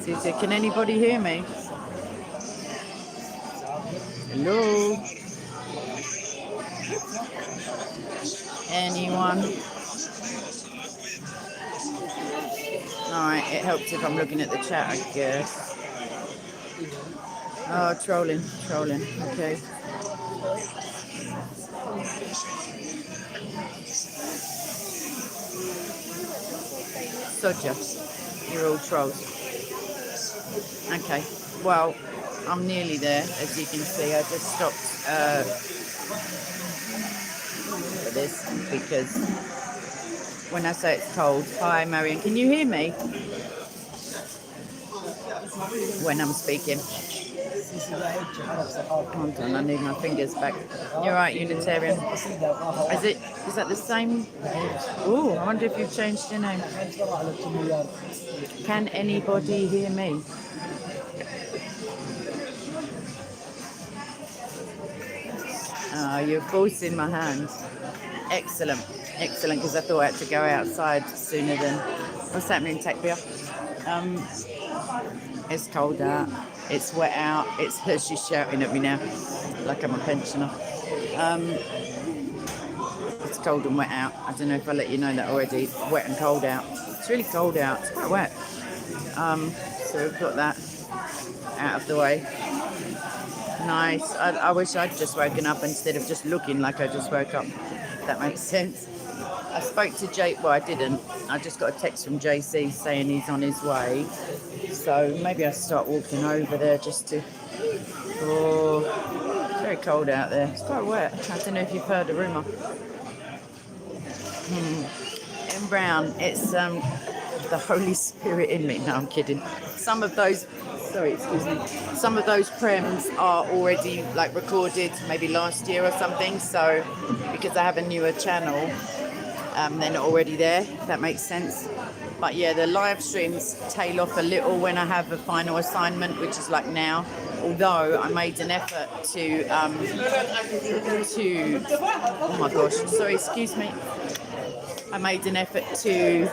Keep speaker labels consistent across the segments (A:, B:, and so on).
A: Can anybody hear me? Hello? Anyone? Alright, it helps if I'm looking at the chat, I guess. Oh, trolling. Okay. Sodja, you're all trolls. Okay, well, I'm nearly there, as you can see. I just stopped for this because when I say it's cold, hi Marion, can you hear me when I'm speaking? Hold on, I need my fingers back. You're right, Unitarian. Is that the same? Oh, I wonder if you've changed your name. Can anybody hear me? You're forcing my hand. Excellent, because I thought I had to go outside sooner than... What's happening, Tech Beer? It's cold out, it's wet out, she's shouting at me now, like I'm a pensioner. It's cold and wet out. I don't know if I let you know that already. It's wet and cold out. It's really cold out, it's quite wet. So we've got that out of the way. Nice. I wish I'd just woken up instead of just looking like I just woke up. If that makes sense. I spoke to Jake. Well, I didn't. I just got a text from JC saying he's on his way. So maybe I start walking over there just to... Oh, it's very cold out there. It's quite wet. I don't know if you've heard the rumour. In Brown, it's the Holy Spirit in me. No, I'm kidding. Some of those prems are already like recorded maybe last year or something. So because I have a newer channel, they're not already there, if that makes sense. But yeah, the live streams tail off a little when I have a final assignment, which is like now. Although I made an effort to oh my gosh, sorry, excuse me. I made an effort to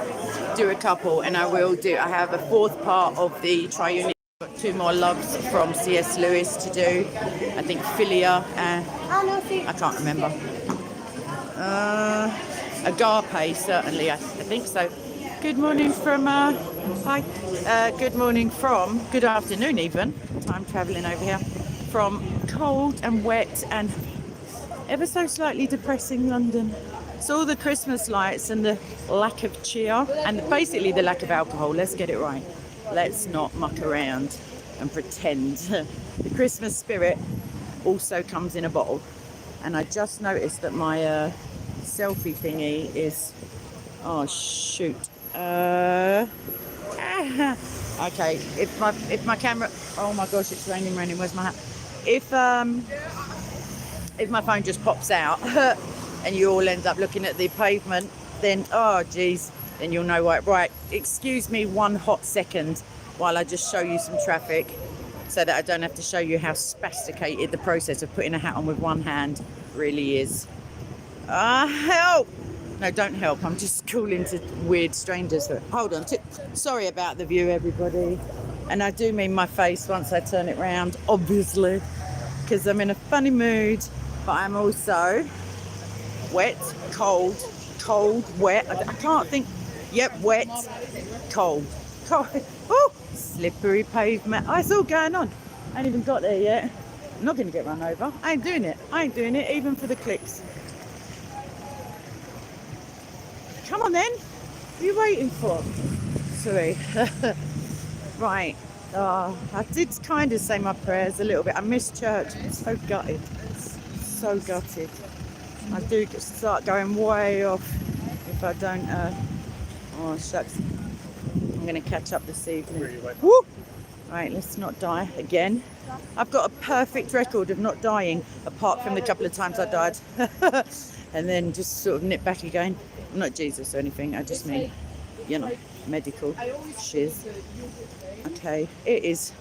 A: do a couple, and I will do. I have a fourth part of the Triunity. Got 2 more loves from C.S. Lewis to do. I think Philia. I can't remember. Agape, certainly. I think so. Good morning from. Hi. Good afternoon, even. I'm travelling over here from cold and wet and ever so slightly depressing London. It's all the Christmas lights and the lack of cheer and basically the lack of alcohol. Let's get it right. Let's not muck around and pretend. The Christmas spirit also comes in a bottle. And I just noticed that my selfie thingy is... Oh, shoot. Okay, if my camera... Oh my gosh, it's raining. Where's my hat? If my phone just pops out and you all end up looking at the pavement, then, oh, geez, then you'll know why. Right, excuse me 1 hot second while I just show you some traffic so that I don't have to show you how spasticated the process of putting a hat on with one hand really is. Help! No, don't help. I'm just calling to weird strangers. Hold on. Sorry about the view, everybody. And I do mean my face once I turn it round, obviously, because I'm in a funny mood, but I'm also wet, cold, wet. I can't think. Yep, wet, cold. Oh, slippery pavement. Oh, it's all going on. I ain't even got there yet. I'm not going to get run over. I ain't doing it, even for the clicks. Come on then. What are you waiting for? Sorry. Right. I did kind of say my prayers a little bit. I missed church. I'm so gutted. So gutted. I do start going way off if I don't... oh, shucks. I'm going to catch up this evening. Woo! Right, let's not die again. I've got a perfect record of not dying, apart from the couple of times I died. And then just sort of nip back again. I'm not Jesus or anything, I just mean, you know, medical shiz. Okay, it is.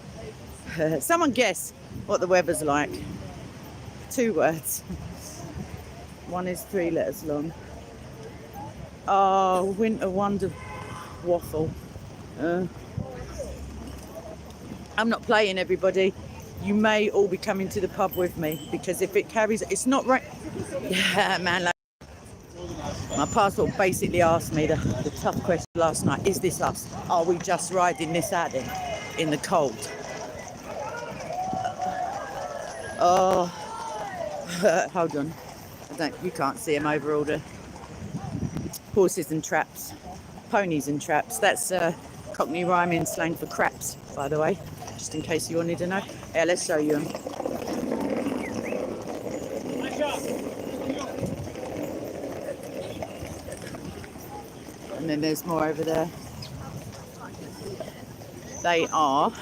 A: Someone guess what the weather's like. 2 words. One is 3 letters long. Oh, winter wonder waffle. I'm not playing, everybody. You may all be coming to the pub with me, because if it carries, it's not right. Yeah, man. Like, my passport basically asked me the tough question last night. Is this us? Are we just riding this out in the cold? Oh, hold on. You can't see them over all the horses and traps, ponies and traps. That's Cockney rhyming slang for craps, by the way, just in case you wanted to know. Yeah, let's show you them. And then there's more over there. They are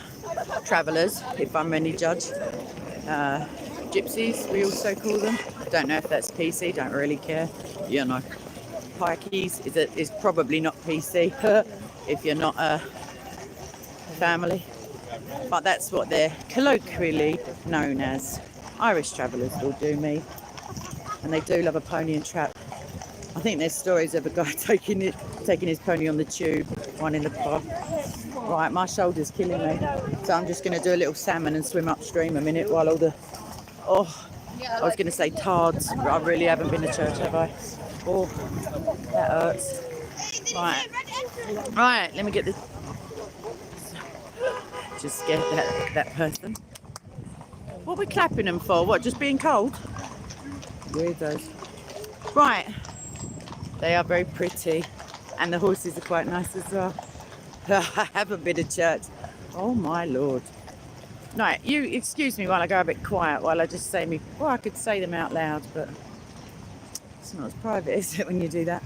A: travellers, if I'm any judge. Gypsies, we also call them. Don't know if that's PC, don't really care. You know. Pikeys is probably not PC if you're not a family. But that's what they're colloquially known as. Irish travellers will do me. And they do love a pony and trap. I think there's stories of a guy taking his pony on the tube, one in the pub. Right, my shoulder's killing me. So I'm just going to do a little salmon and swim upstream a minute while all the... Oh, I was going to say tards, but I really haven't been to church, have I? Oh, that hurts. Right, let me get this. Just scared that person. What are we clapping them for? What, just being cold? Weirdos. Right. They are very pretty. And the horses are quite nice as well. I haven't been to church. Oh my Lord. No, you excuse me while I go a bit quiet, while I just say me. Well, I could say them out loud, but it's not as private, is it, when you do that?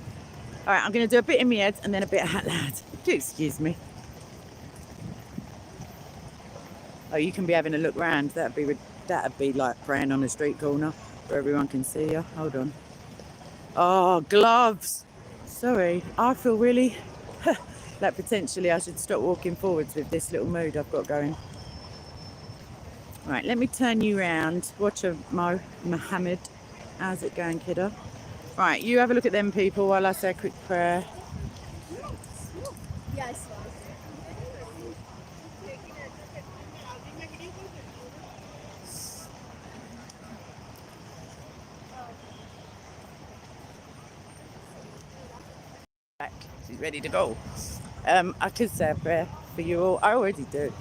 A: All right, I'm going to do a bit in my head and then a bit out loud. Do excuse me. Oh, you can be having a look round. That'd be like praying on a street corner where everyone can see you. Hold on. Oh, gloves. Sorry, I feel really like potentially I should stop walking forwards with this little mood I've got going. Right, let me turn you round. Watch a Mohammed. How's it going, kiddo? Right, you have a look at them people while I say a quick prayer.
B: Yes.
A: Back. She's ready to go. I could say a prayer for you all. I already do.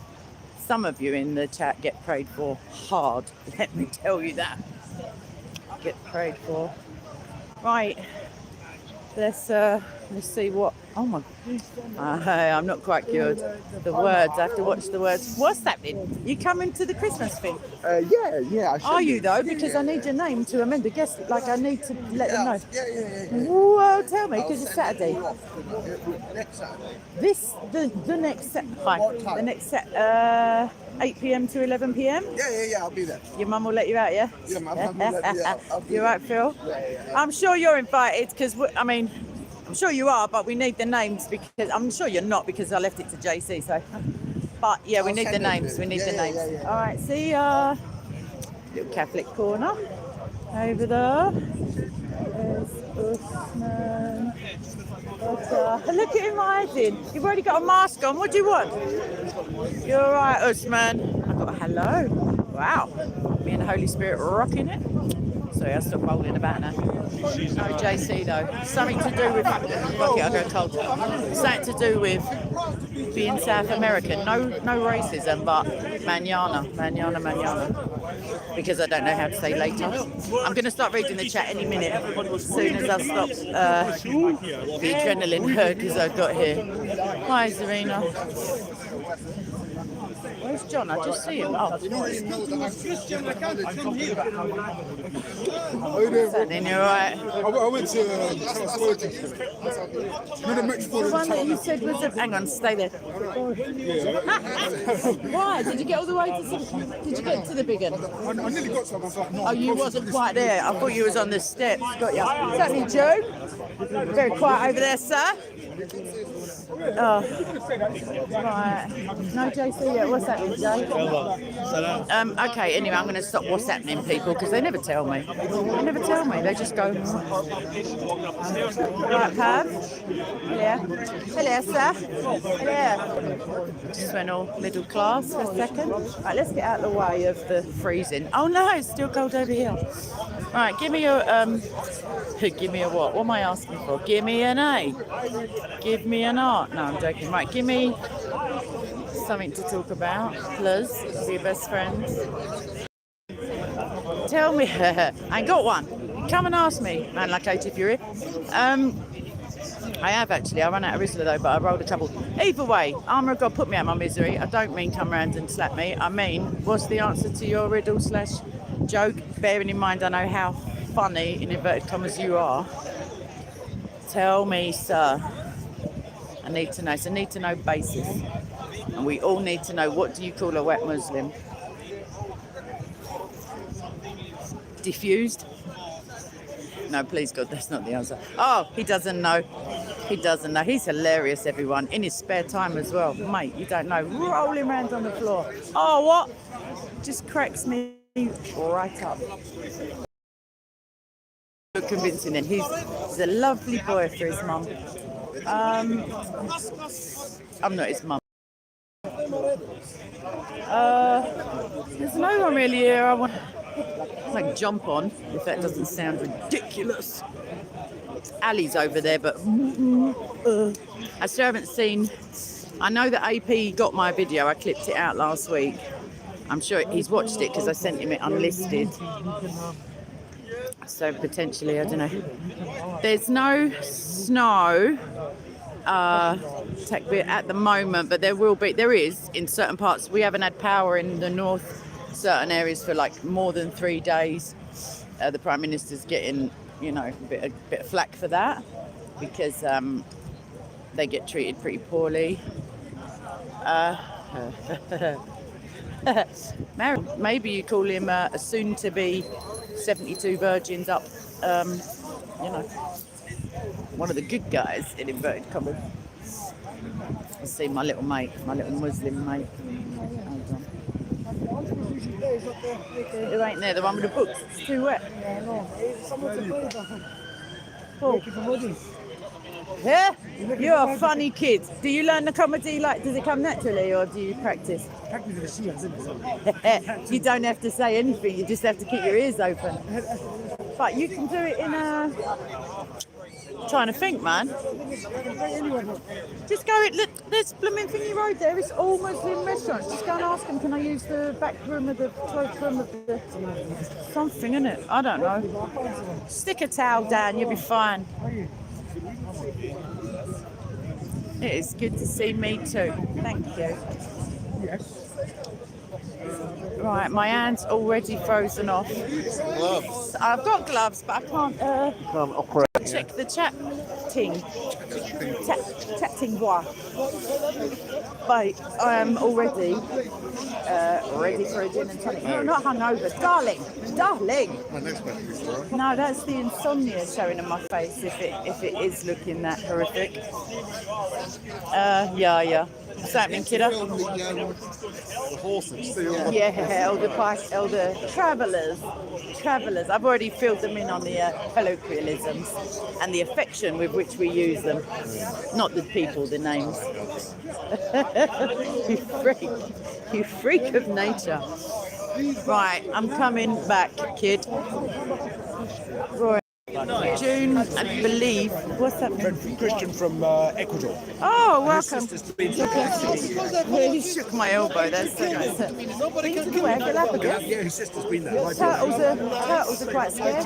A: Some of you in the chat get prayed for hard. Let me tell you that. Get prayed for. Right. Let's see what. Oh my. I'm not quite good. The words. I have to watch the words. What's happening? You coming to the Christmas thing?
C: Yeah.
A: Are you though? Because I need your name to amend the guest. Like I need to let them know.
C: Yeah.
A: Well, tell me, because it's Saturday.
C: Next Saturday.
A: The next set. Hi.
C: What time?
A: The next set. 8 p.m. to 11 p.m.
C: Yeah. I'll be there.
A: Your mum will let you out, yeah?
C: Yeah, my mum will let me out. I'll be
A: You right, Phil?
C: Yeah.
A: I'm sure you're invited because, I mean, I'm sure you are, but we need the names because I'm sure you're not because I left it to JC. So, but yeah, we need the names. We need the names.
C: Yeah.
A: All right, see ya. Little Catholic corner over there. There's Usman. Look at him hiding. You've already got a mask on. What do you want? You're all right, Usman. I got a hello. Wow. Me and the Holy Spirit rocking it. Sorry, I stopped bowling about now. No JC though. Something to do with. Okay, I'll go cold. Something to do with being South American. No racism, but manana. Because I don't know how to say later. I'm going to start reading the chat any minute. As soon as I stop the adrenaline because I got here. Hi, Serena. Where's John? I just see him. Oh. Then you're right.
C: I went to
A: The one that you said was hang on, stay there. Why? Did you get all the way to did you get to the big one?
C: I nearly got some. I was like, no.
A: Oh, you wasn't quite there. I thought you was on the steps. Got you. Certainly, Joe. Very quiet over there, sir. Oh, right. No JC yet. What's happening, Jay? Okay, anyway, I'm going to stop what's happening, people, because they never tell me. They never tell me. They just go. Right, Pav. Hello. Hello, sir. Hello. Just went all middle class for a second. Right, let's get out of the way of the freezing. Oh, no, it's still cold over here. Right, give me a give me a what? What am I asking for? Give me an A. Give me an art. No, I'm joking. Right, give me something to talk about. Plus, be your best friends. Tell me. I ain't got one. Come and ask me, man like Katie Fury. I have actually. I ran out of Rizzler though, but I rolled a couple. Either way, Armour of God put me out of my misery. I don't mean come round and slap me. I mean, what's the answer to your riddle / joke? Bearing in mind I know how funny, in inverted commas, you are. Tell me, sir. I need to know. It's a need to know basis. And we all need to know, what do you call a wet Muslim? Diffused? No, please God, that's not the answer. Oh, he doesn't know. He doesn't know. He's hilarious, everyone. In his spare time as well. Mate, you don't know. Rolling around on the floor. Oh, what? Just cracks me right up. Look convincing then. He's a lovely boy for his mum. I'm not his mum. There's no one really here I want to like jump on, if that doesn't sound ridiculous. Ali's over there, but I still haven't seen. I know that AP got my video. I clipped it out last week. I'm sure he's watched it because I sent him it unlisted. So potentially, I don't know. There's no snow at the moment, but there is in certain parts. We haven't had power in the north, certain areas for like more than 3 days. The Prime Minister's getting, a bit of flack for that because they get treated pretty poorly. Maybe you call him a soon-to-be 72 virgins up, one of the good guys in inverted commas. I see my little mate, my little Muslim mate. Hold on. Who ain't there? The one with the books. It's too wet. Oh. Yeah? You're a funny kid. Do you learn the comedy does it come naturally or do you practice? You don't have to say anything, you just have to keep your ears open. But you can do it in a... Trying to think, man. Just go, look, there's blooming thingy road there. It's all Muslim restaurants. Just go and ask them, can I use the back room of the cloakroom of the... Something, innit? I don't know. Stick a towel down, you'll be fine. It is good to see me too. Thank you. Yes. Right, my hand's already frozen off. Gloves. I've got gloves, but I can't check the chatting. Chatting what? But I am already ready for a gin and tonic. No, not hungover. Darling.
C: My next question.
A: No, that's the insomnia showing on my face if it is looking that horrific. Yeah. What's happening, kiddo?
C: The horses.
A: Yeah, elder travellers. I've already filled them in on the colloquialisms and the affection with which we use them. Not the people, the names. You freak of nature. Right, I'm coming back, kid. Right. June, I believe. What's that?
C: Christian from Ecuador.
A: Oh, welcome. He shook my elbow. That's so nice. Been to the where? Galapagos?
C: Yeah, his sister's been there.
A: Turtles are quite scarce.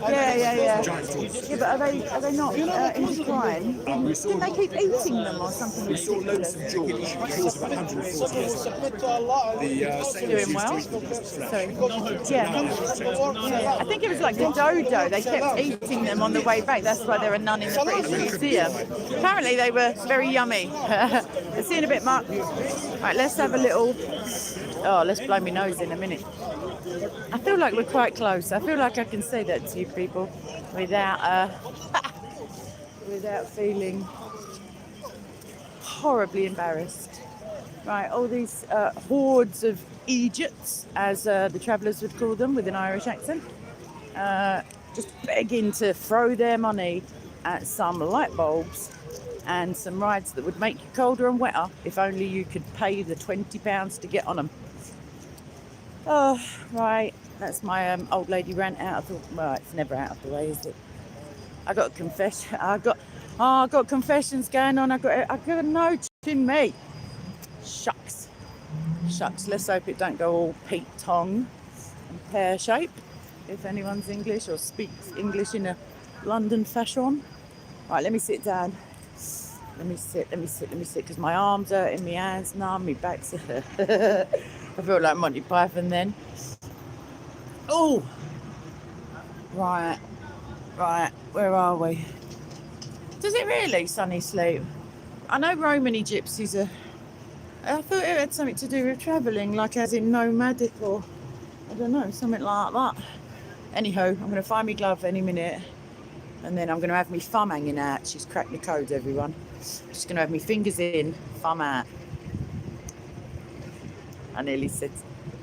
A: Yeah. Yeah, but are they not in decline? Didn't they keep eating them or something?
C: We saw loads of George. He was about 140 years old. The
A: doing well. Sorry. Yeah. I think it was like the dodo. They kept eating them on the way back. That's why there are none in the British Museum. Apparently they were very yummy. I'll see you in a bit, Mark. Right, let's have a little... Oh, let's blow my nose in a minute. I feel like we're quite close. I feel like I can say that to you people without feeling horribly embarrassed. Right, all these hordes of Egypts, as the travellers would call them with an Irish accent, just begging to throw their money at some light bulbs and some rides that would make you colder and wetter if only you could pay the £20 to get on them. Oh, right, that's my old lady rant out of the... Well, it's never out of the way, is it? I got a confession. I got confessions going on. I got a note in me. Shucks. Let's hope it don't go all Pete Tong and pear shape. If anyone's English or speaks English in a London fashion. Right, let me sit down. Let me sit, because my arms are in my hands numb, my back's... I feel like Monty Python then. Oh! Right, where are we? Does it really, Sunny Sleep? I know Romany gypsies are... I thought it had something to do with travelling, like as in nomadic or... I don't know, something like that. Anyhow, I'm going to find my glove any minute. And then I'm going to have my thumb hanging out. She's cracked the code, everyone. She's going to have my fingers in, thumb out. I nearly said,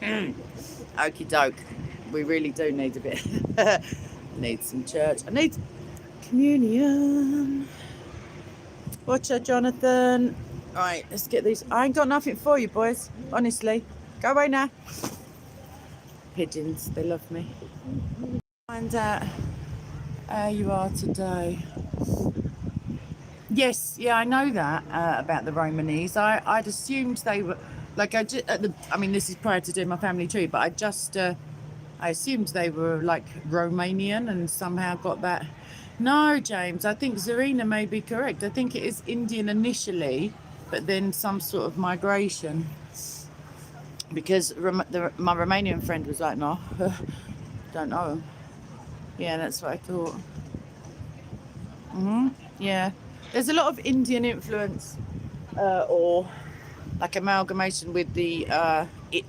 A: okie doke. We really do need a bit. Need some church. I need communion. Watcha, Jonathan. Right, let's get these. I ain't got nothing for you, boys. Honestly. Go away now. Pigeons, they love me. Find out how you are today. Yes, yeah, I know that about the Romanese. I'd assumed they were, like, I mean, this is prior to doing my family tree, but I assumed they were like Romanian and somehow got that. No, James, I think Zarina may be correct. I think it is Indian initially, but then some sort of migration. Because my Romanian friend was like, no, don't know. Yeah, that's what I thought. Yeah. There's a lot of Indian influence or like amalgamation with the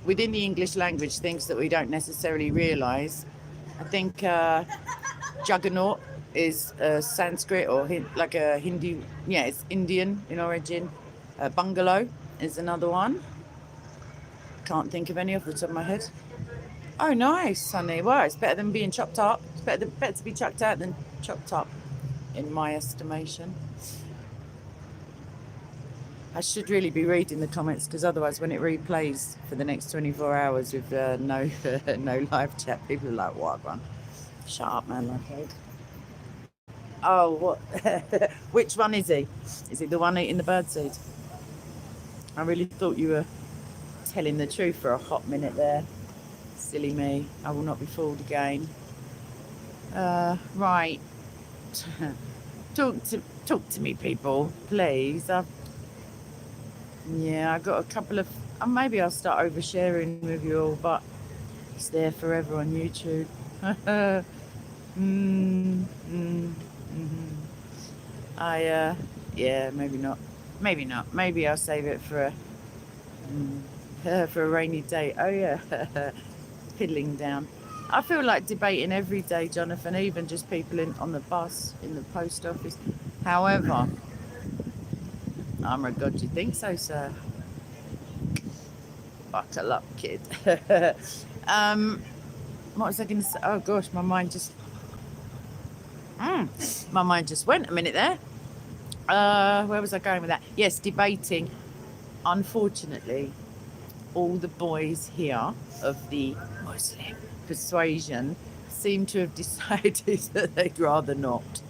A: within the English language, things that we don't necessarily realise. I think Juggernaut is Sanskrit or like a Hindi. Yeah, it's Indian in origin. Bungalow is another one. Can't think of any off the top of my head. Oh, nice, Sonny. Well, it's better than being chopped up. It's better to be chucked out than chopped up, in my estimation. I should really be reading the comments, because otherwise when it replays for the next 24 hours with no live chat, people are like, what, man? Shut up, man. Like, oh, what? Which one is he? Is he the one eating the birdseed? I really thought you were telling the truth for a hot minute there. Silly me. I will not be fooled again. Right. Talk to me, people, please. I got a couple of... maybe I'll start oversharing with you all, but it's there forever on YouTube. Yeah, maybe not. Maybe I'll save it for a rainy day. Oh yeah. Piddling down. I feel like debating every day, Jonathan, even just people on the bus, in the post office. However, oh my God, do you think so, sir? Buckle up, kid. What was I going to say? Oh gosh, my mind just went a minute there. Where was I going with that? Yes, debating. Unfortunately, all the boys here of the Muslim persuasion seem to have decided that they'd rather not.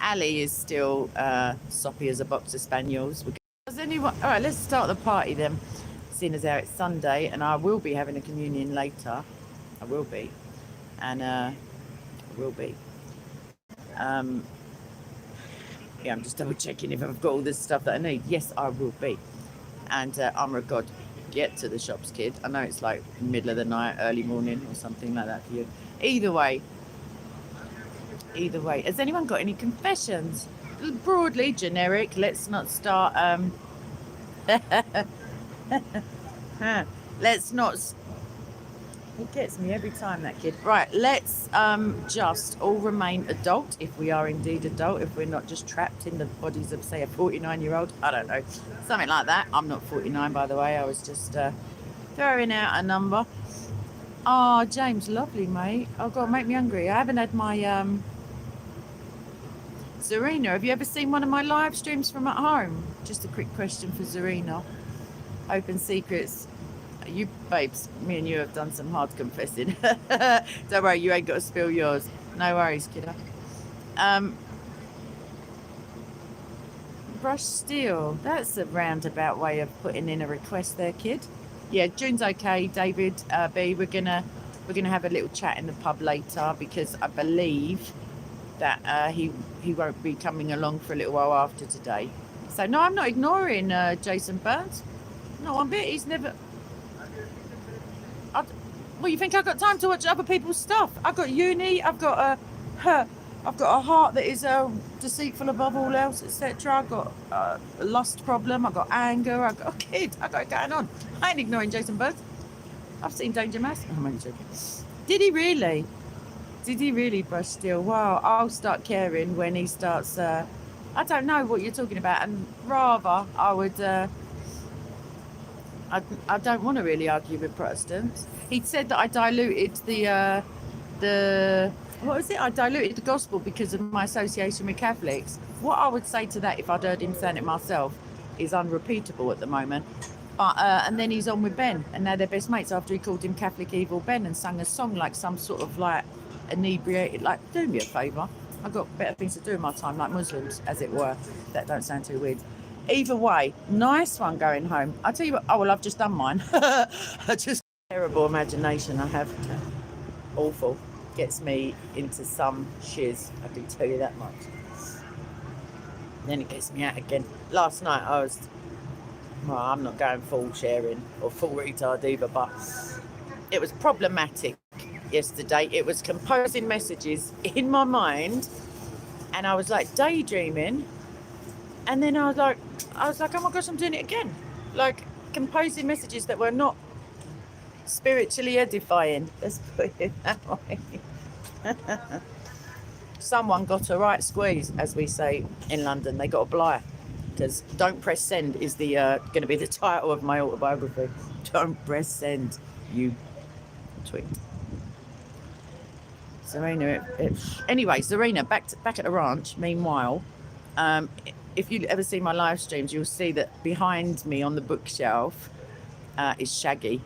A: Ali is still soppy as a box of spaniels. Does anyone? All right, let's start the party then. Seeing as how it's Sunday, and I will be having a communion later. I will be, and I will be. Yeah, I'm just double checking if I've got all this stuff that I need. Yes, I will be. And Amra God, get to the shops, kid. I know it's like middle of the night, early morning or something like that for you. Either way, has anyone got any confessions? Broadly generic. Let's not start let's not He gets me every time, that kid. Right, let's just all remain adult, if we are indeed adult, if we're not just trapped in the bodies of, say, a 49-year-old. I don't know. Something like that. I'm not 49, by the way. I was just throwing out a number. Oh, James, lovely, mate. Oh, God, make me hungry. I haven't had my... Zarina, have you ever seen one of my live streams from at home? Just a quick question for Zarina. Open secrets. You babes, me and you have done some hard confessing. Don't worry, you ain't got to spill yours. No worries, kiddo. Brush steel. That's a roundabout way of putting in a request there, kid. Yeah, June's okay, David. B, we're gonna have a little chat in the pub later, because I believe that he won't be coming along for a little while after today. So no, I'm not ignoring Jason Burns. Not one bit. He's never... Well, you think I've got time to watch other people's stuff? I've got uni. I've got a heart that is deceitful above all else, etc. I've got a lust problem. I've got anger. I've got a kid. I've got it going on. I ain't ignoring Jason Burns. I've seen Danger Mouse. I'm only joking. Did he really? Did he really, Brush Steel? Wow, I'll start caring when he starts. I don't know what you're talking about, and rather I would. I don't want to really argue with Protestants. He said that I diluted the what was it? I diluted the gospel because of my association with Catholics. What I would say to that, if I'd heard him saying it myself, is unrepeatable at the moment. But and then he's on with Ben, and now they're best mates after he called him Catholic Evil Ben and sang a song like some sort of like inebriated, like, do me a favour. I've got better things to do in my time, like Muslims, as it were. That don't sound too weird. Either way, nice one going home. I'll tell you what, oh, well, I've just done mine. Just terrible imagination I have. Awful. Gets me into some shiz, I can tell you that much. Then it gets me out again. Last night I was, well, I'm not going full sharing or full retard either, but it was problematic yesterday. It was composing messages in my mind, and I was like daydreaming, and then I was like, oh my gosh, I'm doing it again. Like composing messages that were not spiritually edifying. Let's put it that way. Someone got a right squeeze, as we say in London. They got a blight, because Don't Press Send is the going to be the title of my autobiography. Don't press send, you tweet. Zarina, anyway, Zarina, back at the ranch. Meanwhile, if you ever see my live streams, you'll see that behind me on the bookshelf is Shaggy.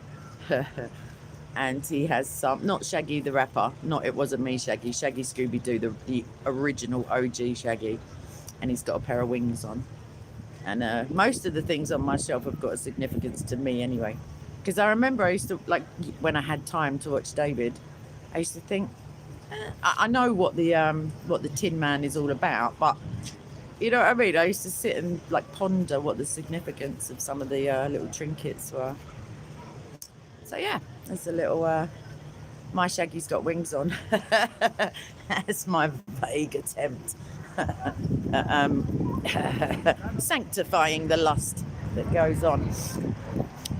A: And he has some, not Shaggy the rapper, not It Wasn't Me Shaggy, Shaggy Scooby-Doo, the original OG Shaggy. And he's got a pair of wings on. And most of the things on my shelf have got a significance to me anyway. Because I remember I used to, like, when I had time to watch David, I used to think, I know what the Tin Man is all about, but you know what I mean? I used to sit and like ponder what the significance of some of the little trinkets were. So yeah, there's a little my Shaggy's got wings on. That's my vague attempt sanctifying the lust that goes on.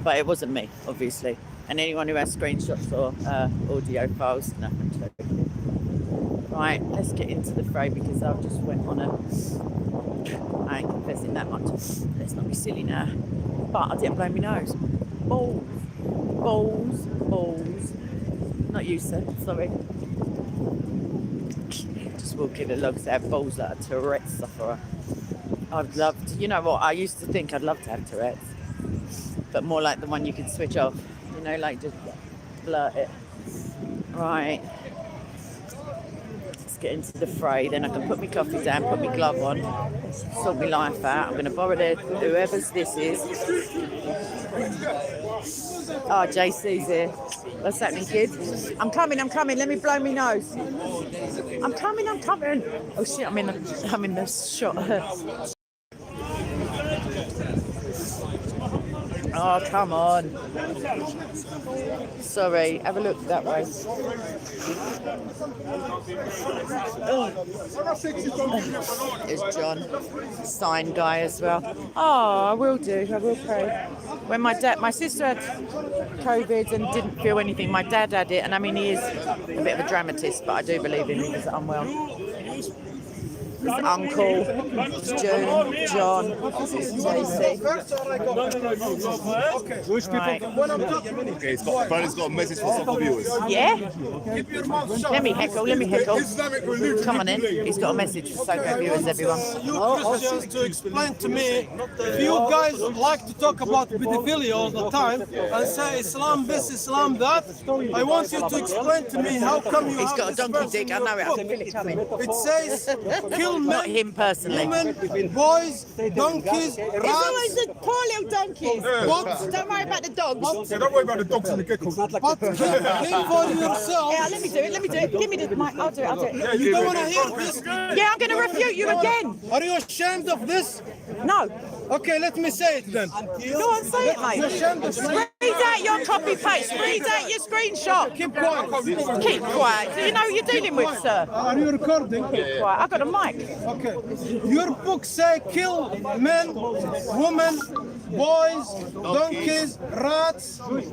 A: But it wasn't me, obviously. And anyone who has screenshots or audio files, no, I'm joking. Right, let's get into the fray, because I've just went on I ain't confessing that much. Let's not be silly now. But I didn't blow my nose. Balls. Not you, sir, sorry. Just walking along, so I have balls like a Tourette's sufferer. I'd love to, you know what, I used to think I'd love to have Tourette's, but more like the one you can switch off, you know, like just blurt it. Right. Let's get into the fray, then I can put my coffee down, put my glove on, sort my life out. I'm going to borrow whoever's this is. Oh, JC's here. What's happening, kid? I'm coming. Let me blow my nose. I'm coming. Oh shit, I'm in the shot. Oh, come on. Sorry, have a look that way. There's John, sign guy as well. Oh, I will do. I will pray. When my sister had COVID and didn't feel anything. My dad had it, and I mean, he is a bit of a dramatist, but I do believe him. He was unwell. His uncle, June, John, JC. Right.
B: Okay, Parler's got a message for SOCO viewers.
A: Yeah? Let me heckle. Come on in. He's got a message for SOCO viewers, everyone.
D: You Christians to explain to me, if you guys like to talk about pedophilia all the time and say Islam this, Islam that, I want you to explain to me how come you
A: He's
D: have
A: got a
D: this
A: donkey
D: verse
A: dick.
D: in
A: I
D: your
A: know it. I
D: book.
A: can feel it coming.
D: It says, kill
A: Not
D: men,
A: him personally.
D: women, boys, donkeys,
A: It's always
D: rats.
A: the poor little donkeys.
D: What?
A: Don't worry about the dogs.
C: Yeah, don't worry about the dogs and the geckos.
D: But keep for yourself.
A: Yeah, let me do it. Give me the mic. I'll do it.
D: You don't want to hear this?
A: Yeah, I'm going to refute you again.
D: Are you ashamed of this?
A: No.
D: Okay, let me say it then.
A: Go on, say it, mate.
D: You're ashamed of this?
A: Read out your copy paste. Read out your screenshot.
D: Keep quiet.
A: Keep quiet. Do you know who you're dealing with, sir?
D: Are you recording?
A: Keep quiet. I've got a mic.
D: Okay. Your book say kill men, women, boys, donkeys, rats. What?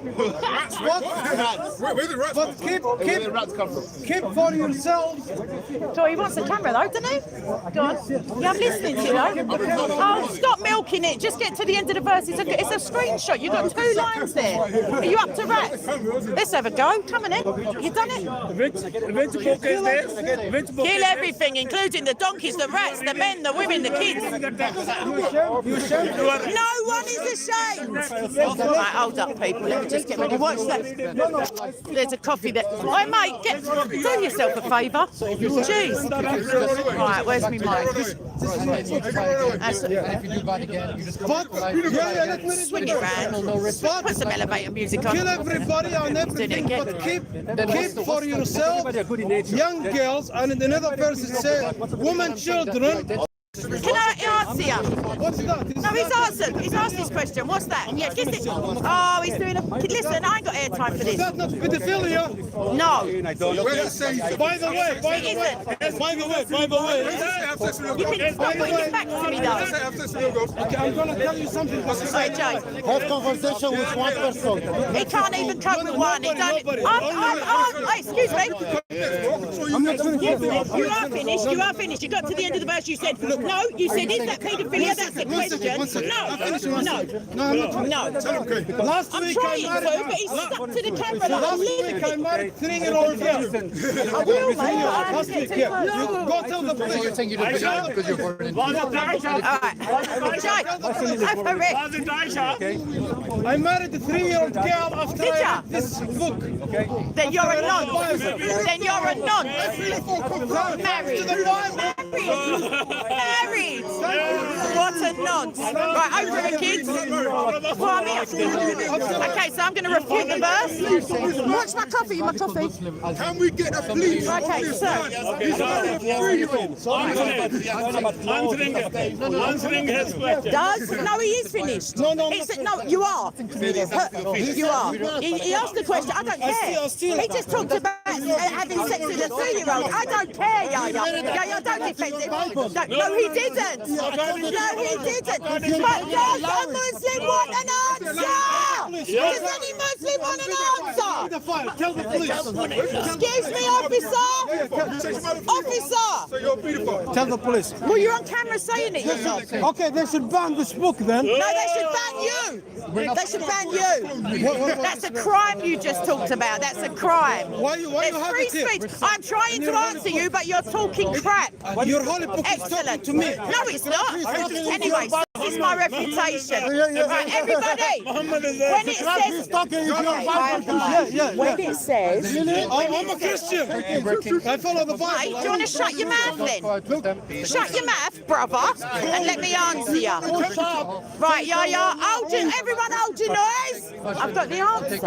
C: Where's the rats?
D: But
B: Where the rats come from?
D: keep for yourselves.
A: So he wants the camera though, doesn't he? Go on. Yeah, I'm listening to you though. Oh, stop milking it. Just get to the end of the verse. It's a screenshot. You've got 2 lines there. Are you up to rats? Let's have a go. Come on in. You done it? Kill everything, including the donkeys, the rats, the men, the women, the kids. No one is ashamed. Right, hold up, people. Let me just get ready. Watch that. There's a coffee there. Hey, mate, do yourself a favour. Jeez. Right, where's my mic? Swing it round. Put some elevator music on.
D: Kill everybody and everything, but keep for yourself, young girls, and in another verse it says, women, children.
A: Can I answer you?
D: What's that?
A: No, he's asked this question. What's that? Yeah, give it. Oh, he's doing a. Listen, I ain't got airtime for
D: Is
A: this.
D: that not pedophilia?
A: No.
C: Where does it say?
D: By the way,
A: You can stop putting it back to me, though.
D: okay, I'm gonna tell you something.
A: Sorry, Joe.
E: Have conversation with one person.
A: He can't even cope with one. He don't. Hey, excuse me.
D: I'm not finished.
A: You are finished. You are finished. You got to the end of the verse. You said no. You said is that paedophilia? That's the question. No.
D: Last
A: I'm
D: week
A: trying
D: I
A: to,
D: married.
A: but he's stuck to the camera. Like I'm
D: Last week I married 3-year-old girl.
A: I will, mate. I have to get too close.
D: Go tell the police.
E: Saying you don't because you're foreign.
A: All right. Joe, over it.
D: I married a 3-year-old girl after
A: Did
D: I
A: ya?
D: read this book.
A: Then you're a nonce. Then you're a nonce. Married. Married. What a nonce. Right, over it, kids. Well, I'm here. Okay, so I'm going to refute the verse. Watch my coffee,
C: Can we get a police?
A: Okay, sir.
C: He's only a 3-year-old.
F: Answering his question.
A: Does? No, he is finished. No, you are. You are. He asked the question. I don't care. He just talked about having sex with a 3-year-old. I don't care, Yaya, don't defend him. No, he didn't. No, he didn't. But does a Muslim want an answer? Does any Muslim want an answer?
D: Tell the police.
A: Excuse me, officer. Officer.
C: So you're beautiful.
D: Tell the police.
A: Well, you're on camera saying it, you know.
D: Okay, they should ban this book then.
A: No, they should ban you. They should ban you. That's a crime you just talked about. That's a crime.
D: Why you
A: It's
D: have
A: free
D: it here?
A: speech. I'm trying to answer you, but you're talking crap.
D: Your holy book is talking
A: Excellent.
D: to me.
A: No, it's not. Anyway, so this is my reputation. Right, everybody. When it says... Okay, I am the mic. when it says,
D: I'm a Christian. I follow the
A: hey,
D: Bible.
A: do you want to shut your mouth then? Shut your mouth, brother, and let me answer you. Right, yeah. Everyone hold your noise. I've got the answer.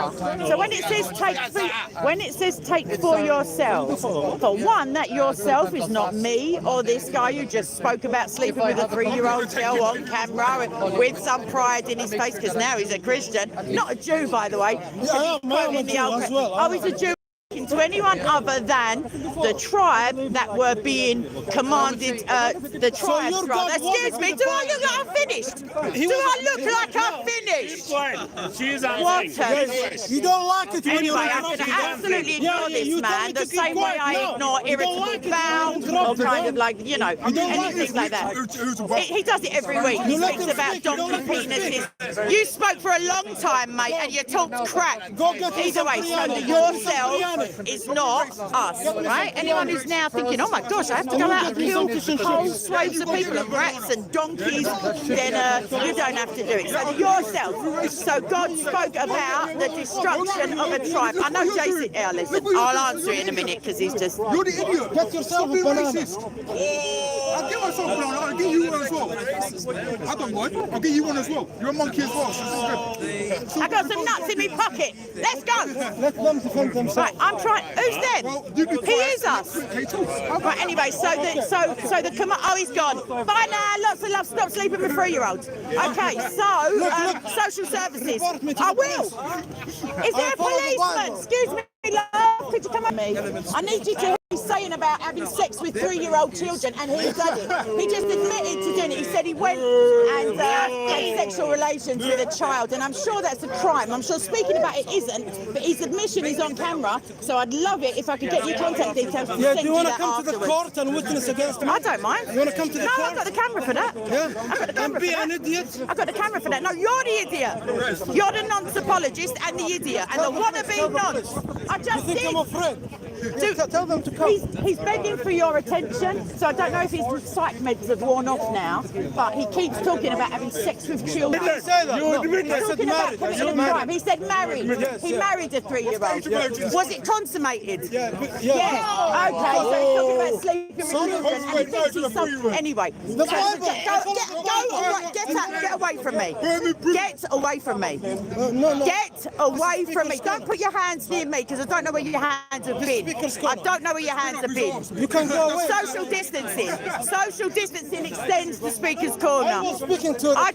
A: So when it says take for yourself, for one, that yourself is not me or this guy who just spoke about sleeping with a 3-year-old girl on camera with some pride in his face because now he's a Christian, not a Jew, by the way.
D: Yeah, I'm a Jew as well.
A: Oh, he's a Jew. To anyone other than the tribe that were being commanded, the tribes, rather. Excuse me, do I look like I'm finished? Do I look like I'm finished?
F: She's
A: What
D: You don't like it when
A: Anyway, I'm going to absolutely ignore this man the same way I ignore irritable bound or kind of like, you know, anything like that. He does it every week. He speaks about donkey penises. You spoke for a long time, mate, and you talked crap. Either way, so that yourself is not us, right? Anyone who's now thinking, oh my gosh, I have to go out and kill whole swathes of people and rats and donkeys, then you don't have to do it. So yourself. So God spoke about the destruction of a tribe. I know Jason, listen, I'll answer it in a minute because he's just...
C: You're the idiot.
D: Get yourself a banana.
C: I'll get myself a banana. I'll get you one as well. I don't mind. I'll get you one as well. You're a monkey as well.
A: I got some nuts in my pocket. Let's go.
D: Let them defend themselves.
A: Right, I'm trying. Who's them? He is us. Right. Anyway, so the command. Oh, he's gone. Bye now. Lots of love. Stop sleeping with 3-year-olds. Okay. So social services. I will. Is there a policeman? Excuse me, love. Could you come at me? I need you to hear me saying about having sex with 3-year-old children, and he done it. He just admitted to doing it. He said he went and had sexual relations with a child, and I'm sure that's a crime. I'm sure speaking about it isn't, but his admission is on camera. So I'd love it if I could get your contact details.
D: Yeah, do you want to come to the court and witness against me?
A: I don't mind.
D: You want to come to the court?
A: No, I've got the camera for that.
D: Yeah.
A: I've got the camera
D: Be
A: for
D: an
A: that.
D: idiot.
A: I've got the camera for that. No, you're the idiot. You're the nonce-apologist and the idiot and the wannabe nonce. I just
D: You think
A: did.
D: I'm afraid? Tell them to come.
A: He's begging for your attention, so I don't know if his psych meds have worn off now, but he keeps talking about having sex with children.
D: Did I say that?
F: You admit
A: He's
F: that.
A: talking about
D: married.
A: committing a crime. He said married. He married a 3-year-old. Was it consummated?
D: Yeah.
A: Okay, so he's talking about sleeping with children, and he thinks he's some... Anyway, so get away from me. Get away from me.
D: No.
A: Get away from me. Don't put your hands near me because I don't know where your hands have been. I don't know where your hands have been.
D: You can go away.
A: Social distancing. Social distancing extends the speaker's corner.
D: I was speaking to the
A: I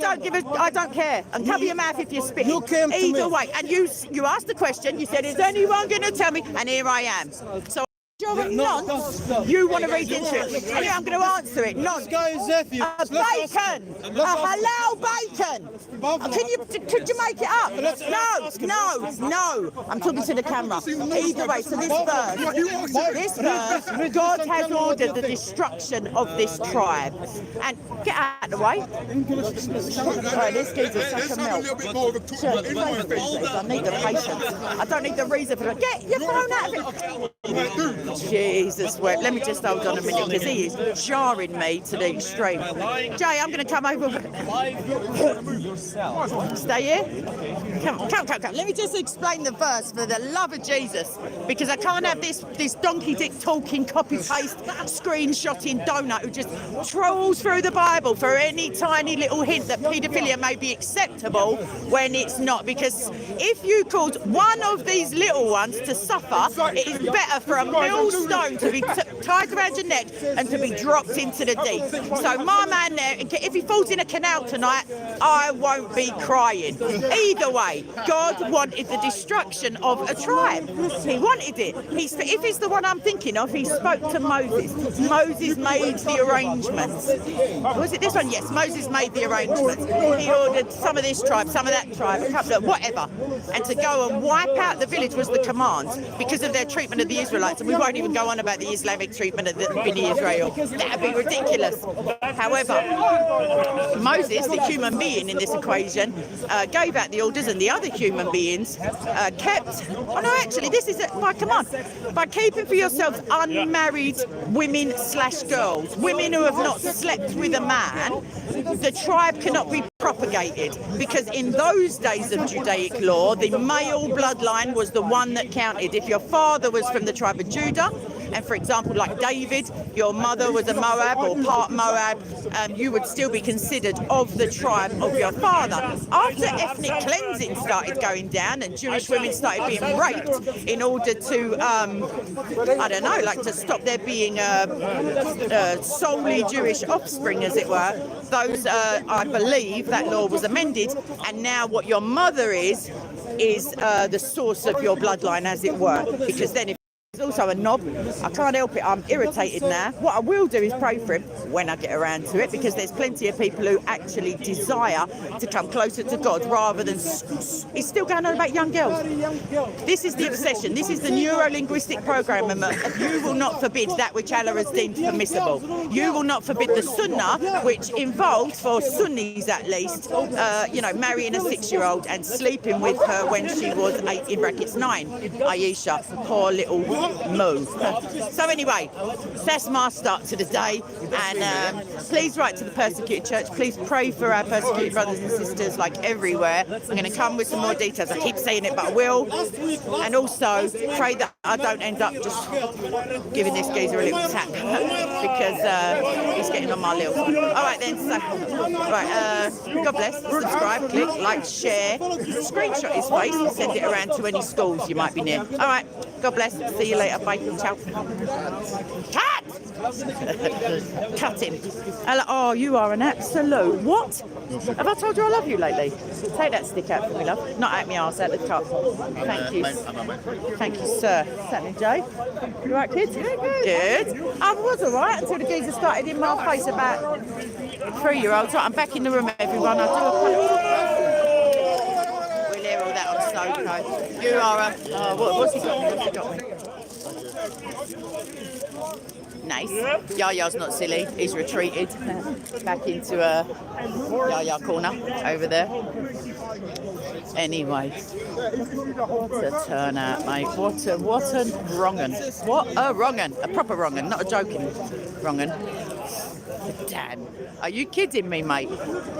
A: don't care. And cover your mouth if you're spitting.
D: You came to
A: Either
D: me.
A: way. And you asked the question. You said, is anyone going to tell me? And here I am. So you're a nonce. You want to read into it. Anyway, I'm going to answer it.
D: This
A: Nonce.
D: guy is atheist.
A: A bacon, a halal bacon. Could you make it up? No. I'm talking to the camera. Either way, so this verse, God has ordered the destruction of this tribe. And get out of the way. Right, this geezer's such a milk. I need the patience. I don't need the reason for it. Get your phone out of it. Jesus, let me just hold on a minute because he is jarring me to the extreme. Jay, I'm going to come over. Stay here. Come. Let me just explain the verse for the love of Jesus, because I can't have this donkey dick talking, copy paste, screenshotting donut who just trolls through the Bible for any tiny little hint that paedophilia may be acceptable when it's not. Because if you called one of these little ones to suffer, it is better for a millstone to be tied around your neck and to be dropped into the deep. So my man there, if he falls in a canal tonight, I won't be crying. Either way, God wanted the destruction of a tribe. He wanted it. If it's the one I'm thinking of, he spoke to Moses. Moses made the arrangements. Was it this one? Yes, Moses made the arrangements. He ordered some of this tribe, some of that tribe, a couple of whatever. And to go and wipe out the village was the command because of their treatment of the Israelites. And we won't even go on about the Islamic treatment of the Bnei Israel. That would be ridiculous. However, Moses, the human being in this equation, gave out the orders, and the other human beings kept... Oh no, actually, this is by command. By keeping for yourselves unmarried women/girls, women who have not slept with a man, the tribe cannot be propagated, because in those days of Judaic law, the male bloodline was the one that counted. If your father was from the tribe of Judah, and for example, like David, your mother was a Moab or part Moab, you would still be considered of the tribe of your father. After ethnic cleansing started going down and Jewish women started being raped in order to, I don't know, like to stop there being solely Jewish offspring, as it were, those, I believe, that law was amended, and now what your mother is the source of your bloodline, as it were, because then if he's also a knob, I can't help it, I'm irritated now. What I will do is pray for him when I get around to it, because there's plenty of people who actually desire to come closer to God rather than... He's still going on about young girls. This is the obsession. This is the neuro-linguistic program. You will not forbid that which Allah has deemed permissible. You will not forbid the sunnah, which involves, for Sunnis at least, marrying a 6-year-old and sleeping with her when she was 8 in brackets 9. Aisha, poor little Moo. So anyway, that's my start to the day, and please write to the persecuted church. Please pray for our persecuted brothers and sisters, like everywhere. I'm going to come with some more details. I keep saying it, but I will. And also pray that I don't end up just giving this geezer a little tap because he's getting on my little. All right then. So right, God bless. Subscribe, click, like, share, screenshot his face and send it around to any schools you might be near. All right. God bless. See you later. Bye. Ciao. Cut! Cut him. Oh, you are an absolute... What? Have I told you I love you lately? Take that stick out for me, love. Not out my arse, out the top. Thank you. Thank you, sir. Certainly, Jay. You right, kids? Good. I was all right until the geezer started in my face about 3-year-olds. Right, I'm back in the room, everyone. I do apologise. We'll hear all that on SOCO. You are a... what's he got me? What's he got me? Nice. Yaya's not silly. He's retreated back into a Yaya corner over there. Anyway, what a turnout, mate. What a wrong'un. What a wrong'un. A proper wrong'un, not a joking wrong'un. Damn. Are you kidding me, mate?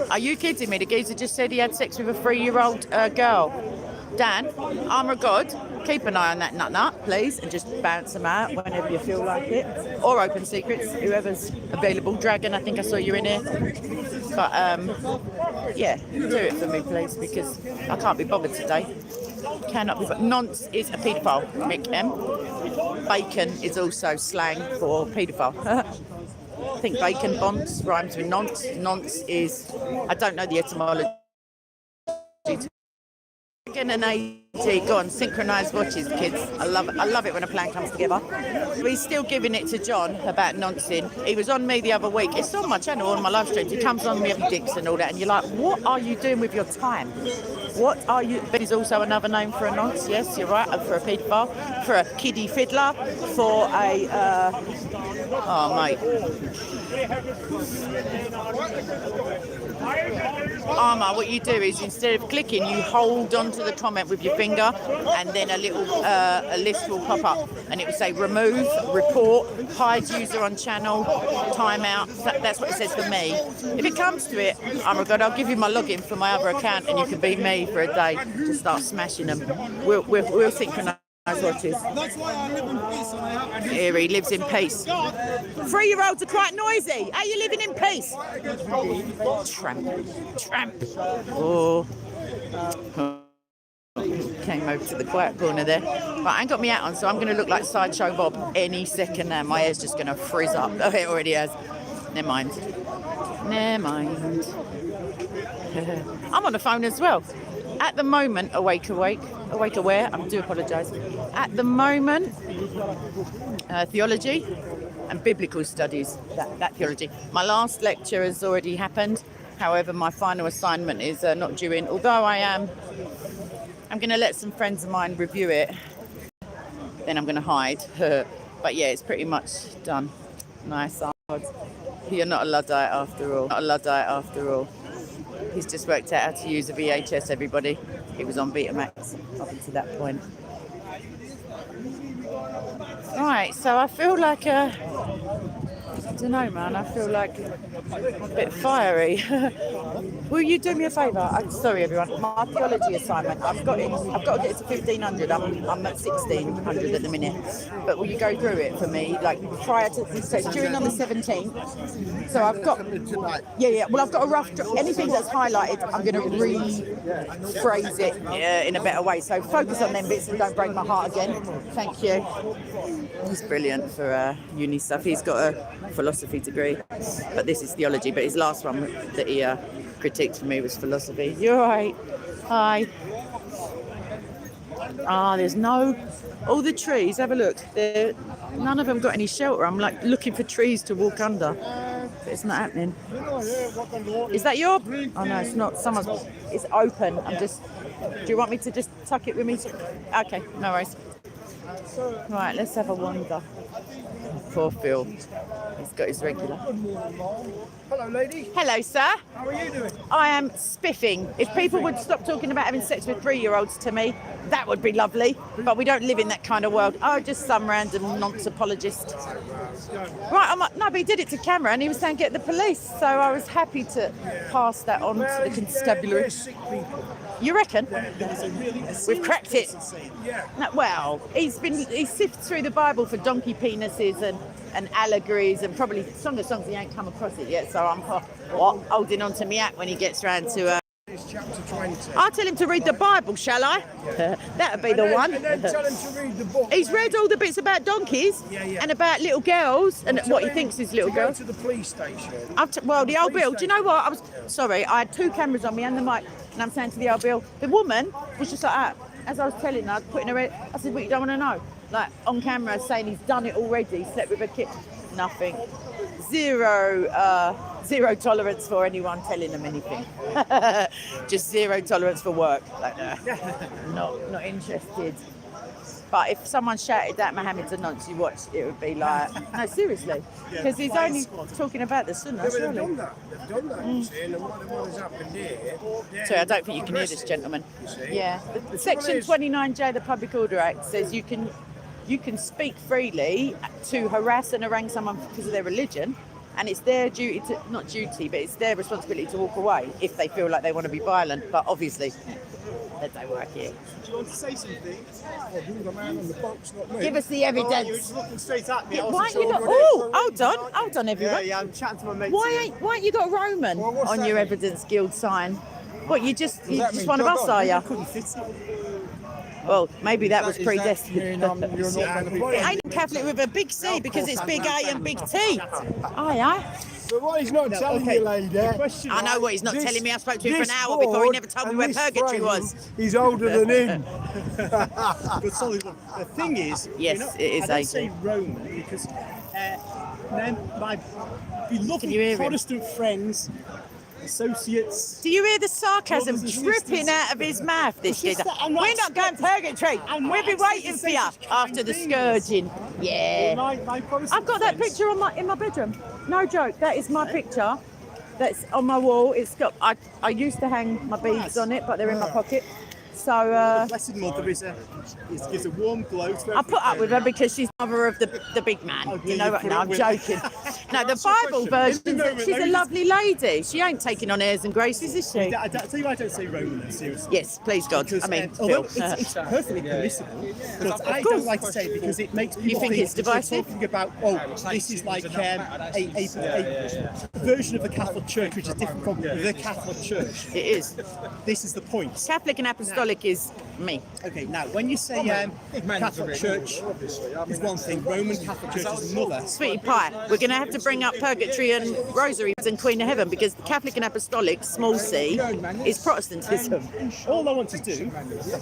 A: Are you kidding me? The geezer just said he had sex with a 3-year-old girl. Dan, armour of God, keep an eye on that nut, please, and just bounce them out whenever you feel like it. Or open secrets, whoever's available. Dragon, I think I saw you in here. But, yeah, do it for me, please, because I can't be bothered today. Cannot be bothered. Nonce is a paedophile, Mick M. Bacon is also slang for paedophile. I think bacon bonds rhymes with nonce. Nonce is, I don't know the etymology. And 80, go on, synchronised watches, kids. I love it when a plan comes together. We're still giving it to John about noncing. He was on me the other week. It's on my channel, on my live streams. He comes on me every dicks and all that, and you're like, what are you doing with your time? What are you... But is also another name for a nonce. Yes, you're right. For a paedophile, for a kiddie fiddler, for a... oh, mate. Armour, what you do is instead of clicking, you hold onto the comment with your finger, and then a list will pop up, and it will say remove, report, hide user on channel, timeout. That's what it says for me. If it comes to it, oh my God, I'll give you my login for my other account, and you can be me for a day to start smashing them. We'll synchronise watches.
D: That's why I live in peace.
A: Here he lives in peace. 3-year-olds are quite noisy. Are you living in peace? Tramp. Oh. Came over to the quiet corner there. But I ain't got my hat on, so I'm going to look like Sideshow Bob any second now. My hair's just going to frizz up. Oh, it already has. Never mind. I'm on the phone as well. At the moment, awake aware, I do apologise. At the moment, theology and biblical studies, that theology. My last lecture has already happened. However, my final assignment is not due in, although I'm going to let some friends of mine review it. Then I'm going to hide. But yeah, it's pretty much done. Nice. You're not a Luddite after all. He's just worked out how to use a VHS, everybody. He was on Betamax up until that point. Right, so I feel like... don't know, man. I feel like a bit fiery. Will you do me a favour? I'm sorry, everyone. My theology assignment. I've got to get it to 1500. I'm at 1600 at the minute. But will you go through it for me, like prior to? So it's during on the 17th. So I've got. Yeah. Well, I've got a rough. Anything that's highlighted, I'm going to rephrase it in a better way. So focus on them bits and don't break my heart again. Thank you. He's brilliant for uni stuff. He's got a philosophy degree, but this is theology. But his last one that he critiqued for me was philosophy. You're right. Hi. There's all the trees. Have a look. None of them got any shelter. I'm like looking for trees to walk under, but it's not happening. Is that your? Oh no, it's not. It's open. Do you want me to just tuck it with me? Okay, no worries. Right, let's have a wander. Poor Phil. He's got his regular.
G: Hello, lady.
A: Hello, sir.
G: How are you doing?
A: I am spiffing. If people would stop talking about having sex with 3-year-olds to me, that would be lovely. But we don't live in that kind of world. Oh, just some random nonce apologist. Right, no, but he did it to camera and he was saying get the police. So I was happy to pass that on to the constabulary. You reckon? We've cracked it. No, well, he sifted through the Bible for donkey penises and allegories and probably some of the songs he ain't come across it yet. So I'm holding on to me hat when he gets round to.
G: Chapter 20.
A: I'll tell him to read the Bible, shall I? That'd be the one.
G: And then tell him to read the book.
A: He's read all the bits about donkeys and about little girls and what he thinks is little girls.
G: To the police station.
A: Well, the old Bill, do you know what? I had 2 cameras on me and the mic, and I'm saying to the old Bill, the woman was just like that. As I was telling her, I was putting her in, I said, what you don't want to know? Like on camera saying he's done it already, slept with a kid. Nothing. Zero tolerance for anyone telling them anything. Just zero tolerance for work. Like, not interested. But if someone shouted that Mohammed's a nonce, you watch, it would be like, no, seriously. Because he's only talking about the sunnah,
G: They've
A: surely.
G: done that. They've done that, you see, and what has happened here.
A: Sorry, I don't think you can hear this, gentleman. Yeah. Section 29J of the Public Order Act says you can speak freely to harass and harangue someone because of their religion, and it's their duty but it's their responsibility to walk away if they feel like they want to be violent, but obviously that don't work here.
H: Do you want to say something?
G: The man on the box, not me.
A: Give us the evidence.
H: Oh, you were just looking straight at me.
A: Why ain't you got... hold on, everyone.
H: Yeah, I'm chatting to my mate.
A: Why ain't you got Roman on your Evidence Guild sign? What, you just one of us, are you?
H: Couldn't fit it.
A: Well, maybe that was predestined.
G: You're not
A: It ain't Catholic with a big C because it's big A and big T. Aye.
G: But what he's not telling you, lady.
A: I know what he's not telling me. I spoke to him for an hour before. He never told me where purgatory was.
G: He's older than him.
H: But sorry, the thing is,
A: Yes, it is
H: I don't
A: 80.
H: say Roman because then my
A: Can you hear
H: beloved
A: him?
H: Protestant friends, associates.
A: Do you hear the sarcasm
H: Brothers and
A: dripping
H: sisters.
A: out of his mouth? This
H: It's just
A: geezer.
H: that I'm not-
A: We're not going purgatory.
H: I'm
A: We'll
H: not
A: be waiting
H: expecting
A: for you
H: such kind
A: after the
H: things.
A: scourging. Yeah.
H: My Protestant
A: I've got that
H: friends-
A: picture in my bedroom. No joke. That is my picture. That's on my wall. It's got. I used to hang my beads on it, but they're in my pocket. So
H: Blessed Mother gives a warm glow to
A: I put up with her because she's mother of the big man.
H: Oh,
A: You
H: do
A: know
H: you
A: what?
H: put
A: No,
H: up
A: I'm
H: with-
A: joking. No, the Bible version. She's a lovely lady. She ain't taking on airs and graces, is she?
H: I tell you why I don't say Roman, seriously.
A: Yes, please God.
H: Because,
A: I mean,
H: although
A: Phil.
H: it's perfectly permissible, but I
A: course.
H: don't like to say it because it makes people
A: think it's
H: that you're
A: divisive?
H: talking about, this is like a version of the Catholic Church, which is different from the Catholic Church.
A: It is.
H: This is the point.
A: Catholic and Apostolic is me.
H: Okay, now when you say Catholic Church is one thing, Roman Catholic Church is another.
A: Sweetie pie, we're going to have to bring up purgatory and rosaries and Queen of Heaven because Catholic and Apostolic, small c, is Protestantism.
H: All I want to do,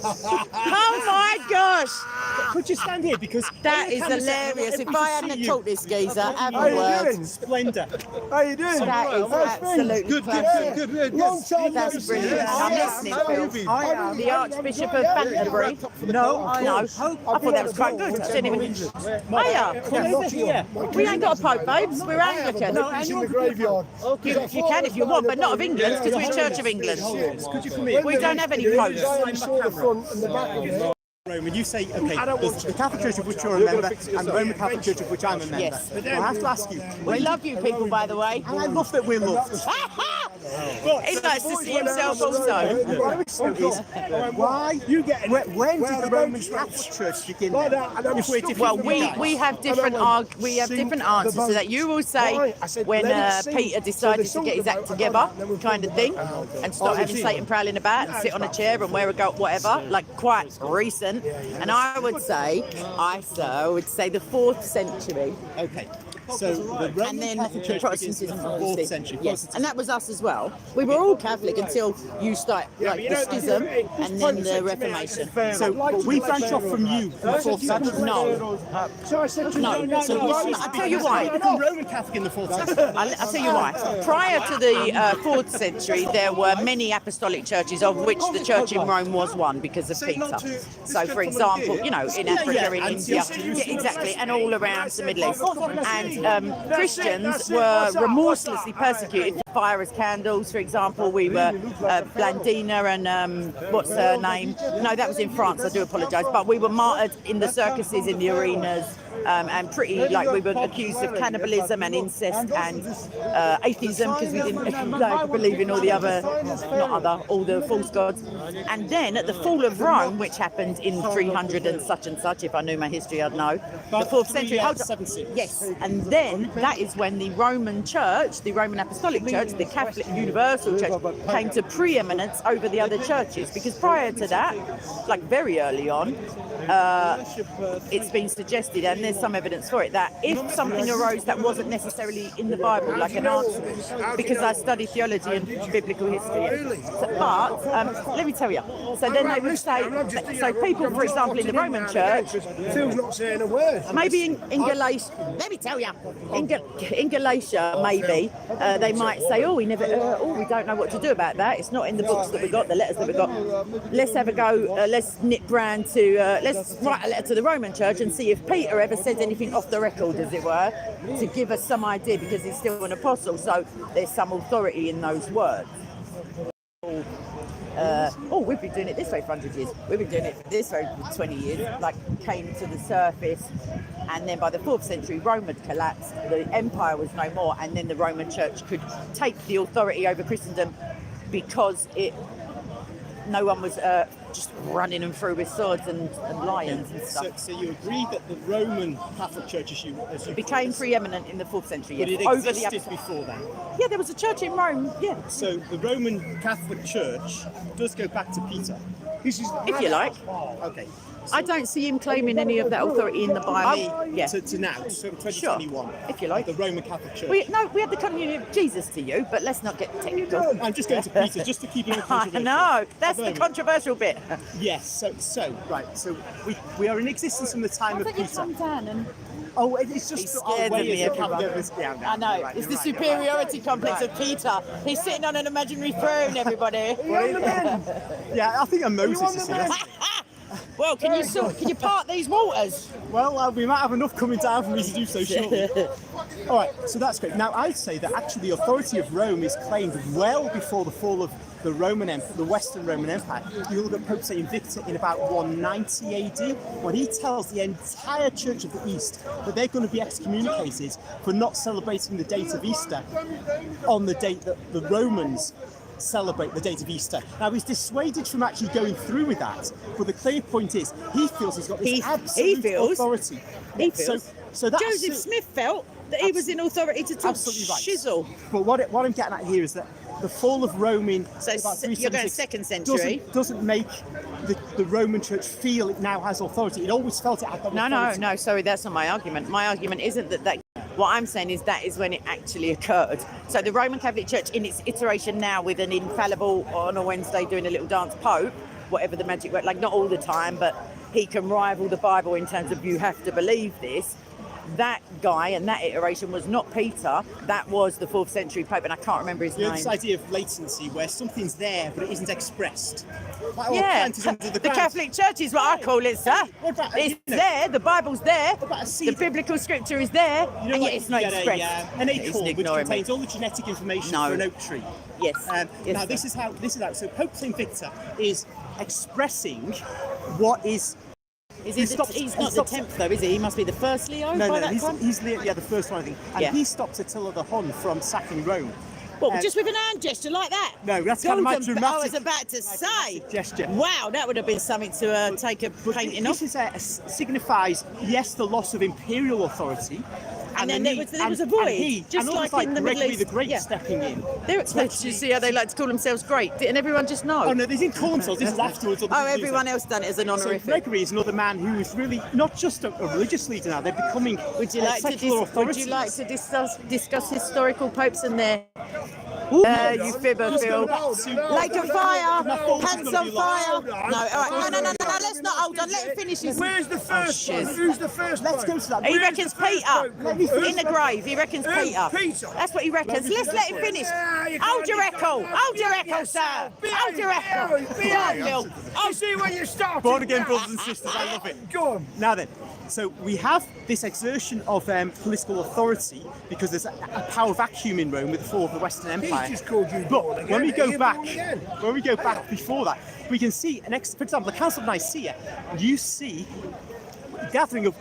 A: Oh my gosh,
H: could you stand here because
A: that
H: on
A: is
H: the camera set,
A: hilarious. If
H: everybody
A: I
H: can
A: hadn't
H: see
A: have
H: you.
A: taught this geezer, have
G: How
A: a
G: you
A: word.
G: doing?
H: Splendor.
G: How you doing?
A: That is absolutely classic.
G: Long time
A: That's
G: no see.
A: brilliant. I'm listening, Phil. The Archbishop of Canterbury. No. I thought that was quite good. I didn't even.
H: Come over here.
A: We ain't got a Pope, babes. We're Anglican.
G: He's in the graveyard.
A: You can if you want, but not of England because we're Church of England.
H: Could you come here?
A: We don't have any
G: The
A: popes.
G: guy on the front and the back of it.
H: Roman, you say, okay, there's the Catholic Church of which you're a member and the Roman Catholic Church of which I'm a member.
A: Yes.
H: But I have to ask you,
A: We love you people, by the way.
H: and I love that we're loved.
A: He likes to see himself also.
H: Why? When did the Roman Catholic Church begin? Then? If we're different
A: Well,
H: from you guys.
A: we have different answers to that. You will say when Peter decided to get his act together, kind of thing, and stop having Satan prowling about and sit on a chair and wear a goat, whatever, like quite recent. And I would say the 4th century.
H: Okay. So the Roman
A: And then
H: Catholic Church begins in the
A: Protestantism,
H: 4th
A: obviously.
H: century.
A: Yes, and that was us as well. We were all Catholic until you start like the schism and then the Reformation.
H: So we branch off from you in the 4th century.
A: No. No.
H: So
A: I'll tell you why.
H: You become Roman Catholic in the 4th century.
A: I'll tell you why. Prior to the 4th century, there were many apostolic churches, of which the church in Rome was one because of Peter. So, for example, in Africa, in India, exactly, and all around the Middle East. And Christians were remorselessly persecuted. Fire as candles, for example. We were Blandina and what's her name? No, that was in France. I do apologise, but we were martyred in the circuses, in the arenas. And we were accused of cannibalism and incest and atheism because we didn't believe in all the false gods. And then at the fall of Rome, which happened in 300 and such, if I knew my history, I'd know. The 4th century. Yes, and then that is when the Roman Church, the Roman Apostolic Church, the Catholic Universal Church, came to preeminence over the other churches. Because prior to that, like very early on, it's been suggested, and there's some evidence for it, that if something arose that wasn't necessarily in the Bible, like an answer, because I study theology and biblical history, but let me tell you, so then they would say, so people, for example, in the Roman Church,
G: Phil's not saying a word.
A: maybe in Galatia, let me tell you, in Galatia, maybe they might say, we don't know what to do about that. It's not in the books that we got, the letters that we got. Let's have a go. Let's nip round to. Let's write a letter to the Roman Church and see if Peter ever said anything off the record, as it were, to give us some idea, because he's still an apostle. So there's some authority in those words. We've been doing it this way for 100 years. We've been doing it this way for 20 years. Like, came to the surface, and then by the 4th century, Rome had collapsed. The empire was no more, and then the Roman Church could take the authority over Christendom because no one was just running them through with swords and lions and stuff.
H: So you agree that the Roman Catholic Church, as you
A: became preeminent in the 4th century,
H: but
A: yes,
H: it
A: over
H: existed
A: the
H: before that.
A: Yeah, there was a church in Rome, yeah.
H: So the Roman Catholic Church does go back to Peter.
A: If you like.
H: Okay.
A: I don't see him claiming any of that authority in the Bible. Yeah.
H: To now, so 2021.
A: Sure, if you like.
H: The Roman Catholic Church.
A: We had the communion of Jesus to you, but let's not get technical.
H: I'm just going to Peter, just to keep it
A: I
H: controversial.
A: know, that's the controversial bit.
H: Yes, so we are in existence from the time of Peter. Oh, it's just
A: He's
H: our
A: scared of
H: way
A: me,
H: as a
A: everyone.
H: Catholic.
A: I know, it's the superiority complex of Peter. He's sitting on an imaginary throne, everybody.
H: Yeah, I think I'm Moses. You see.
A: Well, can you part these waters?
H: Well, we might have enough coming down for me to do so shortly. All right, so that's great. Now, I'd say that actually the authority of Rome is claimed well before the fall of the Roman Empire, the Western Roman Empire. You look at Pope St. Victor in about 190 AD, when he tells the entire Church of the East that they're going to be excommunicated for not celebrating the date of Easter on the date that the Romans celebrate the date of Easter. Now, he's dissuaded from actually going through with that, but the clear point is he feels he's got this absolute authority. So that's
A: Joseph Smith felt that he was in authority to talk shizzle.
H: But what I'm getting at here is that the fall of Rome in about
A: you're going 2nd century
H: doesn't make the Roman Church feel it now has authority. It always felt it had authority.
A: No, sorry, that's not my argument. My argument isn't that what I'm saying is that is when it actually occurred. So the Roman Catholic Church, in its iteration now, with an infallible, on a Wednesday doing a little dance Pope, whatever the magic word, like not all the time, but he can rival the Bible in terms of you have to believe this. That guy and that iteration was not Peter, that was the 4th century Pope, and I can't remember his name.
H: This idea of latency, where something's there but it isn't expressed.
A: Yeah, the Catholic Church is what I call it, sir. It's there, the Bible's there, the biblical scripture is there, and yet it's not expressed.
H: An acorn which contains all the genetic information for an oak tree.
A: Yes.
H: Now this is how. So Pope St. Victor is expressing what is
A: Is he he's not the 10th though, is he? He must be the first Leo
H: No,
A: by
H: no,
A: that time?
H: he's the first one, I think. And
A: Yeah.
H: he stopped Attila the Hun from sacking Rome.
A: What, just with an hand gesture like that?
H: No, that's kind of my
A: Golden-
H: dramatic
A: I was about to say.
H: gesture.
A: Wow, that would have been something to take a
H: But
A: painting off.
H: this signifies, yes, the loss of imperial authority.
A: And then there was a
H: and
A: void,
H: he,
A: just
H: and
A: like
H: almost
A: in the Middle
H: Gregory
A: East.
H: the Great
A: Yeah.
H: stepping in.
A: Did you see how they like to call themselves great? Didn't everyone just know?
H: Oh no, they didn't call themselves. This is afterwards.
A: Oh, everyone else done it as an
H: So
A: honorific.
H: Gregory is another man who is really not just a religious leader now. They're becoming
A: Would you
H: a
A: like to
H: secular
A: would
H: authorities.
A: you like to discuss historical popes and their you fibber, Phil. Lake of fire, hands on fire. No, all right, no, let's not hold on. Let him finish his.
G: Where's the first one?
A: shiz.
G: Who's the first
H: Let's
G: one?
H: go to that.
A: He
G: Where's
A: reckons
G: the first
A: Peter
G: one?
A: in the grave. He reckons
G: Who?
A: Peter.
G: Peter?
A: That's what he reckons. Let's let him finish. Hold your echo. Hold your echo, sir. Hold your echo. Come on, Phil.
G: I see where you started.
H: Born again
G: now.
H: brothers and sisters, I love it.
G: Go on.
H: Now then, so we have this exertion of political authority because there's a power vacuum in Rome with the fall of the Western Empire.
G: just called you born
H: But
G: again.
H: when we go
G: You're
H: back,
G: born again.
H: before that, we can see for example, the Council of Nicaea. You see a gathering of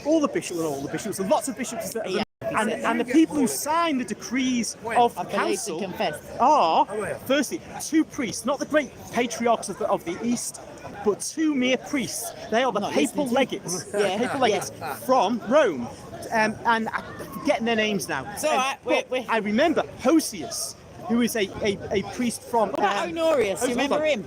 H: all the bishops, and lots of bishops. And the people who sign the decrees of the
A: I believe to
H: council
A: confess.
H: are, firstly, two priests, not the great patriarchs of the East, but two mere priests. They are the
A: Not
H: papal
A: listening to you.
H: legates,
A: Yeah.
H: papal legates from Rome. And I'm forgetting their names now.
A: It's all right,
H: But
A: we're-
H: I remember Hosius, who is a priest from.
A: What about Honorius? You remember him?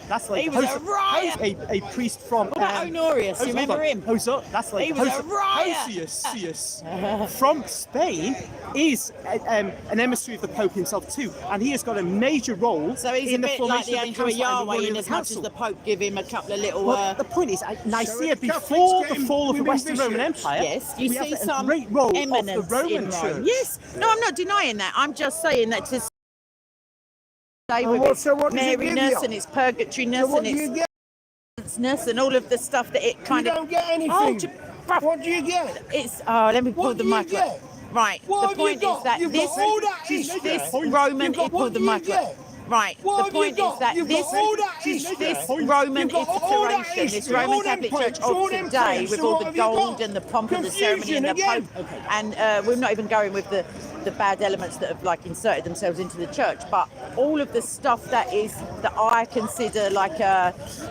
H: That's like
A: He was a riot.
H: A priest from.
A: What about Honorius? You remember him?
H: That's like
A: He was a riot.
H: Hosius from Spain is an emissary of the Pope himself too, and he has got a major role
A: So he's
H: in
A: a
H: the
A: bit like
H: formation
A: the
H: of
A: Andrew
H: council and the
A: Yahweh
H: running
A: in
H: of
A: as
H: the
A: much as
H: council.
A: the Pope give him a couple of little.
H: Well, the point is, Nicaea,
G: So
H: before
G: Catholics
H: the
G: get
H: fall of the
G: women
H: Western Roman
G: bishops?
H: Empire,
A: Yes, you
H: we have
A: see
H: a
A: some
H: great role of the
A: eminence
H: Roman
A: in Rome.
H: Church.
A: Yes, no, I'm not denying that. I'm just saying that to say with
G: what-
A: its
G: so what does it give
A: Maryness
G: you?
A: and its purgatoryness
G: So what
A: and
G: do you
A: its
G: get?
A: ness and all of the stuff that it
G: You
A: kind of.
G: don't get anything.
A: Oh,
G: What do you get?
A: it's let me pull
G: What
A: the
G: do you
A: mic.
G: get?
A: Right.
G: What
A: the
G: have you
A: point
G: got?
A: is that
G: You've
A: this
G: got all that history.
A: this
G: You've
A: Roman
G: got-
A: pull
G: what
A: the
G: do you
A: mic.
G: get?
A: Right.
G: What
A: the
G: have you
A: point is
G: got?
A: that
G: You've got
A: this
G: all that history.
A: this Roman
G: You've got all that
A: iteration, this
G: history,
A: Roman
G: all them
A: Catholic Church
G: popes, all
A: of
G: them
A: today,
G: popes,
A: with
G: so
A: all
G: what
A: the
G: have you
A: gold
G: got?
A: and the pomp and the ceremony and the
G: Confusion
A: Pope,
G: again.
A: and we're not even going with the bad elements that have like inserted themselves into the church, but all of the stuff that I consider like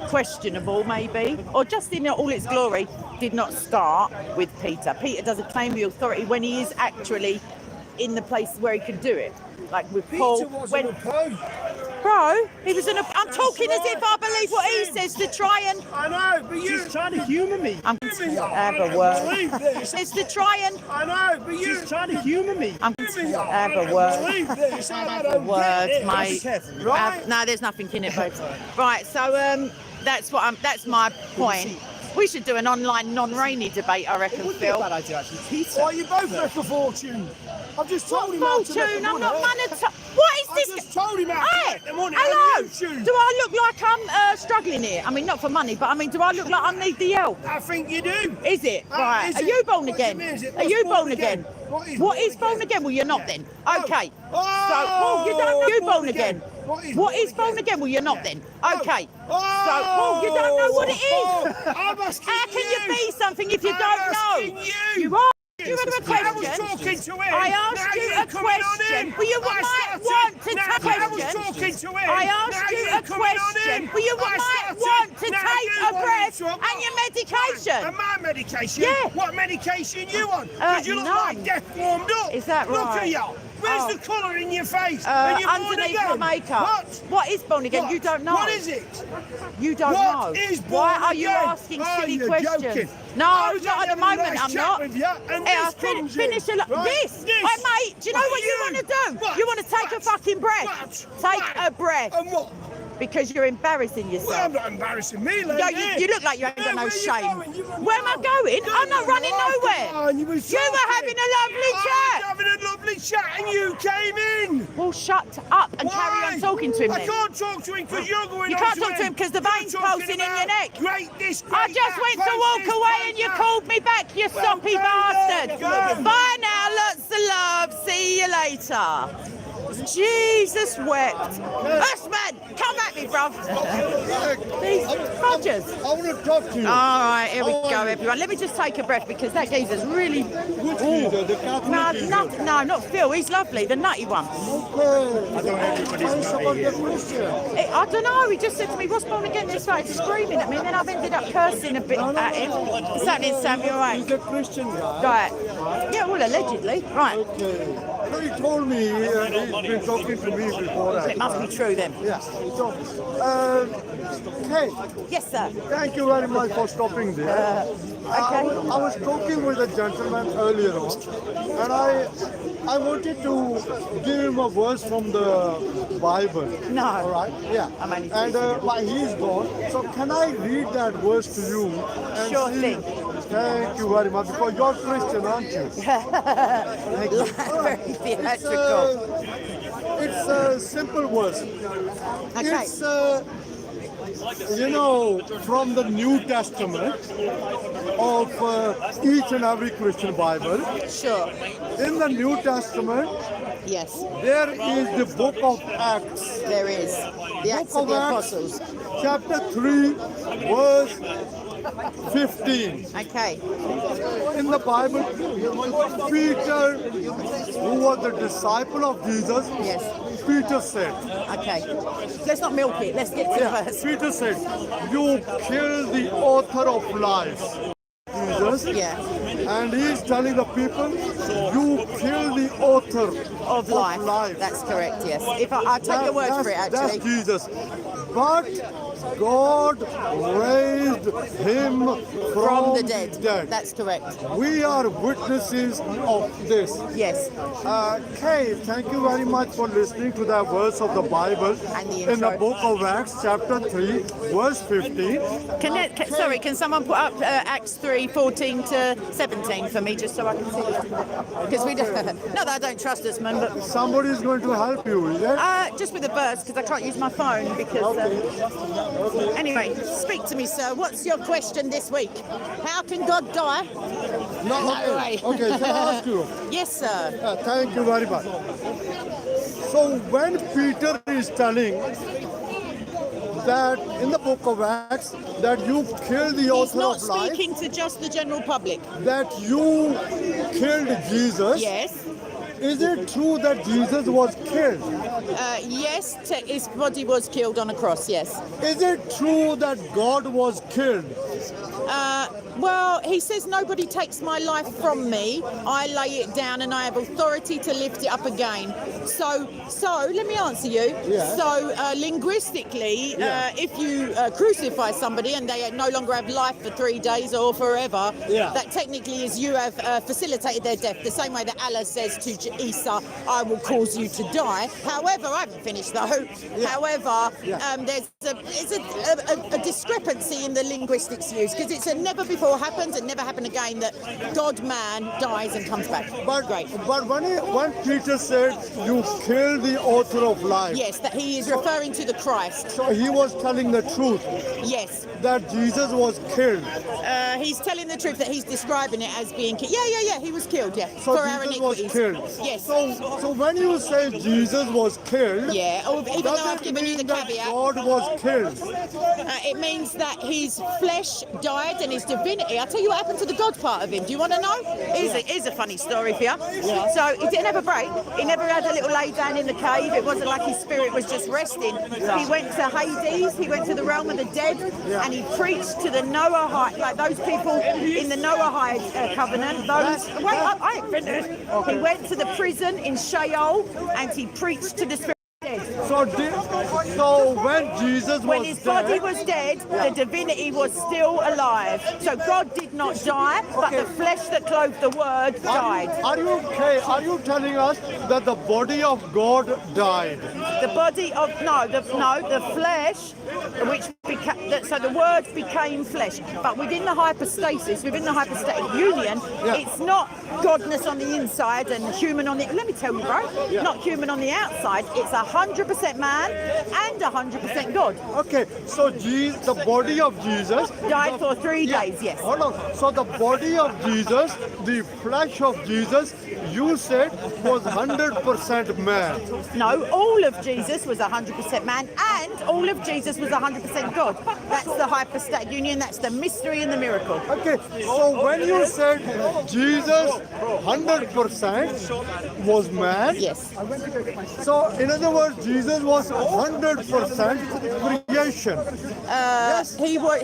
A: questionable maybe, or just in all its glory, did not start with Peter. Peter doesn't claim the authority when he is actually in the place where he could do it, like with Paul.
G: Peter wasn't a pope.
A: Bro, he was I'm talking as if I believe what he says to try and.
G: I know, but you.
H: She's trying to humour me.
A: I'm going to have
G: I
A: a
G: don't
A: word.
G: believe this.
A: It's to try and.
G: I know, but you.
H: She's trying to humour me.
A: I'm going to have a word.
G: Believe this. I
A: Have a
G: don't
A: word,
G: get it.
A: mate.
G: Right?
A: No, there's nothing in it, babe. Right, so that's my point. We should do an online non-rainy debate, I reckon,
H: It would be a
A: Phil.
H: bad idea, actually. Peter.
G: Why you both left for fortune? I've just told him how to make
A: Fortune,
G: the
A: I'm not
G: money.
A: monetary. What is
G: I
A: this?
G: just told him how to
A: Hey,
G: make the money.
A: hello.
G: on YouTube.
A: Do I look like I'm struggling here? I mean, not for money, but I mean, do I look like I need the help?
G: I think you do.
A: Is it?
G: Ah,
A: Right.
G: is
A: Are
G: it?
A: you born
G: What do you
A: again?
G: mean, is it?
A: Are
G: What's
A: you
G: born
A: born again?
G: again?
A: What is born again? Well, you're not then.
G: Oh.
A: Okay.
G: Oh,
A: So, Paul, you don't know you
G: born
A: born again.
G: again.
A: What is born again? Well, you're not then. Okay.
G: Oh.
A: So, Paul, you don't know what it is.
G: Oh, I'm asking
A: How can you be something if you
G: I'm
A: don't
G: asking
A: know?
G: you.
A: are. You had a
G: I was
A: question.
G: talking to him.
A: I asked
G: Now
A: you
G: you're
A: a
G: coming on
A: question.
G: in.
A: Well, you
G: I
A: might
G: started-
A: want to
G: now
A: take
G: I was
A: question.
G: talking to him.
A: I
G: Now
A: asked you
G: you're
A: a
G: coming on
A: question.
G: in.
A: Well, you
G: I
A: might
G: started-
A: want to
G: now
A: take
G: you
A: a
G: want
A: breath
G: to-
A: and your medication.
G: And my medication?
A: Yeah.
G: What medication you on? Because you look
A: none.
G: like death warmed up.
A: Is that
G: Look
A: right?
G: at you. Where's
A: Oh.
G: the colour in your face? And you're born
A: Underneath
G: again.
A: my makeup. What is born again?
G: What?
A: You don't know.
G: What is it?
A: You don't
G: What
A: know.
G: is
A: Why
G: born
A: are you
G: again?
A: asking
G: Oh,
A: silly
G: you're
A: questions?
G: joking.
A: No,
G: I was
A: not at the
G: having a
A: moment.
G: nice
A: I'm
G: chat
A: not.
G: with you, and
A: Hey,
G: this comes in.
A: finish a
G: Right?
A: this.
G: This.
A: Hey, mate, do you know
G: What
A: what
G: are
A: you
G: you?
A: want to do?
G: What?
A: You want to take a
G: What?
A: fucking breath.
G: What?
A: Take
G: What?
A: a breath.
G: And what?
A: Because you're embarrassing
G: Well,
A: yourself.
G: I'm not embarrassing me, lady.
A: No, you look like you ain't got
G: Hey,
A: no
G: where you
A: shame.
G: going? You run
A: Where am I
G: wild.
A: going?
G: You
A: I'm not
G: run
A: running
G: wild.
A: nowhere.
G: Come on, you were
A: You were
G: talking.
A: having a lovely
G: I
A: chat.
G: was having a lovely chat and you came in.
A: Well, shut up and
G: Why?
A: carry on talking to him
G: I
A: then.
G: can't talk to him because you're going
A: You
G: on
A: can't
G: to
A: talk to him 'cause the
G: You're
A: vein's
G: talking
A: pulsing in your
G: about
A: neck.
G: Great this, great
A: I just
G: that,
A: went to
G: great
A: walk
G: this,
A: away
G: great
A: and you
G: that.
A: called me back, you
G: Well,
A: soppy
G: go
A: bastard.
G: there, go.
A: Bye now, lots of love. See ya. you later. Jesus wept. Usman, come at me, bruv. These Rogers.
E: I want to talk to you.
A: All right, here we go, everyone. Let me just take a breath because that geezer's really...
E: Which leader? The Catholic leader?
A: No, not Phil. He's lovely, the nutty one.
E: Okay. I don't know everybody's nutty.
A: I don't know. He just said to me, "What's born again?" He started screaming at me, and then I've ended up cursing a bit at him. What's happening, Sam? You all right?
E: He's a Christian guy.
A: Right. Yeah, well, allegedly. Right.
E: Okay. So he told me he's been talking to me before.
A: It must be true then.
E: Yeah. So, Kate,
A: Yes, sir.
E: thank you very much for stopping there. I was talking with a gentleman earlier on, and I wanted to give him a verse from the Bible.
A: No.
E: All right? Yeah.
A: I'm only
E: And but he's gone. So can I read that verse to you? And
A: Sure
E: see-
A: thing.
E: Thank you very much, because you're Christian, aren't you? Thank you.
A: Very theatrical.
E: It's a simple verse.
A: Okay.
E: It's, from the New Testament of each and every Christian Bible.
A: Sure.
E: In the New Testament,
A: Yes,
E: there is the book of Acts.
A: there is. The Acts of the Apostles.
E: Chapter 3, verse 15.
A: Okay.
E: In the Bible, Peter, who was the disciple of Jesus,
A: Yes.
E: Peter said,
A: Okay. Let's not milk it. Let's get to the verse.
E: Peter said, "You kill the author of life." Jesus.
A: Yeah.
E: And he's telling the people, you kill the author
A: Of life. That's correct. Yes. If I'll take your word for it,
E: That's
A: actually.
E: Jesus. But God raised him
A: From the dead. That's correct.
E: We are witnesses of this.
A: Yes.
E: Kay, thank you very much for listening to that verse of the Bible
A: And the
E: in the
A: intro.
E: book of Acts, chapter 3, verse 15.
A: Sorry, can someone put up Acts 3:14 to 17 for me, just so I can see it? Because we don't. Not that I don't trust us, man, but
E: Somebody is going to help you, is it?
A: just with the verse, because I can't use my phone. Because anyway, speak to me, sir. What's your question this week? How can God die?
E: No,
A: way.
E: Okay, can I ask you?
A: Yes, sir.
E: Thank you very much. So when Peter is telling that in the book of Acts that you killed the
A: He's
E: author
A: not
E: of life,
A: speaking to just the general public.
E: that you killed Jesus,
A: Yes.
E: is it true that Jesus was killed?
A: Yes, his body was killed on a cross. Yes.
E: Is it true that God was killed?
A: Well, he says nobody takes my life from me. I lay it down and I have authority to lift it up again. So let me answer you.
E: Yeah.
A: So linguistically, if you crucify somebody and they no longer have life for 3 days or forever, that technically is you have facilitated their death. The same way that Allah says to Isa, "I will cause you to die." However, I haven't finished though. However, there's a discrepancy in the linguistics used, because it's a never before happens and never happen again that God-man dies and comes back.
E: But
A: Great.
E: But when Peter said you killed the author of life,
A: Yes, that he is referring to the Christ.
E: so he was telling the truth
A: Yes.
E: that Jesus was killed.
A: He's telling the truth that he's describing it as being killed. Yeah, he was killed,
E: So
A: for our
E: Jesus was
A: iniquities.
E: killed.
A: Yes.
E: So when you say Jesus was killed,
A: Yeah, even though
E: does
A: I've
E: it
A: given you the
E: mean that
A: caveat,
E: God was killed?
A: it means that his flesh died and his divinity. I'll tell you what happened to the God part of him. Do you want to know? Here's a funny story for you. So he didn't have a break. He never had a little lay down in the cave. It wasn't like his spirit was just resting. He went to Hades. He went to the realm of the dead, and he preached to the Noahide, like those people in the Noahide covenant. Those. Wait, I ain't finished. He went to the prison in Sheol, and he preached to the spirit. Dead.
E: So when Jesus was
A: When his body
E: dead,
A: was dead, the divinity was still alive. So God did not die, but the flesh that clothed the Word died.
E: Are you telling us that the body of God died?
A: The body of the flesh which became, so the Word became flesh. But within the hypostasis, within the hypostatic union, it's not godness on the inside and human on the. Let me tell you, bro, not human on the outside. It's 100% man and 100% God.
E: Okay, so the body of Jesus
A: Died for 3 days. Yes.
E: Hold on. So the body of Jesus, the flesh of Jesus, you said was 100% man.
A: No, all of Jesus was 100% man, and all of Jesus was 100% God. That's the hypostatic union. That's the mystery and the miracle.
E: Okay, so when you said Jesus 100% was man,
A: Yes.
E: so in other words, Jesus was 100% creation.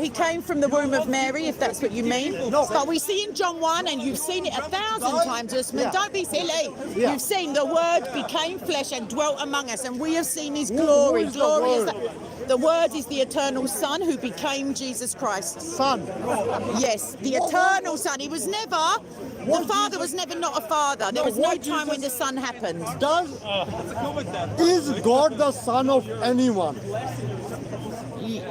A: He came from the womb of Mary, if that's what you mean.
E: No.
A: But we see in John 1, and you've seen it 1,000 times, Usman.
E: Yeah.
A: Don't be silly.
E: Yeah.
A: You've seen the Word became flesh and dwelt among us, and we have seen His glory.
E: Who is the
A: Glory is
E: Word?
A: the Word is the eternal Son who became Jesus Christ.
E: Son.
A: Yes, the eternal Son. He was never. The Father was never not a father. There was no time when the Son happened.
E: Is God the son of anyone?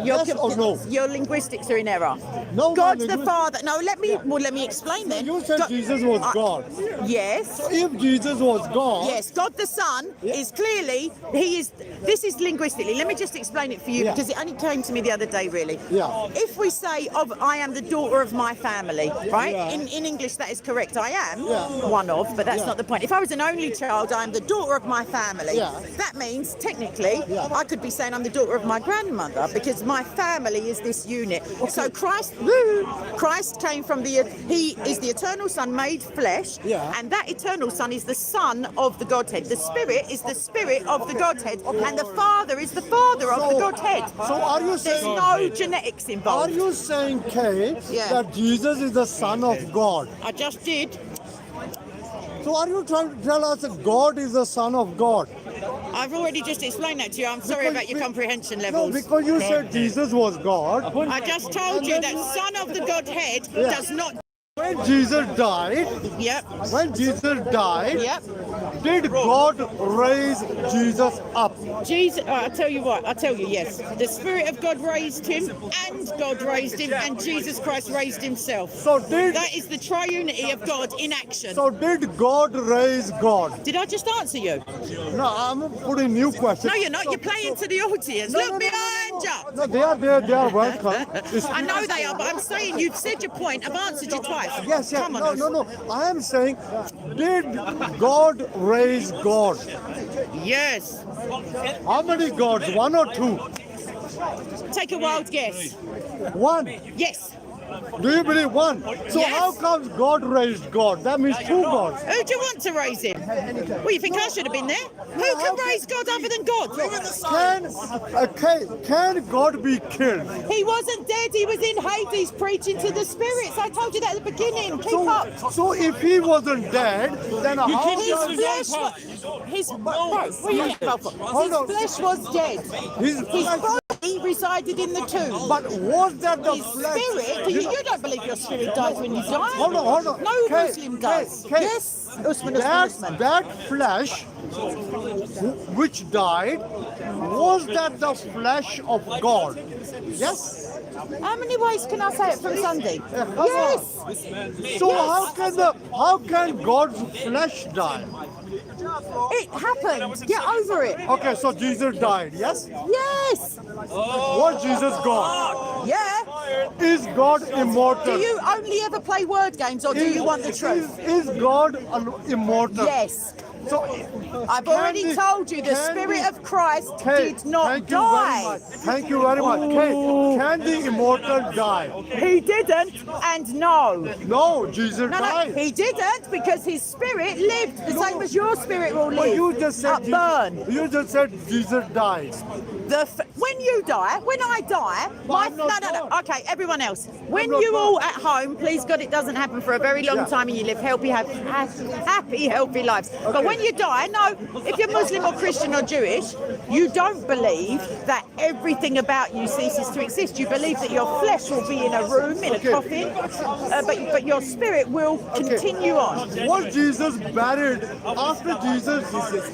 E: Yes or no?
A: Your linguistics are in error.
E: No,
A: God's
E: my
A: the Father. No, let me explain then.
E: You said Jesus was God.
A: Yes.
E: If Jesus was God,
A: Yes, God the Son is clearly, this is linguistically, let me just explain it for you,
E: Yeah.
A: because it only came to me the other day, really.
E: Yeah.
A: If we say, I am the daughter of my family, right?
E: Yeah.
A: In English, that is correct. I am
E: Yeah.
A: one of, but that's
E: Yeah.
A: not the point. If I was an only child, I am the daughter of my family.
E: Yeah.
A: That means, technically,
E: Yeah.
A: I could be saying I'm the daughter of my grandmother, because my family is this unit. So Christ came from he is the eternal Son made flesh,
E: Yeah.
A: and that eternal Son is the Son of the Godhead. The Spirit is the Spirit of the Godhead, and the Father is the Father of the Godhead.
E: So are you
A: There's
E: saying?
A: no genetics
E: Are
A: involved.
E: you saying, Kay,
A: Yeah.
E: that Jesus is the Son of God?
A: I just did.
E: So are you trying to tell us that God is the Son of God?
A: I've already just explained that to you. I'm sorry
E: Because
A: about your
E: we-
A: comprehension
E: No,
A: levels.
E: because you said Jesus was God.
A: I just told you that Son of the Godhead does not.
E: When Jesus died,
A: Yep. Yep.
E: did God raise Jesus up?
A: Jesus, I'll tell you what, yes. The Spirit of God raised him, and God raised him, and Jesus Christ raised himself.
E: So did
A: That is the triunity of God in action.
E: did God raise God?
A: Did I just answer you?
E: No, I'm putting new questions.
A: No, you're not. You're playing to the audience. Look behind you.
E: No, they are there. They are welcome.
A: I know they are, but I'm saying you've said your point. I've answered you twice.
E: Yes, yes.
A: Come on.
E: No. I am saying, did God raise God?
A: Yes.
E: How many gods? One or two?
A: Take a wild guess.
E: One.
A: Yes.
E: Do you believe one? So
A: Yes.
E: how comes God raised God? That means two gods.
A: Who do you want to raise him? Well, you think I should have been there? Who can raise God other than God?
E: Can God be killed?
A: He wasn't dead. He was in Hades preaching to the spirits. I told you that at the beginning. Keep up.
E: So if he wasn't dead, then how
A: His
E: does
A: flesh was, his flesh was dead.
E: his
A: His body resided in the tomb.
E: But was that the
A: His
E: flesh?
A: spirit, you don't believe your spirit dies when you die.
E: Hold on.
A: No Muslim does. Yes, Usman.
E: That flesh which died, was that the flesh of God? Yes.
A: How many ways can I say it from Sunday? Yes.
E: So how can God's flesh die?
A: It happened. Get over it.
E: Okay, so Jesus died, yes?
A: Yes.
E: Was Jesus God?
A: Yeah.
E: Is God immortal?
A: Do you only ever play word games, or do you want the truth?
E: Is God immortal?
A: Yes.
E: So
A: I've already told you the Spirit of Christ did not die.
E: Thank you very much. Can the immortal die?
A: He didn't, and no.
E: No, Jesus died.
A: He didn't, because his spirit lived the same as your spirit will live.
E: But you just said
A: burn.
E: You just said Jesus died.
A: When you die, when I die, no. Okay, everyone else. When you all at home, please God, it doesn't happen for a very long time, and you live happy, healthy lives. But when you die, no, if you're Muslim or Christian or Jewish, you don't believe that everything about you ceases to exist. You believe that your flesh will be in a room, in a coffin, but your spirit will continue on.
E: Was Jesus buried after Jesus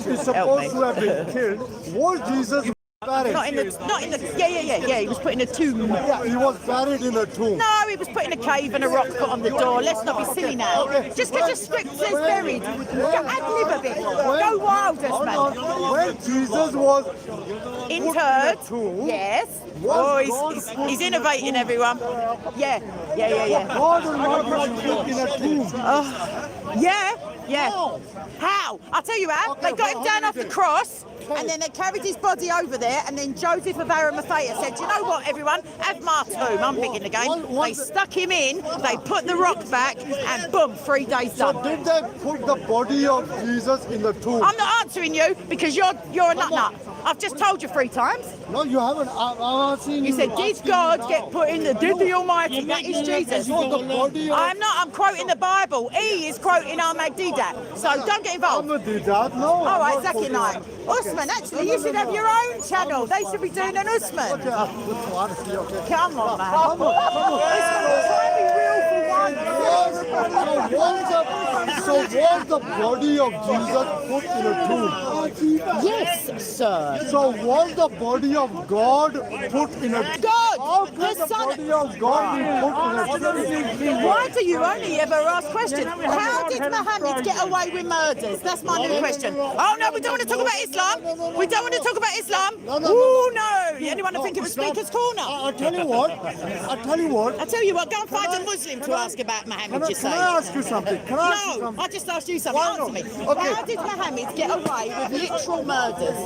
E: is supposed to have been killed? Was Jesus
A: Not in the, yeah. He was put in a tomb.
E: Yeah, he was buried in a tomb.
A: No, he was put in a cave and a rock put on the door. Let's not be silly now. Just because the script says buried, ad-lib a bit. Go wild, man.
E: When Jesus was
A: Interred.
E: tomb,
A: Yes. Oh, he's innovating, everyone. Yeah.
E: God Almighty was put in a tomb.
A: Yeah. How? I'll tell you how. They got him down off the cross, and then they carried his body over there, and then Joseph of Arimathea said, "You know what, everyone? Have my tomb. I'm big in the game." They stuck him in, they put the rock back, and boom, 3 days done.
E: Did they put the body of Jesus in the tomb?
A: I'm not answering you because you're a nut. I've just told you 3 times.
E: No, you haven't. I'm asking
A: You said, did God get put in the, did the Almighty? That is Jesus. I'm not, I'm quoting the Bible. He is quoting Ahmadidat. So don't get involved.
E: Ahmadidat? No.
A: All right, Zakir Naik. Usman, actually, you should have your own channel. They should be doing an Usman. Come on, man. Usman, try to be real for once.
E: So was the body of Jesus put in a tomb?
A: Yes, sir.
E: So was the body of God put in a tomb?
A: God,
E: How
A: the
E: could the
A: Son.
E: body of God be put in a tomb?
A: Why do you only ever ask questions? How did Muhammad get away with murders? That's my new question. Oh no, we don't want to talk about Islam. We don't want to talk about Islam. Oh no! Anyone think it was Speaker's Corner?
E: I'll tell you what.
A: I tell you what, go and find a Muslim to ask about Muhammad, you say.
E: Can I ask you something?
A: No, I just asked you something. Answer me.
E: Okay.
A: How did Muhammad get away with literal murders?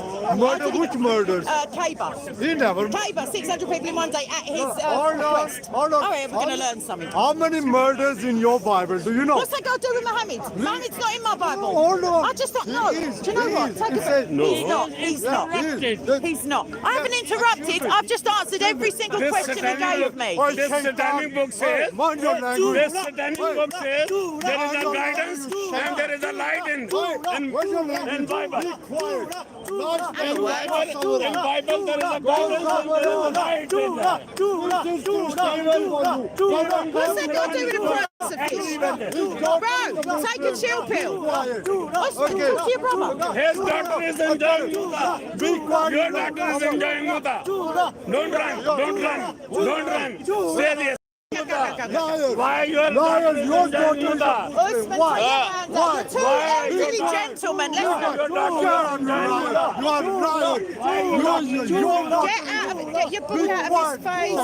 E: Which murders?
A: Kaaba.
E: He never.
A: Kaaba, 600 people in one day at his
E: Hold on,
A: request.
E: hold on.
A: All right, we're going to learn something.
E: How many murders in your Bible do you know?
A: What's that got to do with Muhammad? Muhammad's not in my Bible.
E: Hold on.
A: I just don't know.
E: He is.
A: Do you know
E: He
A: what?
E: is.
A: Take
E: He
A: a
E: said no.
A: He's not. He's not. He's not. I haven't interrupted. I've just answered every single question he gave me.
F: This satanic book says,
E: Mind your language.
F: this satanic book says, there is a guidance and there is a light in Bible.
E: Be quiet.
F: In Bible there is a guidance and there is a light in there.
A: What's that got to do with the crucifix? Bro, take a chill pill. What's talk to your brother?
F: His daughter is enjoying Muta. Your daughter is enjoying Muta. Don't run. Say this. Why you are
E: Liars, your daughter is
A: Usman, take your hands up. You're two elderly gentlemen. Let's not.
E: You are liar.
A: Get out of it. Get your book out of his face.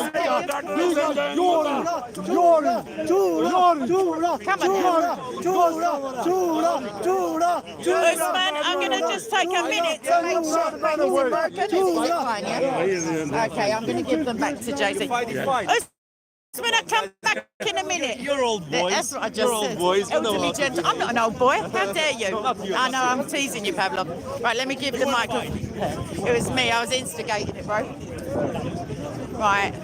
A: Usman, I'm going to just take a minute to make sure the bank isn't broken. Is it fine, yeah? Okay, I'm going to give them back to JC. Usman, come back in a minute.
D: You're old boys.
A: That's what I just
D: You're
A: said.
D: old boys. You know
A: Elderly
D: what?
A: gentle. I'm not an old boy. How dare you? I know, I'm teasing you, Pavlov. Right, let me give the microphone. It was me. I was instigating it, bro. Right.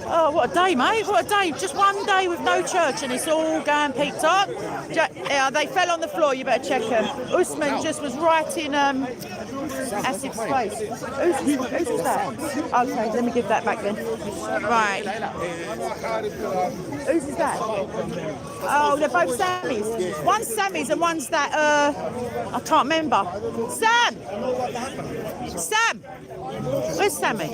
A: Oh, what a day, mate. What a day. Just one day with no church and it's all going peaked up. Yeah, they fell on the floor. You better check them. Usman just was right in acid space. Who's that? Okay, let me give that back then. Right. Who's is that? Oh, they're both Sammys. One's Sammy's and one's that, I can't remember. Sam! Where's Sammy?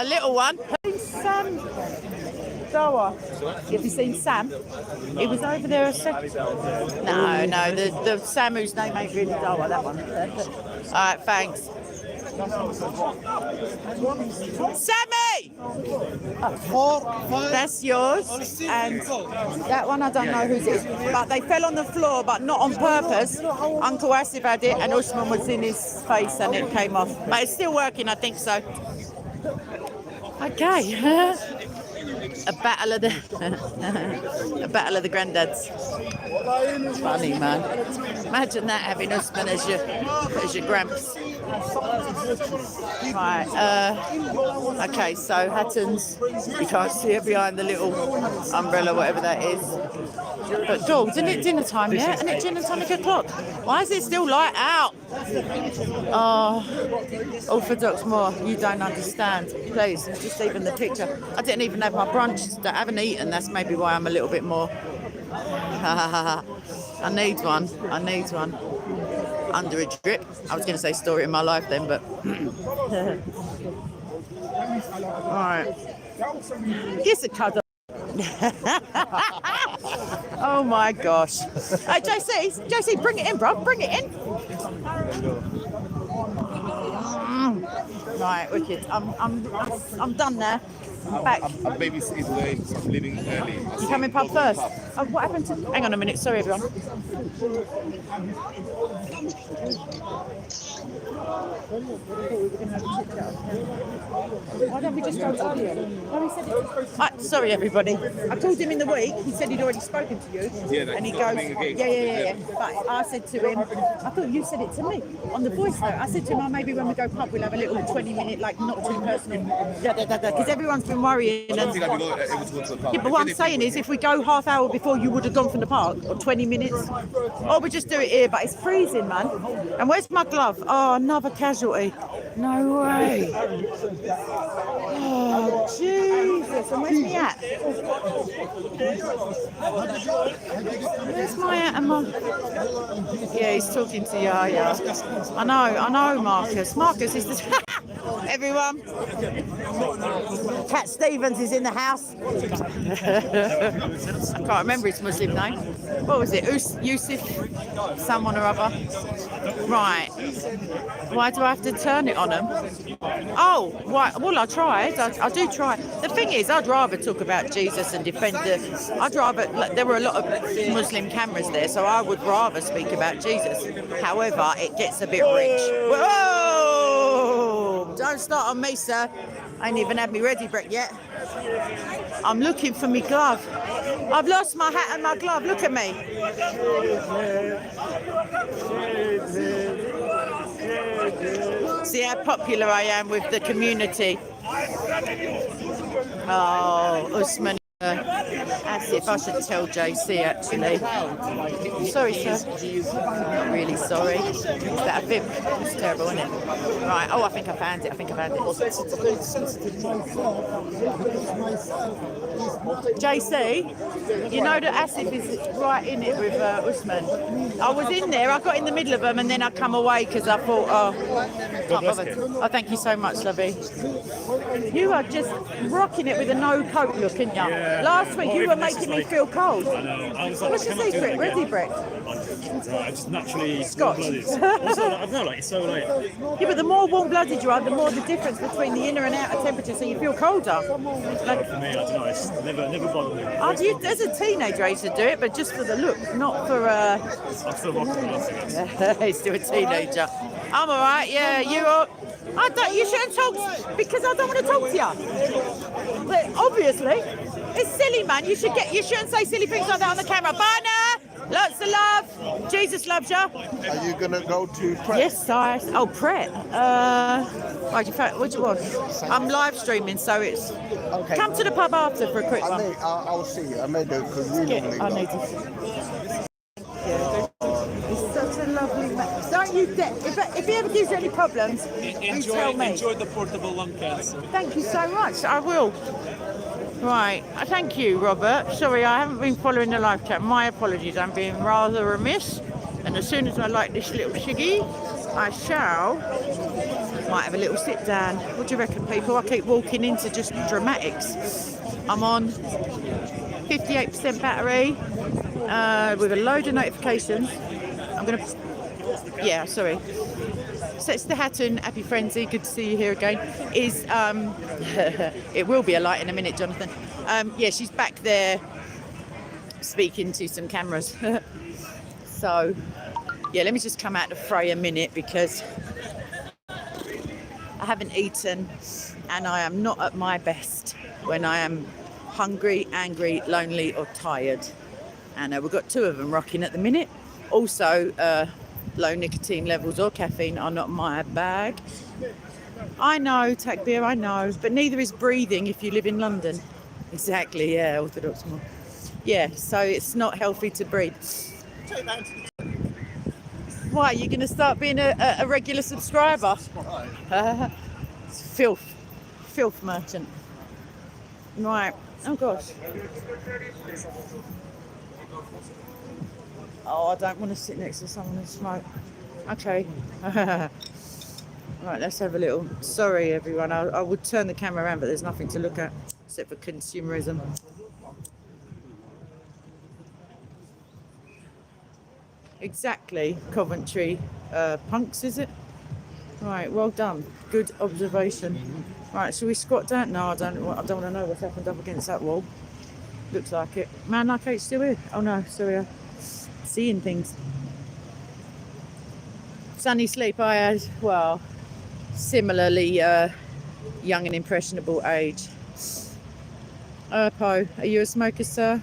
A: Little one. Sam Dawa. Have you seen Sam? He was over there a second. No, the Sam whose name ain't really Dawa, that one. All right, thanks. Sammy! That's yours. And that one, I don't know whose it is. But they fell on the floor, but not on purpose. Uncle Asif had it, and Usman was in his face, and it came off. But it's still working, I think so. Okay. A battle of the granddads. Funny, man. Imagine that, having Usman as your gramps. Right. Okay, so Hatton's, you can't see it behind the little umbrella, whatever that is. But dogs, isn't it dinner time yet? And it's dinner time at o'clock. Why is it still light out? Oh, Orthodox more, you don't understand. Please, just even the picture. I didn't even have my brunch that I haven't eaten. That's maybe why I'm a little bit more. I need one. I need one. Under a drip. I was going to say story in my life then, but... Alright. Give us a cuddle. Oh my gosh. Hey, JC, bring it in, bro. Bring it in. Right, wicked. I'm done there. I'm back.
B: I'm babysitting today, so I'm leaving early.
A: You coming pub first? Oh, what happened to... Hang on a minute. Sorry, everyone. Why don't we just go to him? Sorry, everybody. I called him in the week. He said he'd already spoken to you.
B: Yeah,
A: and he goes, yeah. But I said to him, I thought you said it to me on the voice note. I said to him, oh, maybe when we go pub, we'll have a little 20-minute, like, not too personal, because everyone's been worrying. And, yeah, but what I'm saying is, if we go half hour before you would have gone from the park, or 20 minutes, or we just do it here, but it's freezing, man. And where's my glove? Oh, another casualty. No way. Oh, Jesus. And where's my hat? Where's my hat and my... Yeah, he's talking to Yaya. I know, Marcus. Marcus is the... Everyone. Cat Stevens is in the house. I can't remember his Muslim name. What was it? Yusuf? Someone or other. Right. Why do I have to turn it on them? Oh, why? Well, I tried. I do try. The thing is, I'd rather talk about Jesus and defend I'd rather... There were a lot of Muslim cameras there, so I would rather speak about Jesus. However, it gets a bit rich. Whoa! Don't start on me, sir. I ain't even had me ready break yet. I'm looking for my glove. I've lost my hat and my glove. Look at me. See how popular I am with the community. Oh, Usman. Asif, I should tell JC actually. Sorry, sir. Not really sorry. Is that a bit? It's terrible, isn't it? Right. Oh, I think I found it. JC, you know that Asif is right in it with Usman. I was in there. I got in the middle of them, and then I come away because I thought, can't bother. Oh, thank you so much, lovey. You are just rocking it with a no coat look, aren't you? Yeah. Last week you were making me feel cold.
I: I know. I was like,
A: what's your secret? Ready brick?
I: I just naturally
A: Scotch.
I: Also, I don't know, like it's so like.
A: Yeah, but the more warm-blooded you are, the more the difference between the inner and outer temperature, so you feel colder. Like,
I: for me, I don't know. It's never bothered me.
A: As a teenager, I used to do it, but just for the look, not for.
I: I'm still rocking it.
A: He's still a teenager. I'm all right. Yeah, you are. I don't. You shouldn't talk because I don't want to talk to you. But obviously, it's silly, man. You shouldn't say silly things like that on the camera. Bye now. Lots of love. Jesus loves you.
J: Are you gonna go to Pret?
A: Yes, Pret. What do you want? I'm live streaming, so it's.
J: Okay.
A: Come to the pub after for a quick one.
J: I'll see you. I may do because we normally.
A: I need to. He's such a lovely man. Don't you dare. If he ever gives you any problems, you tell me.
I: Enjoy the portable lung cancer.
A: Thank you so much. I will. Right. Thank you, Robert. Sorry, I haven't been following the live chat. My apologies. I'm being rather remiss. And as soon as I like this little shiggy, I might have a little sit down. What do you reckon, people? I keep walking into just dramatics. I'm on 58% battery with a load of notifications. I'm going to... Yeah, sorry. Sets the Hatton, happy frenzy, good to see you here again. It will be a light in a minute, Jonathan. Yeah, she's back there speaking to some cameras. So, yeah, let me just come out the fray a minute because I haven't eaten and I am not at my best when I am hungry, angry, lonely or tired. And we've got two of them rocking at the minute. Also, low nicotine levels or caffeine are not my bag. I know, Takbir, I know, but neither is breathing if you live in London. Exactly, yeah, Orthodox more. Yeah, so it's not healthy to breathe. Why, are you going to start being a regular subscriber? Filth merchant. Right, oh gosh. Oh, I don't want to sit next to someone who smoke. Okay. Right, let's have a little. Sorry, everyone. I would turn the camera around, but there's nothing to look at except for consumerism. Exactly, Coventry punks, is it? Right, well done. Good observation. Right, shall we squat down? No, I don't want to know what's happened up against that wall. Looks like it. Man, like it's still here. Oh no, still here. Seeing things. Sunny sleep I had, well, similarly young and impressionable age. Poe, are you a smoker, sir?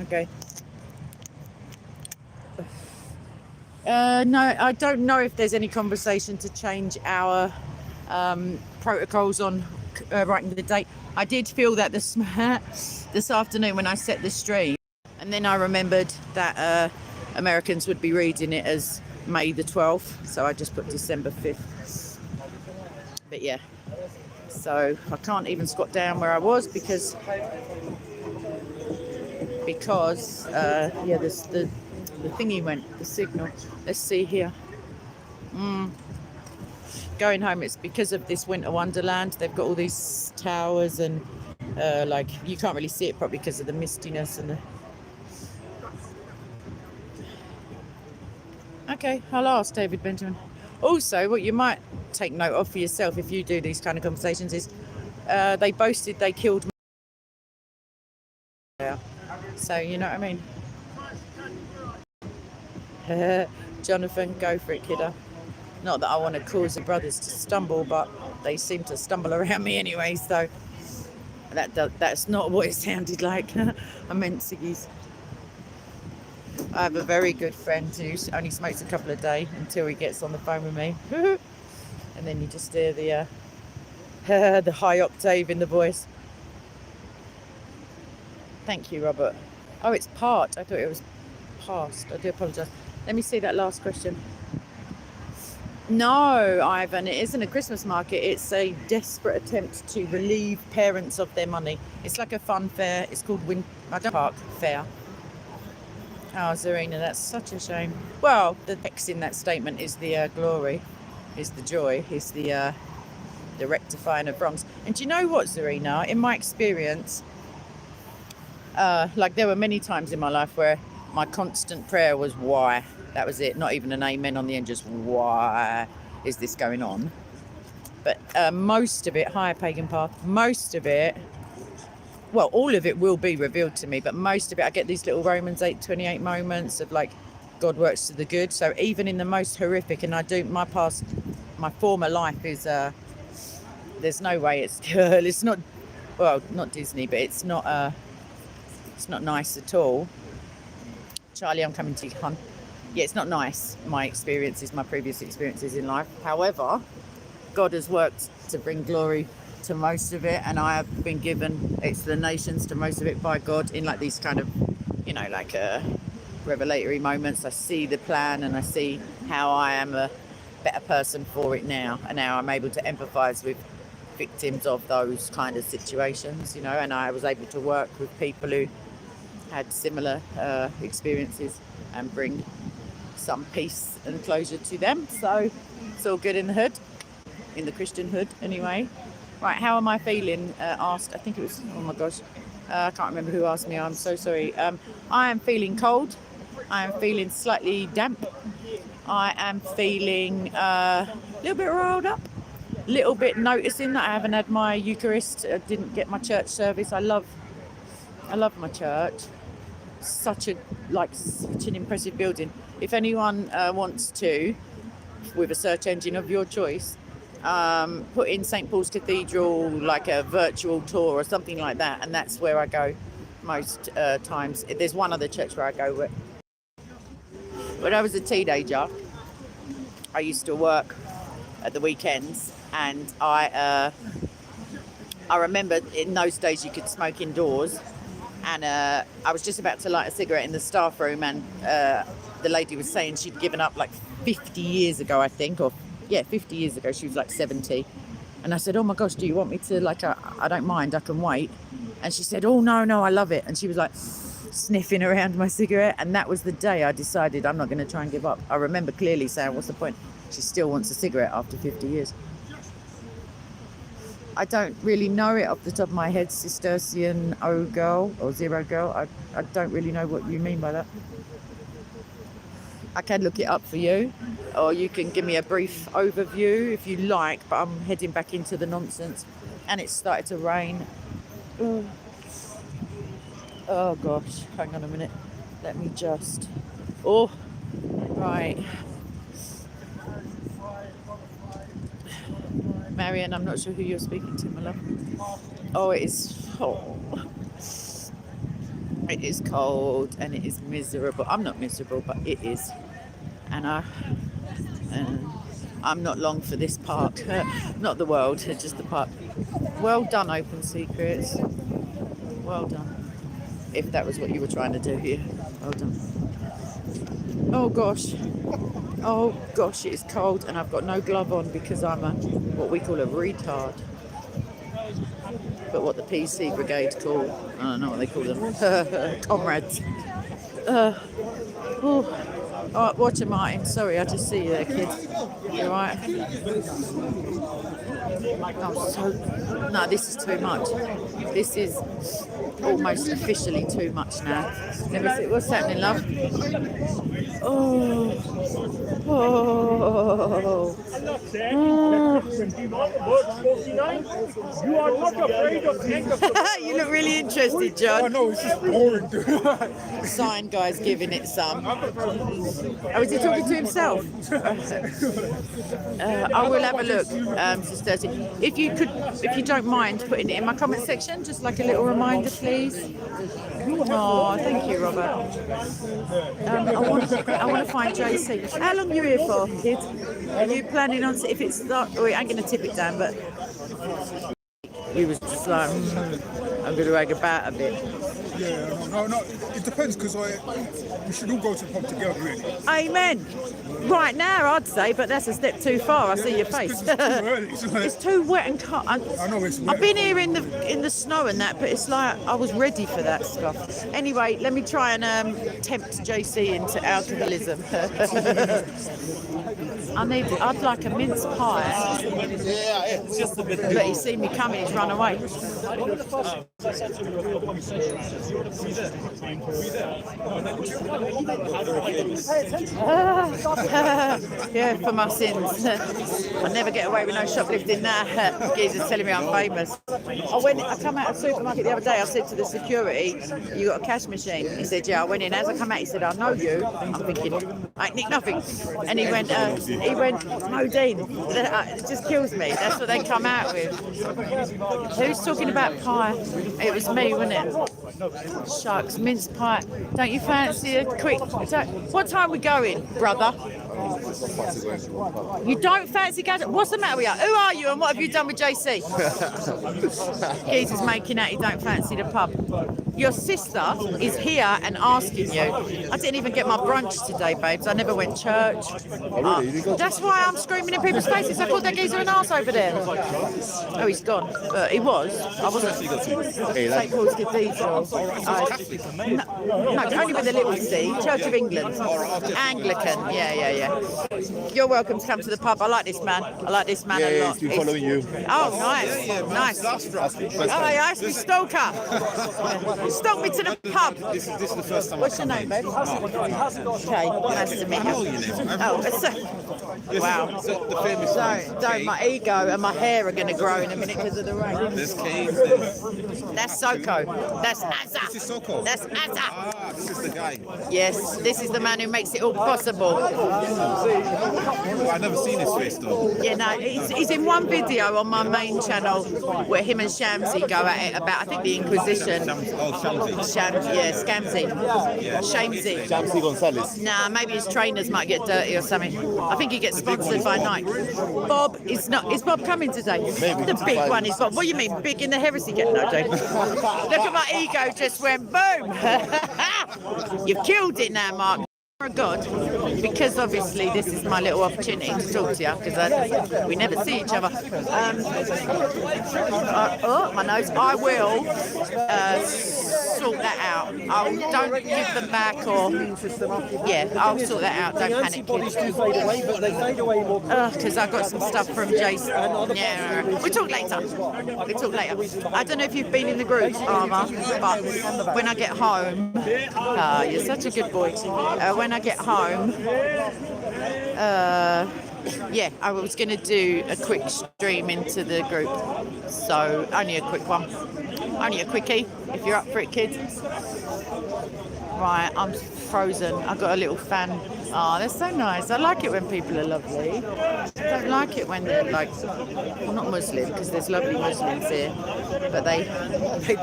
A: Okay. No, I don't know if there's any conversation to change our protocols on writing the date. I did feel that this afternoon when I set the stream, and then I remembered that Americans would be reading it as May the 12th, so I just put December 5th. But yeah, so I can't even squat down where I was because yeah, this the thingy went, the signal. Let's see here. Going home, it's because of this winter wonderland. They've got all these towers and like you can't really see it probably because of the mistiness and the... Okay, I'll ask David Benjamin. Also, what you might take note of for yourself if you do these kind of conversations is they boasted they killed. So you know what I mean. Jonathan, go for it, kiddo. Not that I want to cause the brothers to stumble, but they seem to stumble around me anyway, so that's not what it sounded like. I meant ciggies. I have a very good friend who only smokes a couple a day until he gets on the phone with me. And then you just hear the high octave in the voice. Thank you, Robert. Oh, it's part. I thought it was past. I do apologise. Let me see that last question. No, Ivan, it isn't a Christmas market. It's a desperate attempt to relieve parents of their money. It's like a fun fair. It's called Park Fair. Oh, Zarina, that's such a shame. Well, the text in that statement is the glory, is the joy, is the rectifying of wrongs. And do you know what, Zarina? In my experience, like there were many times in my life where my constant prayer was why. That was it. Not even an amen on the end, just why is this going on? But most of it, higher pagan path, most of it, well, all of it will be revealed to me, but most of it, I get these little Romans 8:28 moments of like, God works to the good. So even in the most horrific, and I do, my former life is, there's no way it's not, well, not Disney, but it's not nice at all. Charlie, I'm coming to you, hon. Yeah, it's not nice, my previous experiences in life. However, God has worked to bring glory to most of it, and I have been given explanations to most of it by God in like these kind of, you know, like revelatory moments. I see the plan and I see how I am a better person for it now, and now I'm able to empathize with victims of those kind of situations, you know, and I was able to work with people who had similar experiences and bring some peace and closure to them. So it's all good in the hood, in the Christian hood anyway. Right, how am I feeling? Asked, I think it was, oh my gosh, I can't remember who asked me, I'm so sorry. I am feeling cold, I am feeling slightly damp, I am feeling a little bit riled up, a little bit noticing that I haven't had my Eucharist, didn't get my church service. I love my church. Such an impressive building. If anyone wants to, with a search engine of your choice, put in St. Paul's Cathedral, like a virtual tour or something like that, and that's where I go most times. There's one other church where I go with. When I was a teenager, I used to work at the weekends, and I remember in those days you could smoke indoors. And I was just about to light a cigarette in the staff room, and the lady was saying she'd given up like 50 years ago, I think, or yeah, 50 years ago. She was like 70. And I said, oh my gosh, do you want me to, like, I don't mind, I can wait. And she said, oh, no, I love it. And she was like sniffing around my cigarette. And that was the day I decided I'm not going to try and give up. I remember clearly saying, what's the point? She still wants a cigarette after 50 years. I don't really know it off the top of my head, Cistercian O girl or Zero girl. I don't really know what you mean by that. I can look it up for you, or you can give me a brief overview if you like, but I'm heading back into the nonsense and it's started to rain. Oh gosh, hang on a minute. Let me just, right. Marion, I'm not sure who you're speaking to, my love. Oh, it is cold and it is miserable. I'm not miserable, but it is. And I'm not long for this park. Not the world, just the park. Well done, Open Secrets. Well done. If that was what you were trying to do here. Well done. Oh gosh. Oh gosh, it is cold and I've got no glove on because I'm what we call a retard. But what the PC brigade call, I don't know what they call them, comrades. All right, watch it, Martin. Sorry, I just see you there, kid. You all right? No, this is too much. This is almost officially too much now. Let me see. What's happening, love? Oh.
G: You are not afraid of
A: You look really interested, John.
C: I know, it's just boring.
A: Sign guy's giving it some. Oh, is he talking to himself? I will have a look, Sister. If you don't mind putting it in my comment section, just like a little reminder, please. Oh, thank you, Robert. I want to find JC. How long are you here for, kid? Are you planning on, if it's not, oh, I ain't going to tip it down, but he was just like, I'm going to rag about a bit.
C: Yeah, no, it depends because we should all go to the pub together, really.
A: Amen. Right now, I'd say, but that's a step too far. I see your face. It's too wet and cold.
C: I know it's wet.
A: I've been here in the snow and that, but it's like I was ready for that stuff. Anyway, let me try and tempt JC into alcoholism. I'd like a mince pie.
F: Yeah, it's just a bit.
A: But he's seen me coming, he's run away. Yeah, for my sins. I never get away with no shoplifting now. Geezer's telling me I'm famous. I come out of the supermarket the other day, I said to the security, you got a cash machine? He said, yeah, I went in. As I come out, he said, I know you. I'm thinking, I ain't nicked nothing. And he went, Modine. It just kills me. That's what they come out with. Who's talking about pie? It was me, wasn't it? Shucks, mince pie. Don't you fancy a quick... What time are we going, brother? You don't fancy going? What's the matter with you? Who are you and what have you done with JC? Geezer's making out he don't fancy the pub. Your sister is here and asking you. I didn't even get my brunch today, babes. I never went church. That's why I'm screaming in people's faces. I called that geezer an arse over there. Oh, he's gone. He was. I wasn't. St. Paul's Cathedral. No, only with a little C. Church of England. Anglican. Yeah. You're welcome to come to the pub. I like this man. A lot.
B: He's been following you.
A: Oh, nice. Oh, he asked me stalker. Stalk me to the pub.
B: This is the first time.
A: What's your name, babe? Okay, nice to meet you. Wow.
B: The famous
A: Don't, my ego and my hair are going to grow in a minute because of the rain.
B: There's cave.
A: That's SOCO. That's Azza.
B: This is SOCO.
A: That's Azza.
B: Ah, this is the guy.
A: Yes, this is the man who makes it all possible.
B: Oh, I've never seen his face though.
A: Yeah, no, he's in one video on my main channel where him and Shamsi go at it about, I think, the Inquisition. Scamsy. Shamsi.
B: Shamsi Gonzalez.
A: Nah, maybe his trainers might get dirty or something. I think he gets sponsored by Nike. Bob is not. Is Bob coming today?
B: Maybe.
A: The big one is Bob. What do you mean, big in the heresy? No, Jane. Look at my ego just went boom. You've killed it now, Mark. God, because obviously this is my little opportunity to talk to you because we never see each other. Oh, my nose. I will sort that out. Don't give them back or I'll sort that out. Don't panic, kids. Because I got some stuff from Jason. Yeah, we'll talk later. I don't know if you've been in the group, Armour, but when I get home, you're such a good boy. When I get home, I was going to do a quick stream into the group. So only a quick one. Only a quickie, if you're up for it, kids. Right, I'm frozen. I've got a little fan. Oh, they're so nice. I like it when people are lovely. I don't like it when they're like, well, not Muslim, because there's lovely Muslims here, but they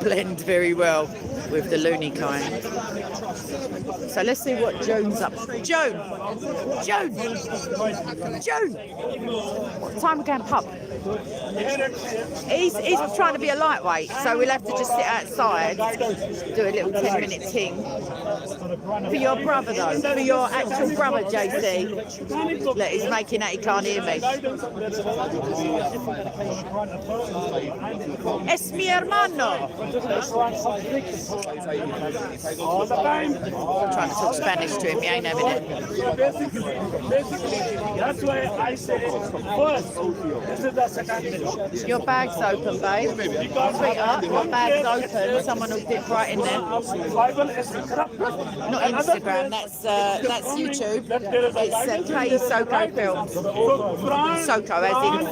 A: blend very well with the loony kind. So let's see what Joan's up. Joan! What time we going pub? He's trying to be a lightweight, so we'll have to just sit outside, do a little 10-minute ting. For your brother though, for your actual brother, JC. Look, he's making that he can't hear me. Es mi hermano. I'm trying to talk Spanish to him, he ain't having it.
F: That's why I say first, this is the second.
A: Your bag's open, babe. Sweetheart, your bag's open. Someone will dip right in there. Not Instagram, that's YouTube. It's K SOCO Films. SOCO, as in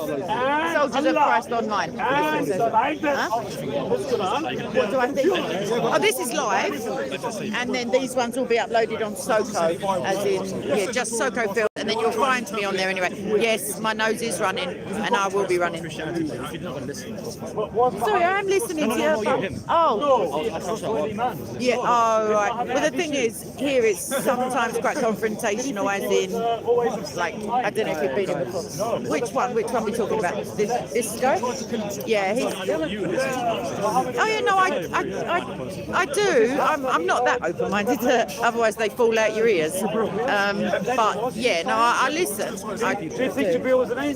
A: Soldiers of Christ Online. Huh? What do I think? Oh, this is live, and then these ones will be uploaded on SOCO, as in, just SOCO Films, and then you'll find me on there anyway. Yes, my nose is running, and I will be running. Sorry, I am listening to you. Yeah, oh, right. Well, the thing is, here it's sometimes quite confrontational, as in, like, I don't know if you've been in before. Which one are we talking about? This guy? Yeah, oh, yeah, no, I do. I'm not that open-minded, otherwise they fall out your ears. But, yeah, no, I listen.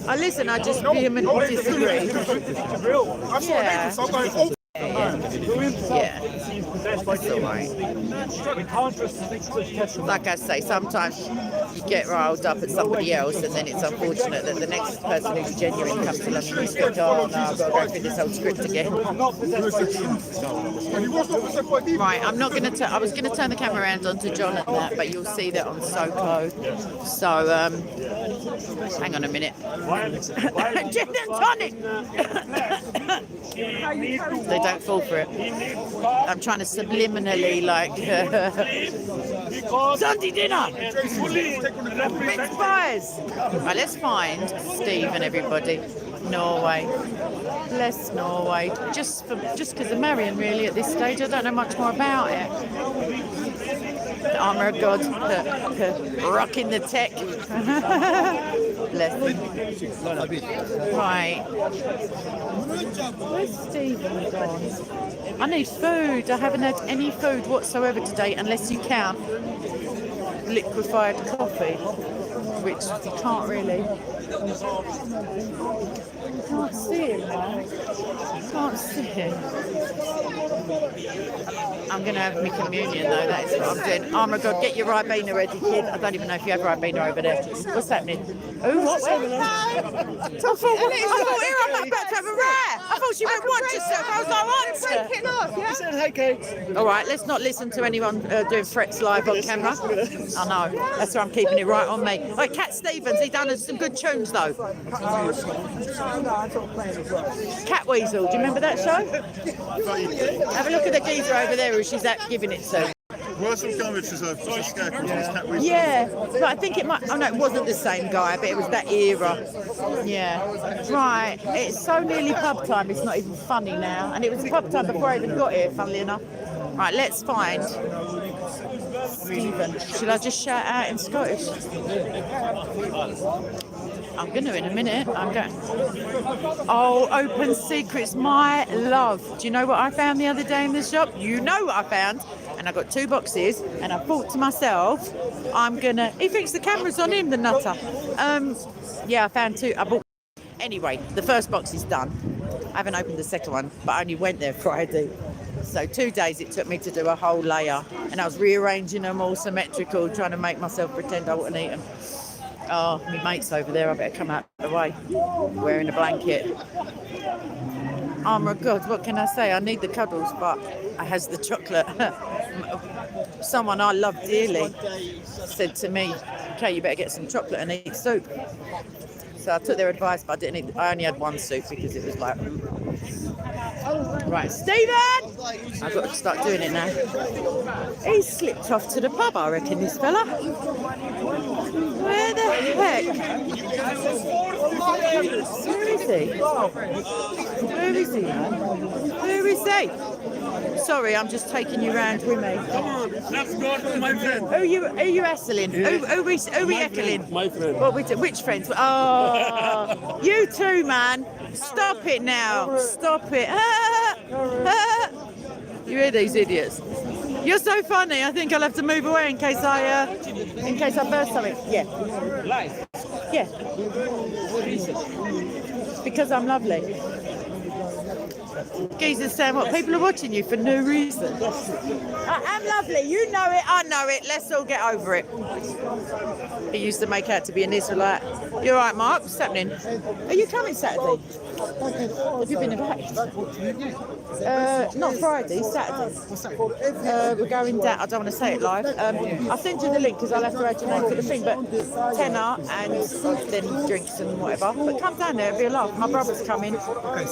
A: I listen, I just vehemently disagree. Yeah. Like I say, sometimes you get riled up at somebody else, and then it's unfortunate that the next person who's genuine comes along and you think, oh no, I've got to go through this whole script again. Right, I'm not going to. I was going to turn the camera around onto John and that, but you'll see that on SOCO. So, hang on a minute. Gin and tonic. They don't fall for it. I'm trying to subliminally, like, Sunday dinner, mince pies. Right, let's find Steve and everybody. Norway, bless Norway. Just because of Marion, really, at this stage. I don't know much more about it. The armour of God, rocking the tech. Bless him. Right. Where's Stephen gone? I need food. I haven't had any food whatsoever today, unless you count liquefied coffee, which you can't really. I can't see him now. I can't see him. I'm going to have my communion though, that is what I'm doing. Oh my God, get your Ribena ready, kid. I don't even know if you have Ribena over there. What's happening? Oh, what's happening? I thought I'm about to have a rare. I thought she went watch herself. I was like, what? Break it off, yeah? Said, hey, Kate. All right, let's not listen to anyone doing threats live on camera. I know, that's why I'm keeping it right on me. Right, Cat Stevens, he done some good tunes though. Cat Weasel, do you remember that show? Have a look at the geezer over there who she's giving it to.
B: Worse than Gummidge is a scarecrow.
A: Yeah, but I think it might. Oh no, it wasn't the same guy, but it was that era. Yeah, right. It's so nearly pub time. It's not even funny now, and it was pub time before I even got here. Funnily enough. Right, let's find Stephen. Should I just shout out in Scottish? I'm going to in a minute. I'm going. Oh, Open Secrets, my love. Do you know what I found the other day in the shop? You know what I found. and I got 2 boxes, and I thought to myself, he thinks the camera's on him, the nutter. Yeah, I found 2. I bought. Anyway, the first box is done. I haven't opened the second one, but I only went there Friday. So 2 days it took me to do a whole layer, and I was rearranging them all symmetrical, trying to make myself pretend I wouldn't eat them. Oh, my mate's over there. I better come out of the way, wearing a blanket. Oh my God, what can I say? I need the cuddles, but I has the chocolate. Someone I love dearly said to me, "Okay, you better get some chocolate and eat soup." So I took their advice, but I didn't eat. I only had 1 soup because it was like. Right, Stephen! I've got to start doing it now. He slipped off to the pub, I reckon, this fella. Where the heck? Where is he? Where is he, man? Where is he? Sorry, I'm just taking you round with me.
F: Come on, let's go to my friend.
A: Who are you hassling? Who we heckling?
F: My friend.
A: Which friends? Oh, you too, man. Stop it now. Stop it. You hear these idiots? You're so funny. I think I'll have to move away in case I burst something. Yeah. Yeah. Because I'm lovely. Geezer's saying what? People are watching you for no reason. I am lovely. You know it. I know it. Let's all get over it. He used to make out to be an Israelite. You all right, Mark? What's happening? Are you coming Saturday? Have you been invited? Not Friday, Saturday. We're going down. I don't want to say it live. I'll send you the link because I'll have to add your name to the thing. But tenner and then drinks and whatever. But come down there, it'll be a laugh. My brother's coming.
C: Okay,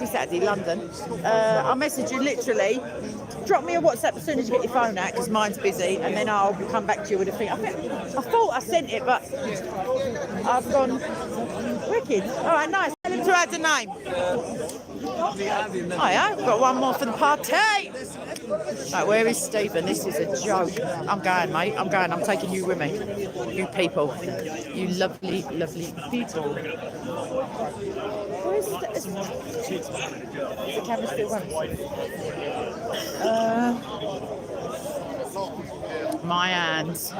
A: Saturday, London. I'll message you literally. Drop me a WhatsApp as soon as you get your phone out because mine's busy, and then I'll come back to you with a thing. I thought I sent it, but I've gone wicked. All right, nice. Tell him to add a name. Oh yeah, I've got one more for the party. Right, where is Stephen? This is a joke. I'm going, mate. I'm going. I'm taking you with me. You people. You lovely, lovely people. Where is the camera still running? My hands,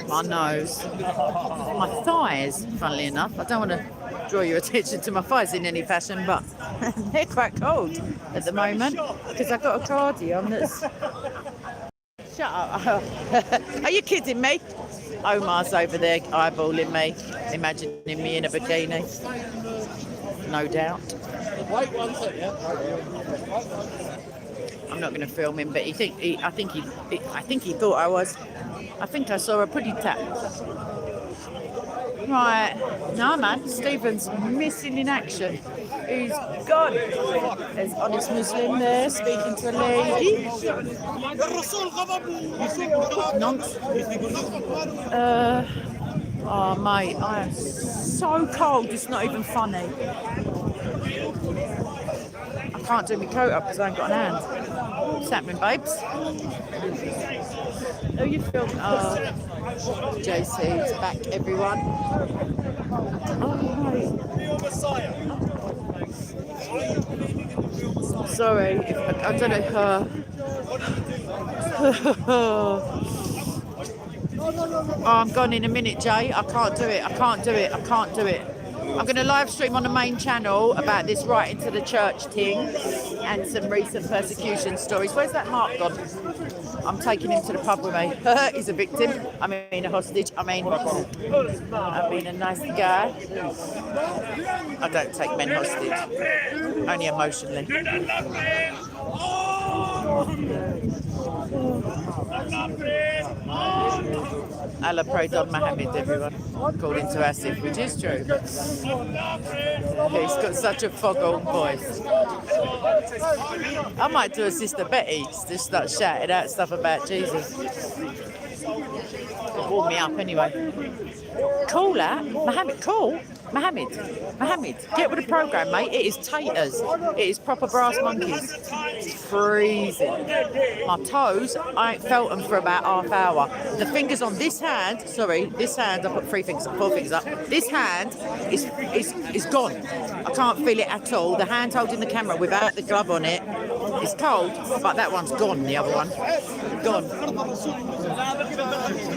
A: my nose, my thighs, funnily enough. I don't want to draw your attention to my thighs in any fashion, but they're quite cold at the moment because I've got a cardi on that's... Shut up. Are you kidding me? Omar's over there eyeballing me, imagining me in a bikini. No doubt. I'm not going to film him, but I think he thought I was. I think I saw a pretty tap. Right, no man, Stephen's missing in action. He's gone. There's honest Muslim there speaking to a lady. Nonsense. Oh mate, I am so cold. It's not even funny. I can't do my coat up because I ain't got an hand. What's happening, babes? Oh, you filmed? Oh, JC's back, everyone. Oh, hi. Sorry, I don't know. Oh, I'm gone in a minute, Jay. I can't do it. I can't do it. I can't do it. I'm going to live stream on the main channel about this right into the church thing and some recent persecution stories. Where's that Mark gone? I'm taking him to the pub with me. He's a victim. I mean a hostage. I mean a nice guy. I don't take men hostage. Only emotionally. Allah prayed on Muhammad, everyone, according to Asif, which is true. He's got such a foghorn voice. I might do a Sister Betty to start shouting out stuff about Jesus. It'll warm me up anyway. Cool that. Muhammad, cool. Muhammad, get with the programme, mate. It is taters. It is proper brass monkeys. It's freezing. My toes, I ain't felt them for about half hour. The fingers on this hand, I put 3 fingers up, 4 fingers up. This hand is gone. I can't feel it at all. The hand holding the camera without the glove on it It's cold, but that one's gone, the other one. Gone.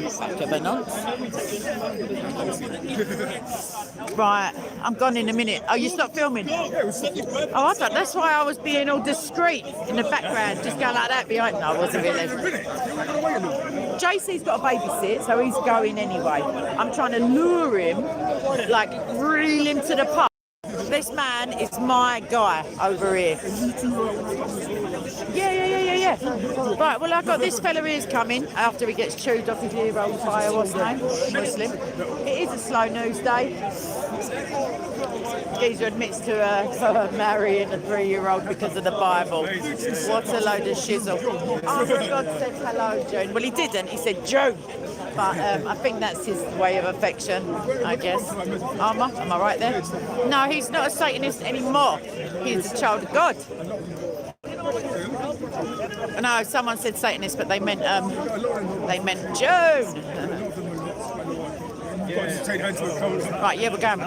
A: Fuck of a nonce. Right, I'm gone in a minute. Oh, you stopped filming? Oh, I thought that's why I was being all discreet in the background, just going like that behind. No, I wasn't really. JC's got a babysit, so he's going anyway. I'm trying to lure him, like reel him to the pub. This man is my guy over here. Yeah. Right, well, I've got this fella here's coming after he gets chewed off his ear-roll by what's his name? Muslim. It is a slow news day. Geezer admits to marrying a 3-year-old because of the Bible. What a load of shizzle. Oh, my God said hello, June. Well, he didn't. He said June. But I think that's his way of affection, I guess. Am I right there? No, he's not a Satanist anymore. He's a child of God. No, someone said Satanist, but they meant June. Right, yeah, we're going. He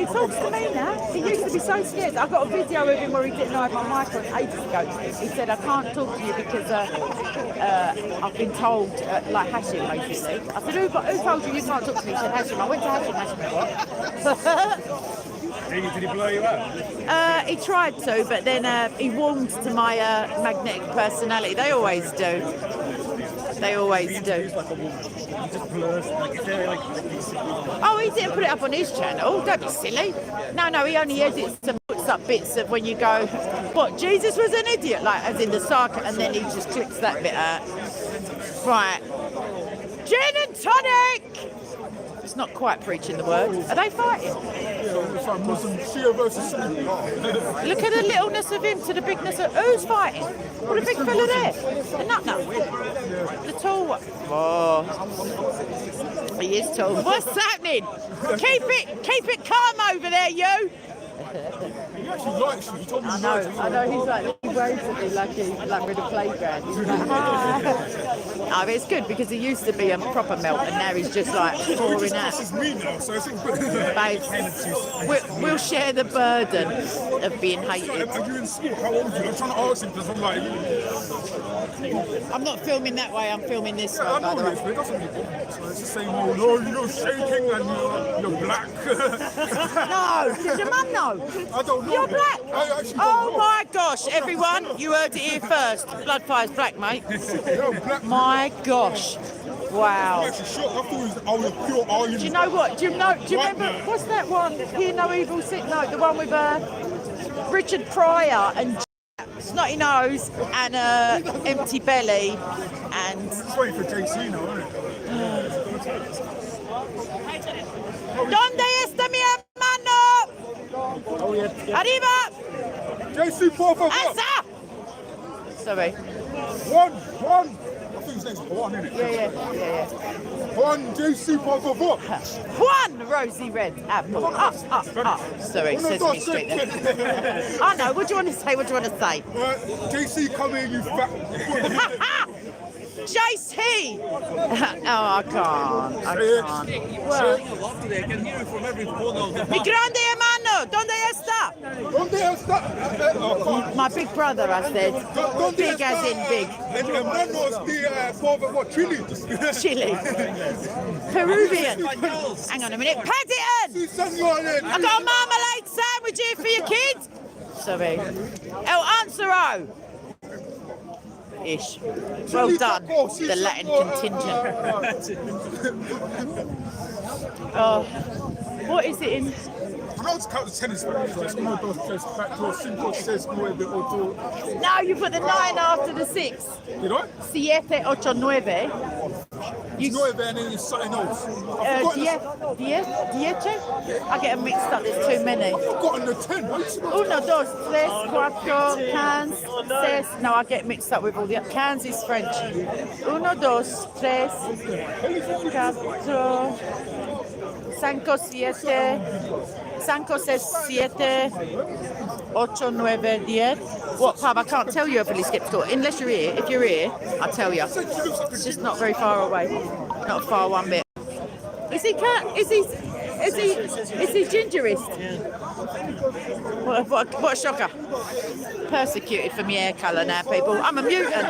A: talks to me now. He used to be so scared. I got a video of him where he didn't know my microphone ages ago. He said, I can't talk to you because I've been told, like Hashim, basically. I said, who told you can't talk to me? He said, Hashim. I went to Hashim, what?
F: Did he blow you up?
A: He tried to, but then he warmed to my magnetic personality. They always do. Oh, he didn't put it up on his channel. Don't be silly. No, he only edits and puts up bits of when you go, what, Jesus was an idiot? Like, as in the sarcasm, and then he just clicks that bit out. Right. Gin and tonic! It's not quite preaching the word. Are they fighting? Look at the littleness of him to the bigness of... Who's fighting? What a big fella there. The nut. The tall one. Oh. He is tall. What's happening? Keep it calm over there, you.
C: He actually likes you. He told me
A: I know. He's like, he waves at me like we're in a playground. He's like, hi. No, but it's good because he used to be a proper melt and now he's just like pouring out.
C: This is me now, so I think...
A: Babes, we'll share the burden of being hated.
C: Are you in school? How old are you? I'm trying to ask him because I'm like...
A: I'm not filming that way, I'm filming this way,
C: I
A: by
C: know
A: the way.
C: this, but it doesn't make sense. So it's the same old, oh, you're shaking and you're black.
A: No, does your mum know?
C: I don't know.
A: You're black?
C: I actually don't
A: Oh
C: know.
A: my gosh, everyone, you heard it here first. Bloodfire's black, mate. My gosh. Wow.
C: I'm actually shocked. I thought I was a pure Aryan.
A: Do you know what? Do you remember, what's that one? Hear No Evil Sin? No, the one with Richard Pryor and Snotty Nose and Empty Belly and...
C: It's waiting for JC now, isn't it?
A: ¿Dónde está mi hermano? Arriba!
C: JC, por favor!
A: Asa! Sorry.
C: One! I think his name's Juan, isn't it?
A: Yeah.
C: Juan, JC, por favor!
A: Juan Rosy Red Apple. Sorry, Sesame Street then. I know, what do you want to say?
C: JC, come here, you fat...
A: JC! Oh, I can't. Well, mi grande hermano, ¿dónde está? My big brother, I said. Big as in big. Chile. Peruvian. Hang on a minute. Paddington! I've got a marmalade sandwich here for your kids. Sorry. El Ansero. Ish. Well done, the Latin contingent. Oh, what is it in?
C: I know it's count the tennis, but it's 1, 2, 3, 4, 5, 6, 9, 8.
A: No, you put the 9 after the 6.
C: Did I?
A: 7, 8, 9.
C: It's 9 and then it's something else.
A: Diez? I get them mixed up, there's too many.
C: I've forgotten the 10.
A: 1, 2, 3, 4, cans, 6. No, I get mixed up with all the cans is French. 1, 2, 3, 4, 5, 6, 7, 8, 9, 10. What pub? I can't tell you a Billy Skip store. Unless you're here. If you're here, I'll tell you. It's just not very far away. Not far one bit. Is he Is he gingerist? What a shocker. Persecuted for my hair colour now, people. I'm a mutant.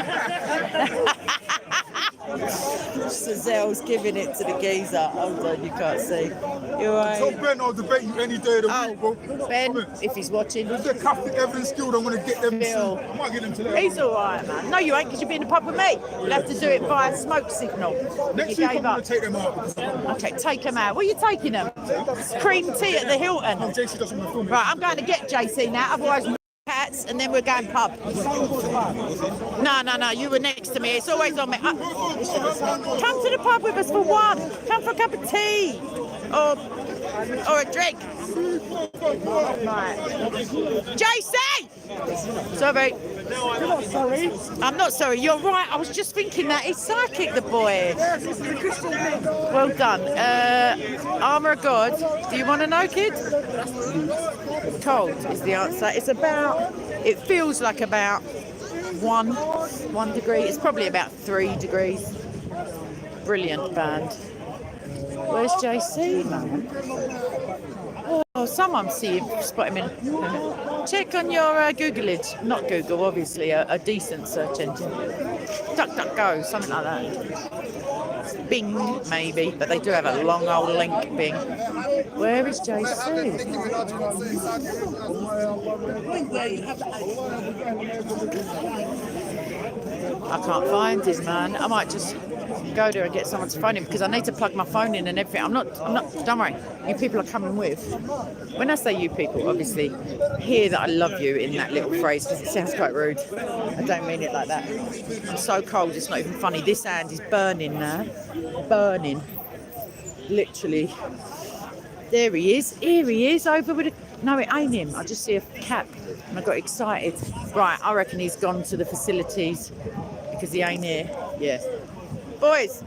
A: Sazelle's giving it to the geezer. Hold on, you can't see. You're right.
C: Tell Ben I'll debate you any day of the week, bro.
A: Ben, if he's watching.
C: If they're Catholic evidence skilled, I'm going to get them
A: Phil.
C: soon. I might get them today.
A: He's all right, man. No, you ain't, because you'll be in the pub with me. You'll have to do it via smoke signal.
C: Next
A: You
C: week, I'm
A: gave
C: going
A: up.
C: to take them out.
A: Okay, take them out. Where are you taking them? Cream tea at the Hilton.
C: No, JC doesn't want to film it.
A: Right, I'm going to get JC now, otherwise cats, and then we're going pub. No, you were next to me. It's always on me. Come to the pub with us for one. Come for a cup of tea. Or a drink. Right. JC! Sorry.
G: You're not sorry.
A: I'm not sorry. You're right. I was just thinking that. He's psychic, the boy.
G: Yes, this is a Christian thing.
A: Well done. Armour of God. Do you want to know, kid? Cold is the answer. It's about, it feels like about one degree. It's probably about 3 degrees. Brilliant band. Where's JC, man? Oh, someone spot him in. Check on your Googleage. Not Google, obviously, a decent search engine. DuckDuckGo, something like that. Bing, maybe, but they do have a long old link, Bing. Where is JC? I can't find him, man. I might just go there and get someone to phone him because I need to plug my phone in and everything. I'm not, don't worry. You people are coming with. When I say you people, obviously, hear that I love you in that little phrase because it sounds quite rude. I don't mean it like that. I'm so cold, it's not even funny. This hand is burning now. Burning. Literally. There he is. Here he is over with a... No, it ain't him. I just see a cap and I got excited. Right, I reckon he's gone to the facilities because he ain't here. Yeah. Boys.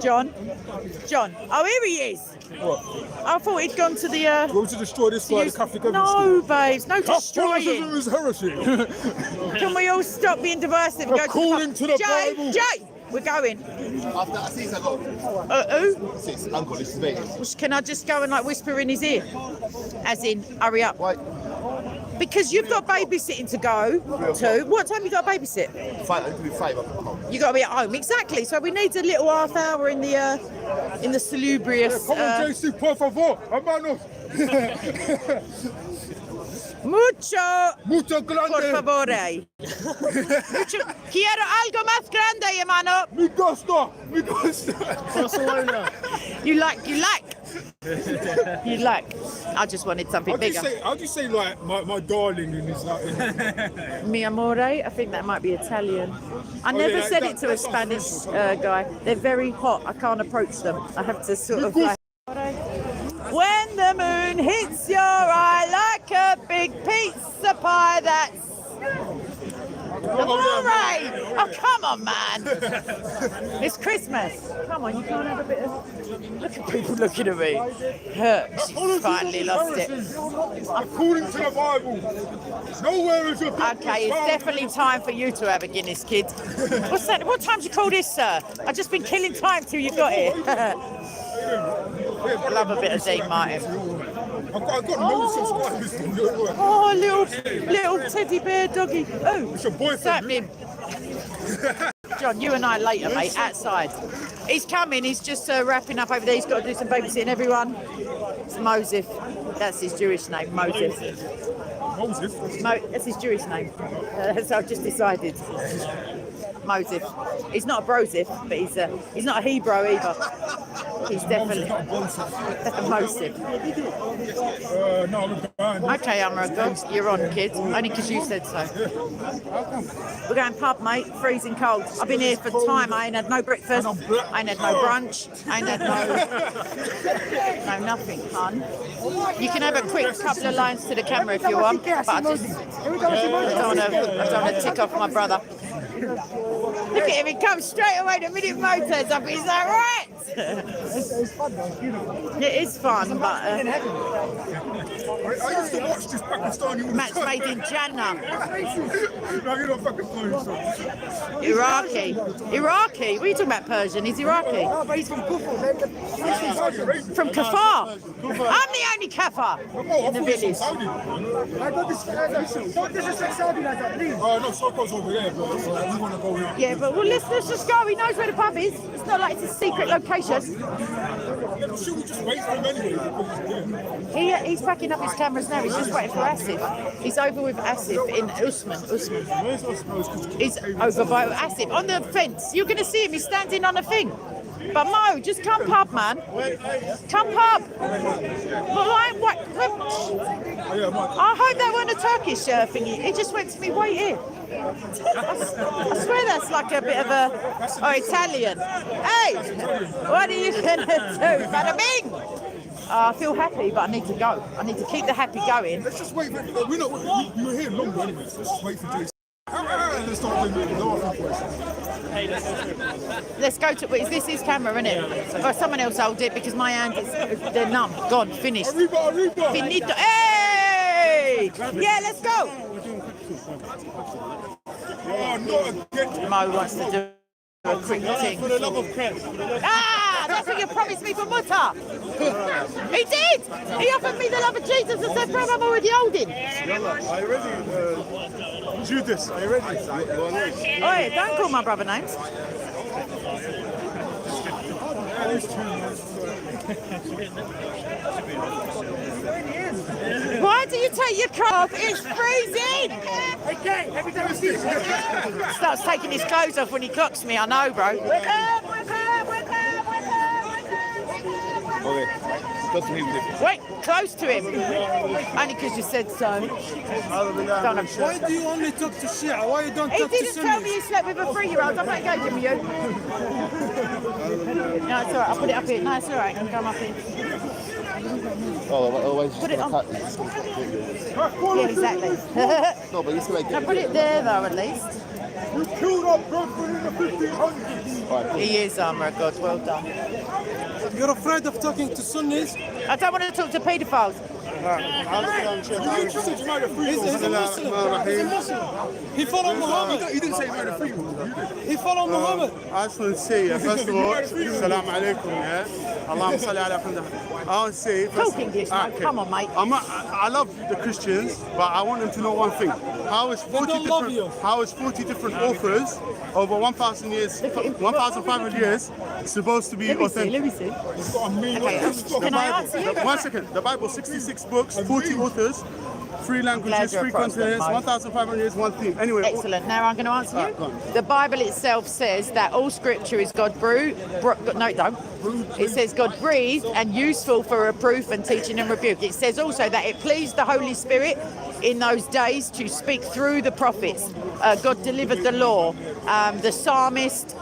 A: John. Oh, here he is.
C: What?
A: I thought he'd gone to the...
C: Go to destroy this guy, the Catholic evidence
A: No, babes. No destroying.
C: Catholicism is heresy.
A: Can we all stop being divisive and go
C: According to the Bible.
A: Jay, we're going.
J: After a 6 ago.
A: Who?
J: 6, uncle, this is Vegas.
A: Can I just go and like whisper in his ear? As in, hurry up.
J: Why?
A: Because you've got babysitting to go to. What time you got to babysit?
J: 5, it'll be 5 o'clock.
A: You got to be at home. Exactly. So we need a little half hour in the salubrious.
C: Come on, JC, por favor. Hermanos.
A: Mucho
C: grande.
A: por favore. Quiero algo más grande, hermano.
C: Mi gusto.
A: You like. I just wanted something bigger.
C: How do you say like my darling in this? Like,
A: Mi amore, I think that might be Italian. I never said it to a Spanish guy. They're very hot. I can't approach them. I have to sort of like... When the moon hits your eye like a big pizza pie, that's... Amore! Oh, come on, man. It's Christmas. Come on, you can't have a bit of... Look at people looking at me. She's finally lost it.
C: according to the Bible, nowhere is your
A: Okay, it's definitely time for you to have a Guinness, kid. What's that? What time do you call this, sir? I've just been killing time till you got here. I love a bit of Dean Martin.
C: I've got no subscribers.
A: Oh, little teddy bear doggy. Oh,
C: It's your boyfriend.
A: happening? John, you and I later, mate, outside. He's coming, he's just wrapping up over there. He's got to do some babysitting, everyone. It's Mosef. That's his Jewish name, Mosef.
C: Moses.
A: That's his Jewish name. So I've just decided. Mosef. He's not a brosif, but he's not a Hebrew either. He's definitely Mosef.
C: No, I'm fine.
A: Okay, Amra, you're on, kid. Only because you said so. We're going pub, mate. Freezing cold. I've been here for time. I ain't had no breakfast. I ain't had no brunch. I ain't had no nothing, hun. You can have a quick couple of lines to the camera if you want, but I don't want to tick off my brother. Look at him, he comes straight away the minute Mo turns up. He's like, right.
G: It's fun though, it's beautiful.
A: It is fun, but
C: I used to watch this Pakistani all the
A: match
C: time.
A: made in Jannah.
C: No, you're not Pakistani.
A: Iraqi. Iraqi? What are you talking about, Persian? He's Iraqi.
G: No, but he's from Kufa, man.
A: From Kafar. I'm the only Kafar in the village.
G: I got this. Don't disrespect Saudi like that, please.
C: Oh, no, Soko's over there, bro. We want to go here.
A: Yeah, but well, let's just go. He knows where the pub is. It's not like it's a secret location.
C: Should we just wait for him anyway?
A: He's packing up his cameras now. He's just waiting for Asif. He's over with Asif in Usman.
C: Where's Osmo's?
A: He's over by Asif on the fence. You're going to see him. He's standing on a thing. But Mo, just come pub, man. Come pub. But like, what? I hope that wasn't a Turkish thingy. He just went to me, wait here. I swear that's like a bit of a Italian. Hey, what are you going to do? Bada bing. I feel happy, but I need to go. I need to keep the happy going.
C: Let's just wait for we're not. You were here longer anyway, so let's just wait for Jason. Let's start doing the laughing voice.
A: Let's go to. Is this his camera, isn't it? Or someone else hold it because my hand is they're numb. Gone. Finished.
C: Arriba.
A: Finito. Hey! Yeah, let's go.
C: Oh, not again.
A: Mo wants to do a quick thing.
F: For the love of Christ.
A: Ah, that's what you promised me for Mutta. He did. He offered me the love of Jesus and said, "Brother, I'm already holding."
E: Are you ready? Judas, are you ready?
A: Oi, don't call my brother names. Why do you take your coat off? It's freezing.
G: Okay, every time I see you.
A: Starts taking his clothes off when he clocks me. I know, bro.
G: Wake up.
J: Okay. Just to him.
A: Wait, close to him. Only because you said so. Don't have
D: Why do you only talk to Shia? Why you don't
A: He
D: talk to
A: didn't tell me
D: Sunnis?
A: you slept with a 3-year-old. I'm not engaging with you. No, it's all right. I'll put it up here. No, it's all right. I can come up here.
J: Oh, otherwise
A: Put it on.
J: it's gonna cut
A: Yeah, exactly.
J: No, but it's gonna
A: Now put it there, though, at least.
C: You killed our brother in the 1500s.
A: He is armour of God. Well done.
D: You're afraid of talking to Sunnis?
A: I don't want to talk to paedophiles.
C: You just said you married a
D: He's a Muslim. He's a Muslim. He followed Muhammad.
C: He didn't say you married a free woman.
D: He followed Muhammad.
E: I just want to say, first of all, Assalamu alaikum, yeah? Allahumma salli ala Muhammad. I want to say,
A: Talk English, no?
E: okay.
A: Come on, mate.
E: I love the Christians, but I want them to know one thing. How is 40
D: don't love you.
E: different authors over 1,000 years, 1,500 years supposed to be authentic?
A: Let me see.
E: The
A: Can I answer you?
E: Bible, 1 second. The Bible, 66 books, 40 authors, 3 languages,
A: you're a
E: 3
A: Protestant,
E: continents,
A: Mike.
E: 1,500 years, one theme. Anyway,
A: Excellent. Now I'm going to answer
E: Alright, go
A: you.
E: on.
A: The Bible itself says that all scripture is no, it don't. It says God breathed and useful for reproof and teaching and rebuke. It says also that it pleased the Holy Spirit in those days to speak through the prophets. God delivered the law. The psalmists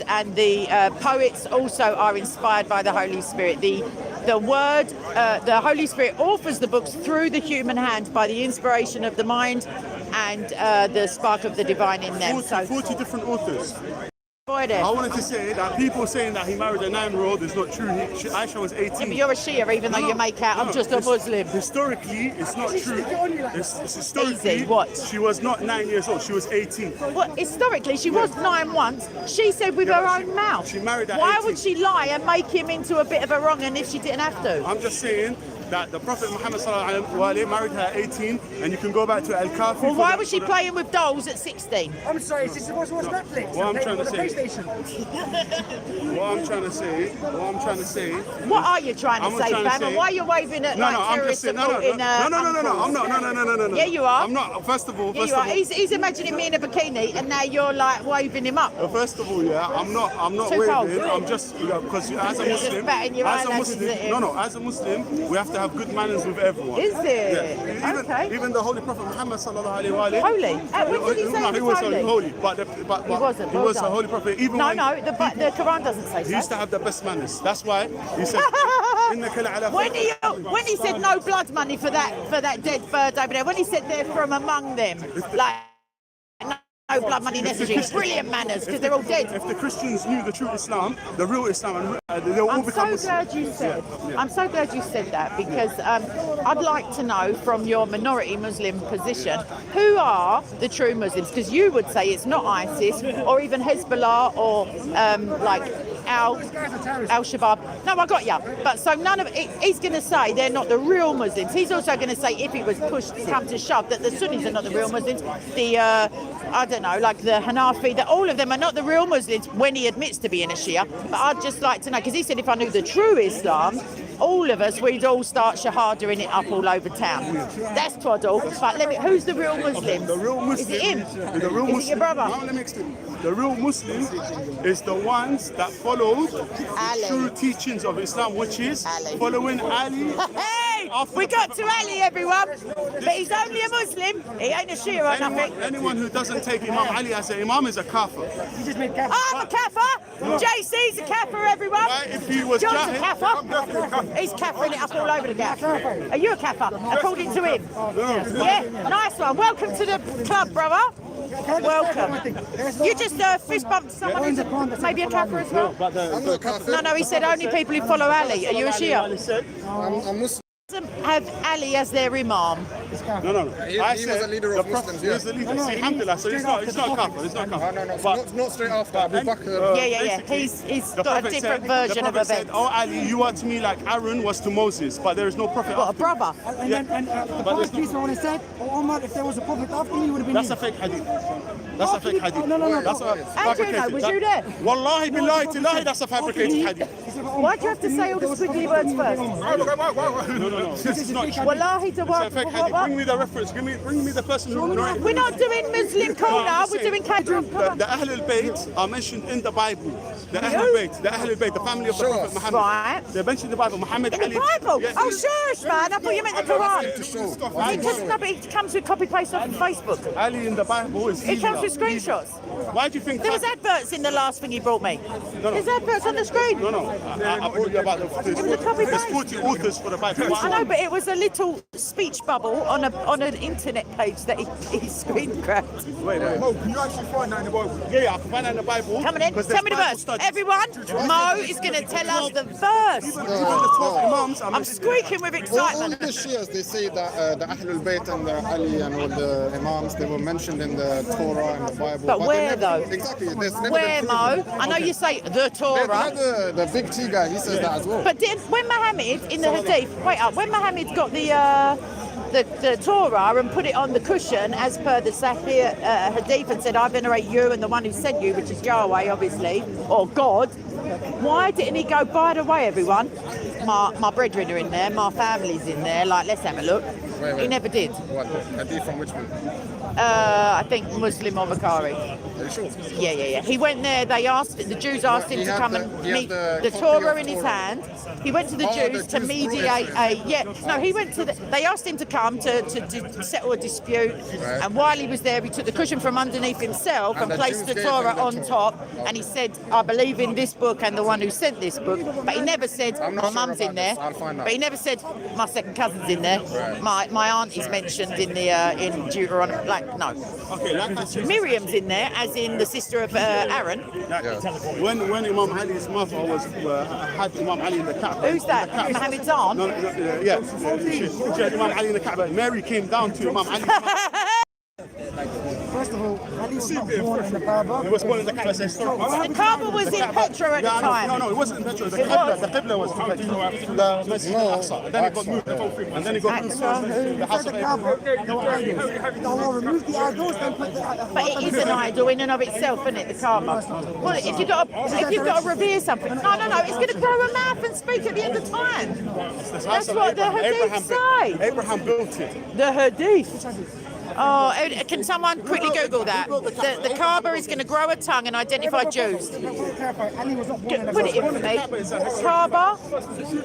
A: and the poets also are inspired by the Holy Spirit. The word, the Holy Spirit authors the books through the human hand by the inspiration of the mind and the spark of the divine in them.
E: 40 different authors.
A: Boy there.
E: I wanted to say that people saying that he married a 9-year-old is not true. Aisha was 18.
A: Yeah, but you're a Shia, even though you make out I'm just a Muslim.
E: Historically, it's not true. It's historically,
A: Easy, what?
E: She was not 9 years old. She was 18.
A: Well, historically, she was 9 once. She said with her own mouth.
E: She married at
A: Why
E: 18.
A: would she lie and make him into a bit of a wrong and if she didn't have to?
E: I'm just saying that the Prophet Muhammad sallallahu alaihi wasallam married her at 18, and you can go back to Al-Kafi.
A: Well, why was she playing with dolls at 16?
G: I'm sorry, this was Netflix.
E: What I'm trying to say.
G: PlayStation.
E: What I'm trying to say.
A: What are you trying to
E: I'm
A: say,
E: trying to
A: fam?
E: say-
A: And why are you waving at
E: No, I'm just
A: terrorists
E: saying.
A: supporting
E: No. I'm not. No.
A: Yeah, you are.
E: I'm not. First of all.
A: Yeah, you are. He's imagining me in a bikini and now you're like waving him up.
E: First of all, yeah, I'm not
A: Too cold.
E: waving. I'm just because as a
A: You're just
E: Muslim,
A: batting your eyelashes at him.
E: as a Muslim, we have to have good manners with everyone.
A: Is it?
E: Yeah.
A: Okay.
E: Even the Holy Prophet Muhammad sallallahu alaihi wa
A: Holy? When did he say
E: no,
A: he
E: he
A: was
E: wasn't
A: holy?
E: holy, but
A: He wasn't.
E: He
A: Well
E: was a
A: done.
E: holy prophet. Even
A: No,
E: when
A: the Quran doesn't say
E: he used
A: so.
E: to have the best manners. That's why he said, "Innaka la'ala
A: When he said no blood money for that dead bird over there, when he said they're from among them, like No blood money messaging. Brilliant manners because they're all dead.
F: If the Christians knew the true Islam, the real Islam, they'll all
A: I'm
F: become
A: so glad you said. I'm so glad you said that because I'd like to know from your minority Muslim position who are the true Muslims, because you would say it's not ISIS or even Hezbollah or like Al-Shabaab. No, I got you. But so none of he's going to say they're not the real Muslims. He's also going to say if it was pushed, come to shove, that the Sunnis are not the real Muslims. The I don't know, like the Hanafi, that all of them are not the real Muslims when he admits to being a Shia. But I'd just like to know, because he said if I knew the true Islam, all of us, we'd all start shahadaing it up all over town. That's twaddle. But who's the real Muslim?
F: The real Muslim.
A: Is it him?
F: The real Muslim.
A: Is it your brother?
F: No, let me explain. The real Muslim is the ones that follow true teachings of Islam, which is following Ali.
A: Hey, we got to Ali, everyone. But he's only a Muslim. He ain't a Shia or nothing.
F: Anyone who doesn't take Imam Ali as an Imam is a kafir.
A: I'm a kafir. JC's a kafir, everyone.
F: Right, if he was
A: John's a
F: Jahid,
A: kafir. He's kafiring it up all over the gap. Are you a kafir? According to him. Yeah, nice one. Welcome to the club, brother. Welcome. You just fist bumped someone who's maybe a kafir as well?
J: I'm not a kafir.
A: No, he said only people who follow Ali. Are you a Shia?
J: I'm Muslim.
A: Have Ali as their imam.
F: No.
J: He was a leader of Muslims,
F: He was the leader. See, alhamdulillah, so it's not a kafir. It's not a kafir.
J: No, not straight after Abu Bakr.
A: Yeah. He's got a different version of events.
F: Said, oh, Ali, you are to me like Aaron was to Moses, but there is no prophet
A: What, a
F: after
A: brother?
G: And the Prophet peace be upon him said, "Oh Omar, if there was a prophet after me, he would have been."
F: That's a fake hadith. That's a fake hadith.
G: No.
F: That's a
A: Andrew, was you there?
F: Wallahi billahi tillahi, that's a fabricated hadith.
A: Why do you have to say all the squiggly words first?
F: No. This is not true.
A: Wallahi
F: It's a fake hadith. Bring me the reference. Bring me the person who narrated.
A: We're not doing Muslim corner, we're doing Kadra.
F: The Ahlul Bayt are mentioned in the Bible. The Ahlul Bayt, the family of the Prophet Muhammad.
A: Right.
F: They're mentioned in the Bible. Muhammad
A: In the
F: Ali.
A: Bible?
F: Yes.
A: Oh, shush, man. I thought you meant the Quran. No, but it comes with copy-paste off of Facebook.
F: Ali in the Bible is
A: It comes
F: Hila.
A: with screenshots.
F: Why do you think
A: There was adverts in the last thing he brought me. There's adverts on the screen.
F: No. I brought you about
A: was a copy-paste.
F: there's 40 authors for the Bible.
A: I know, but it was a little speech bubble on an internet page that he screen grabbed.
F: Wait.
C: Mo, can you actually find that in the Bible?
F: Yeah, I can find that in the Bible.
A: Come on in,
F: because
A: tell me the
F: there's
A: verse.
F: Bible studies.
A: Everyone, Mo is going to tell us the verse.
F: Even the 12 Imams are
A: I'm
F: mentioned.
A: squeaking with
J: All
A: excitement.
J: the Shias, they say that the Ahlul Bayt and the Ali and all the Imams, they were mentioned in the Torah and the Bible.
A: But
J: they
A: where,
J: never-
A: though?
J: Exactly. There's never
A: Where,
J: been
A: Mo?
J: proven.
A: I know you say the
J: They
A: Torah.
J: had the big T guy, he says that as well.
A: But when Muhammad, in the Hadith, wait up, when Muhammad got the Torah and put it on the cushion as per the Sahih Hadith and said, I venerate you and the one who sent you, which is Yahweh, obviously, or God, why didn't he go, by the way, everyone, my brethren are in there, my family's in there, like, let's have a look.
J: Wait.
A: He never did.
J: What? Hadith from which one?
A: I think Muslim or Bukhari.
J: Are you sure?
A: Yeah. He went there. The Jews asked him
J: He
A: to
J: had
A: come
J: the-
A: and
J: he had
A: meet
J: the
A: the
J: copy
A: Torah
J: of
A: in his
J: Torah.
A: hand. He went to the
J: Oh,
A: Jews
J: the
A: to
J: Jews
A: mediate
J: brought
A: No, he went to. They asked him to come to settle a dispute.
J: Right.
A: And while he was there, he took the cushion from underneath himself and
J: the
A: placed
J: Jews
A: the
J: gave
A: Torah
J: him the
A: on
J: Torah.
A: top. And he said, "I believe in this book and the one who sent this book." But he never said,
J: I'm not
A: "My
J: sure
A: mum's
J: about
A: in there."
J: this. I'll find out.
A: But he never said, "My second cousin's in there."
J: Right.
A: My aunt is mentioned in the in Deuteronomy. Like, no.
F: Okay, like
A: Miriam's in there, as in the sister of Aaron.
F: when Imam Ali's mother was had Imam Ali in the Kaaba.
A: Who's that? Muhammad's aunt?
F: No, yeah. She had Imam Ali in the Kaaba. Mary came down to Imam Ali.
G: First of all, Ali was not born in the Kaaba.
F: He was born in the Kaaba.
A: The Kaaba was in Petra at the time.
F: No, it wasn't in Petra. The
A: It was.
F: Qibla was in Petra. The Masjid al-Aqsa. And then it got moved. And then it got moved to the House
G: Inside
F: of
G: the
F: Abraham.
G: Kaaba, no idols. Allah removed the idols and put the
A: But it is an idol in and of itself, isn't it, the Kaaba? Well, if you've got to revere something, no, it's going to grow a mouth and speak at the end of time. That's what the Hadith say.
F: Abraham built it.
A: The Hadith. Oh, can someone quickly Google that? The Kaaba is going to grow a tongue and identify Jews.
G: Ali was not born in the
A: Put it in for me. Kaaba,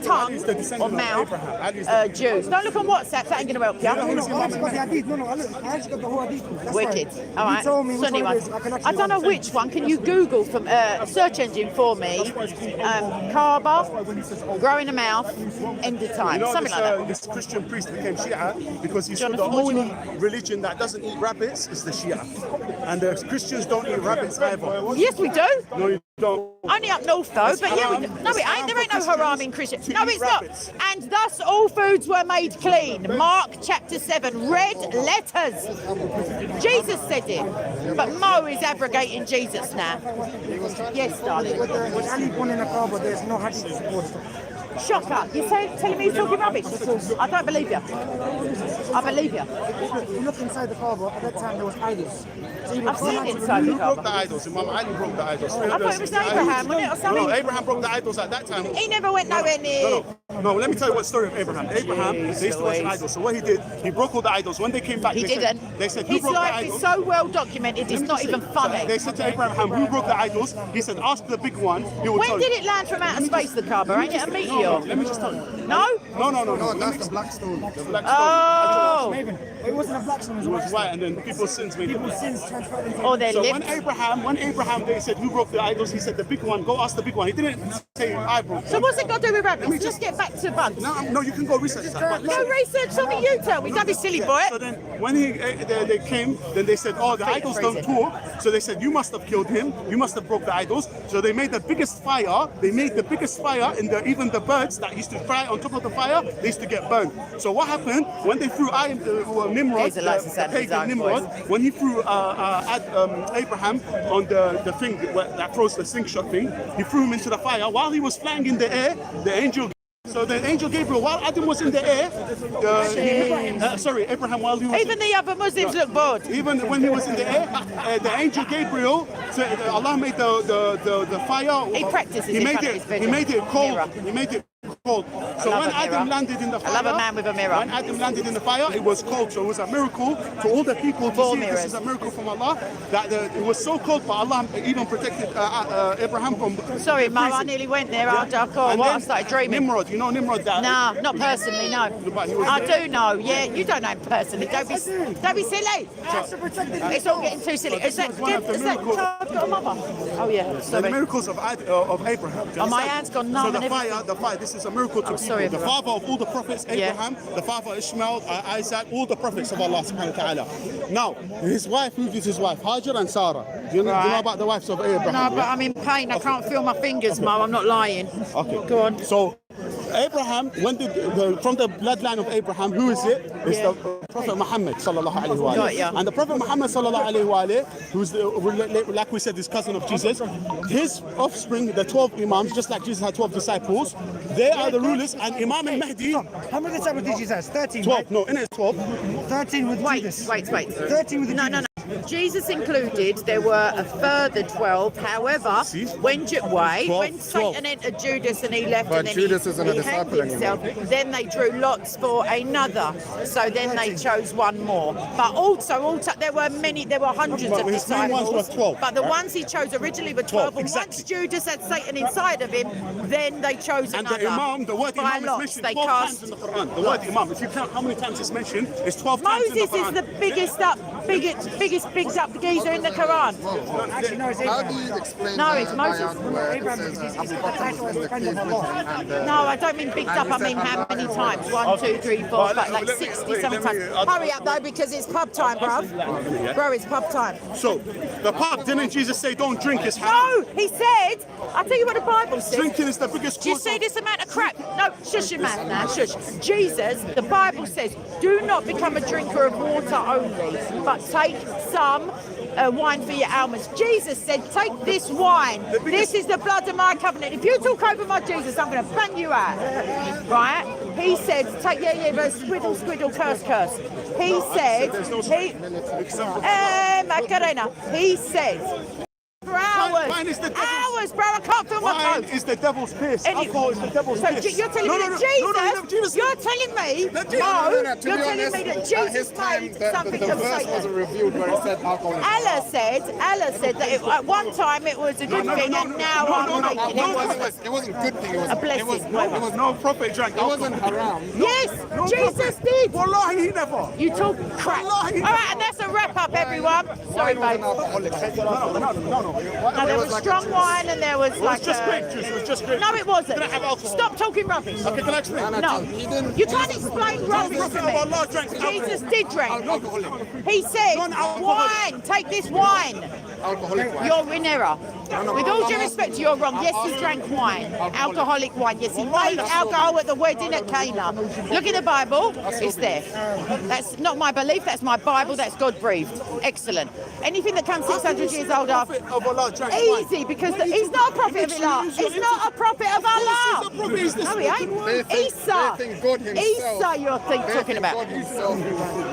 A: tongue, or mouth, Jews. Don't look on WhatsApp, that ain't going to help you.
G: I actually got the hadith. No, I actually got the whole hadith. That's
A: Wicked.
G: right.
A: All right.
G: You told me which
A: Sunny
G: one it
A: one.
G: is. I can actually
A: I don't know which one. Can you Google from search engine for me? Kaaba, growing a mouth, end of time.
F: You know,
A: Something like that.
F: this Christian priest became Shia because he saw the
A: Jonathan, what do you
F: only religion religion that doesn't eat rabbits is the Shia. And the Christians don't eat rabbits either.
A: Yes, we do.
F: No, you don't.
A: Only up north though, but yeah, we do. No, it ain't. There ain't no haram in Christian. No, it's not. And thus all foods were made clean. Mark chapter 7, red letters. Jesus said it, but Mo is abrogating Jesus now. Yes, darling.
G: Was Ali born in a car, but there's no hadith to support it?
A: Shocker. You're telling me he's talking rubbish? I don't believe you. I believe you.
G: If you look inside the Kaaba, at that time there was idols. So
A: I've seen it inside the
F: Who broke
A: Kaaba.
F: the idols? Imam Ali broke the idols.
A: I thought it was Abraham, wasn't it, or something?
F: No, Abraham broke the idols at that time.
A: He never went nowhere near.
F: No, let me tell you what story of Abraham. Abraham, they used to worship idols. So what he did, he broke all the idols. When they came back,
A: He didn't.
F: They said, who
A: His
F: broke the
A: life
F: idols?
A: is so well documented, it's not even funny.
F: They said to Abraham, who broke the idols? He said, ask the big one. He will tell
A: When did it land from outer space, the Kaaba? Ain't it a meteor?
F: Let me just tell you.
A: No?
F: No,
J: That's the black stone.
F: The black stone.
A: Oh.
G: It wasn't a black stone, it
F: It
G: was
F: was
G: a white
F: white, and then people's sins made it
G: stone.
F: black.
G: Sins transferred into
A: Oh, they're
F: So
A: lips.
F: when Abraham, they said, who broke the idols? He said, the big one. Go ask the big one. He didn't say, I broke
A: So
F: them.
A: what's it got to do with rabbits? Just get back to bugs.
F: No, you can go research that. But
A: Go research something you tell me. Don't be silly, boy.
F: So then, when they came, then they said, "Oh, the idols don't talk." So they said, "You must have killed him. You must have broke the idols." So they made the biggest fire. They made the biggest fire, and even the birds that used to fly on top of the fire, they used to get burned. So what happened when they threw Nimrod,
A: Hazel likes to
F: the
A: sound his
F: pagan
A: own
F: Nimrod,
A: voice.
F: when he threw Abraham on the thing that throws the slingshot thing, he threw him into the fire. While he was flying in the air, the angel. So the angel Gabriel, while Adam was in the air, Abraham, while he was
A: Even the other Muslims look bored.
F: even when he was in the air, the angel Gabriel, Allah made the fire.
A: He practices
F: He
A: in
F: made
A: front of
F: it.
A: his
F: He made it cold.
A: mirror.
F: He made it cold. So
A: love
F: when
A: a mirror.
F: Adam landed in the fire,
A: I love a man with a mirror.
F: When Adam landed in the fire, it was cold. So it was a miracle to all the people to
A: Four
F: see
A: mirrors.
F: this is a miracle from Allah. That it was so cold, but Allah even protected Abraham from.
A: Sorry, Mo, I
F: freezing.
A: nearly went there. I
F: And
A: started dreaming.
F: Nimrod, you know Nimrod.
A: Nah, not personally, no.
F: But he was
A: I
F: there.
A: do know, yeah. You don't know him personally. Don't be silly. It's all getting too silly. Is that
F: one of the miracles.
A: child got a mother? Oh, yeah,
F: The
A: sorry.
F: miracles of Abraham. Do you
A: Oh, my
F: understand?
A: hand's gone numb
F: So
A: and everything.
F: the fire, this is a miracle to people.
A: sorry,
F: the
A: everyone.
F: father of all the prophets,
A: Yeah.
F: Abraham, the father Ishmael, Isaac, all the prophets of Allah subhanahu wa ta'ala. Now, his wife, who is his wife? Hajar and Sarah. Do you know about the wives of Abraham?
A: No, but I'm in pain. I can't feel my fingers, Mo. I'm not lying.
F: Okay.
A: Go on.
F: So, Abraham, from the bloodline of Abraham, who is it? It's the Prophet Muhammad sallallahu alaihi wa
A: Got ya.
F: And the Prophet Muhammad sallallahu alaihi wa who's like we said, his cousin of Jesus. His offspring, the 12 imams, just like Jesus had 12 disciples, they are the rulers. And Imam al-Mahdi,
G: How many disciples did Jesus have? 13.
F: 12. No, in it 12.
G: 13 with
A: Wait,
G: Jesus.
A: wait.
G: 13 with
A: No. Jesus included, there were a further 12. However, when Satan entered Judas and he left,
J: But
A: and then
J: Judas isn't a
A: he hanged
J: disciple
A: himself, then they drew lots for another. So then they chose one more. But also there were hundreds
F: But
A: of
F: his main ones
A: disciples.
F: were 12,
A: But the
F: right?
A: ones he chose originally were 12. And
F: exactly.
A: once Judas had Satan inside of him, then they chose
F: And
A: another.
F: the Imam, the word
A: By
F: Imam
A: lots,
F: is mentioned
A: they
F: 12 times
A: cast.
F: in the Quran. The word Imam, if you count how many times it's mentioned, it's 12 times in the
A: Moses
F: Quran.
A: is the biggest up geezer in the Quran.
G: Actually, no, it's
J: How
G: Abraham.
J: do you explain
A: No,
J: the
A: it's Moses.
J: ayat where it
G: Abraham
J: says,
G: is
J: Abu
G: the
J: Bakr
G: title
J: was
G: of
J: in the
G: friend of
J: cave
G: Allah.
J: and
A: No, I don't mean bigged up, I mean how many times? 1, 2, 3, 4, 5, like 60 sometimes. Hurry up though, because it's pub time, bruv. Bro, it's pub time.
F: So, the pub, didn't Jesus say don't drink, it's haram?
A: No, he said, I'll tell you what the Bible says.
F: Drinking is the biggest
A: Do you
F: cause
A: see
F: of...
A: this amount of crap? No, shush your mouth now, shush. Jesus, the Bible says, do not become a drinker of water only, but take some wine for your ailments. Jesus said, take this wine. This is the blood of my covenant. If you talk over my Jesus, I'm going to bang you out. Right? He said, but squiddle, curse. He said, Macarena, he said, for hours.
F: Wine is the devil's-
A: Hours, bro. I can't feel my
F: Wine
A: throat.
F: is the devil's piss.
A: Any-
F: Alcohol is the devil's
A: So
F: piss.
A: you're telling me that Jesus, you're telling me,
J: To be
A: you're telling
J: honest,
A: me that
J: at
A: Jesus
J: his time,
A: made
J: the
A: something
J: verse
A: of
J: wasn't
A: Satan.
J: reviewed where it said alcohol is
A: Allah said that at one time it was a good thing, and now I'm making it
J: It wasn't a good thing.
A: a blessing.
F: No prophet drank
J: It wasn't
F: alcohol.
J: haram.
A: Yes, Jesus did.
F: Wallahi, he never.
A: You talk crap. All right, and that's a wrap up, everyone. Sorry, babe.
F: No.
A: No, there was strong wine and there was like
F: just grape juice. It was just grape
A: No,
F: juice.
A: it wasn't.
F: Did it have alcohol?
A: Stop talking rubbish.
F: Okay, can I explain?
A: No, you can't explain rubbish to
F: Prophet of Allah drank
A: me.
F: alcohol.
A: Jesus did drink.
F: Alcoholic.
A: He said,
F: Non-alcoholic.
A: wine, take this wine.
J: Alcoholic wine.
A: You're in error. With all due respect, you're wrong. Yes, he drank wine, alcoholic wine. Yes, he made alcohol at the wedding at Cana. Look in the Bible, it's there. That's not my belief, that's my Bible, that's God breathed. Excellent. Anything that comes 600 years old after.
F: Of Allah drank wine.
A: Easy, because he's not a prophet of Allah. He's not a prophet of Allah. No, he ain't. Isa.
J: They think God himself.
A: Isa, you're talking about.
J: God himself.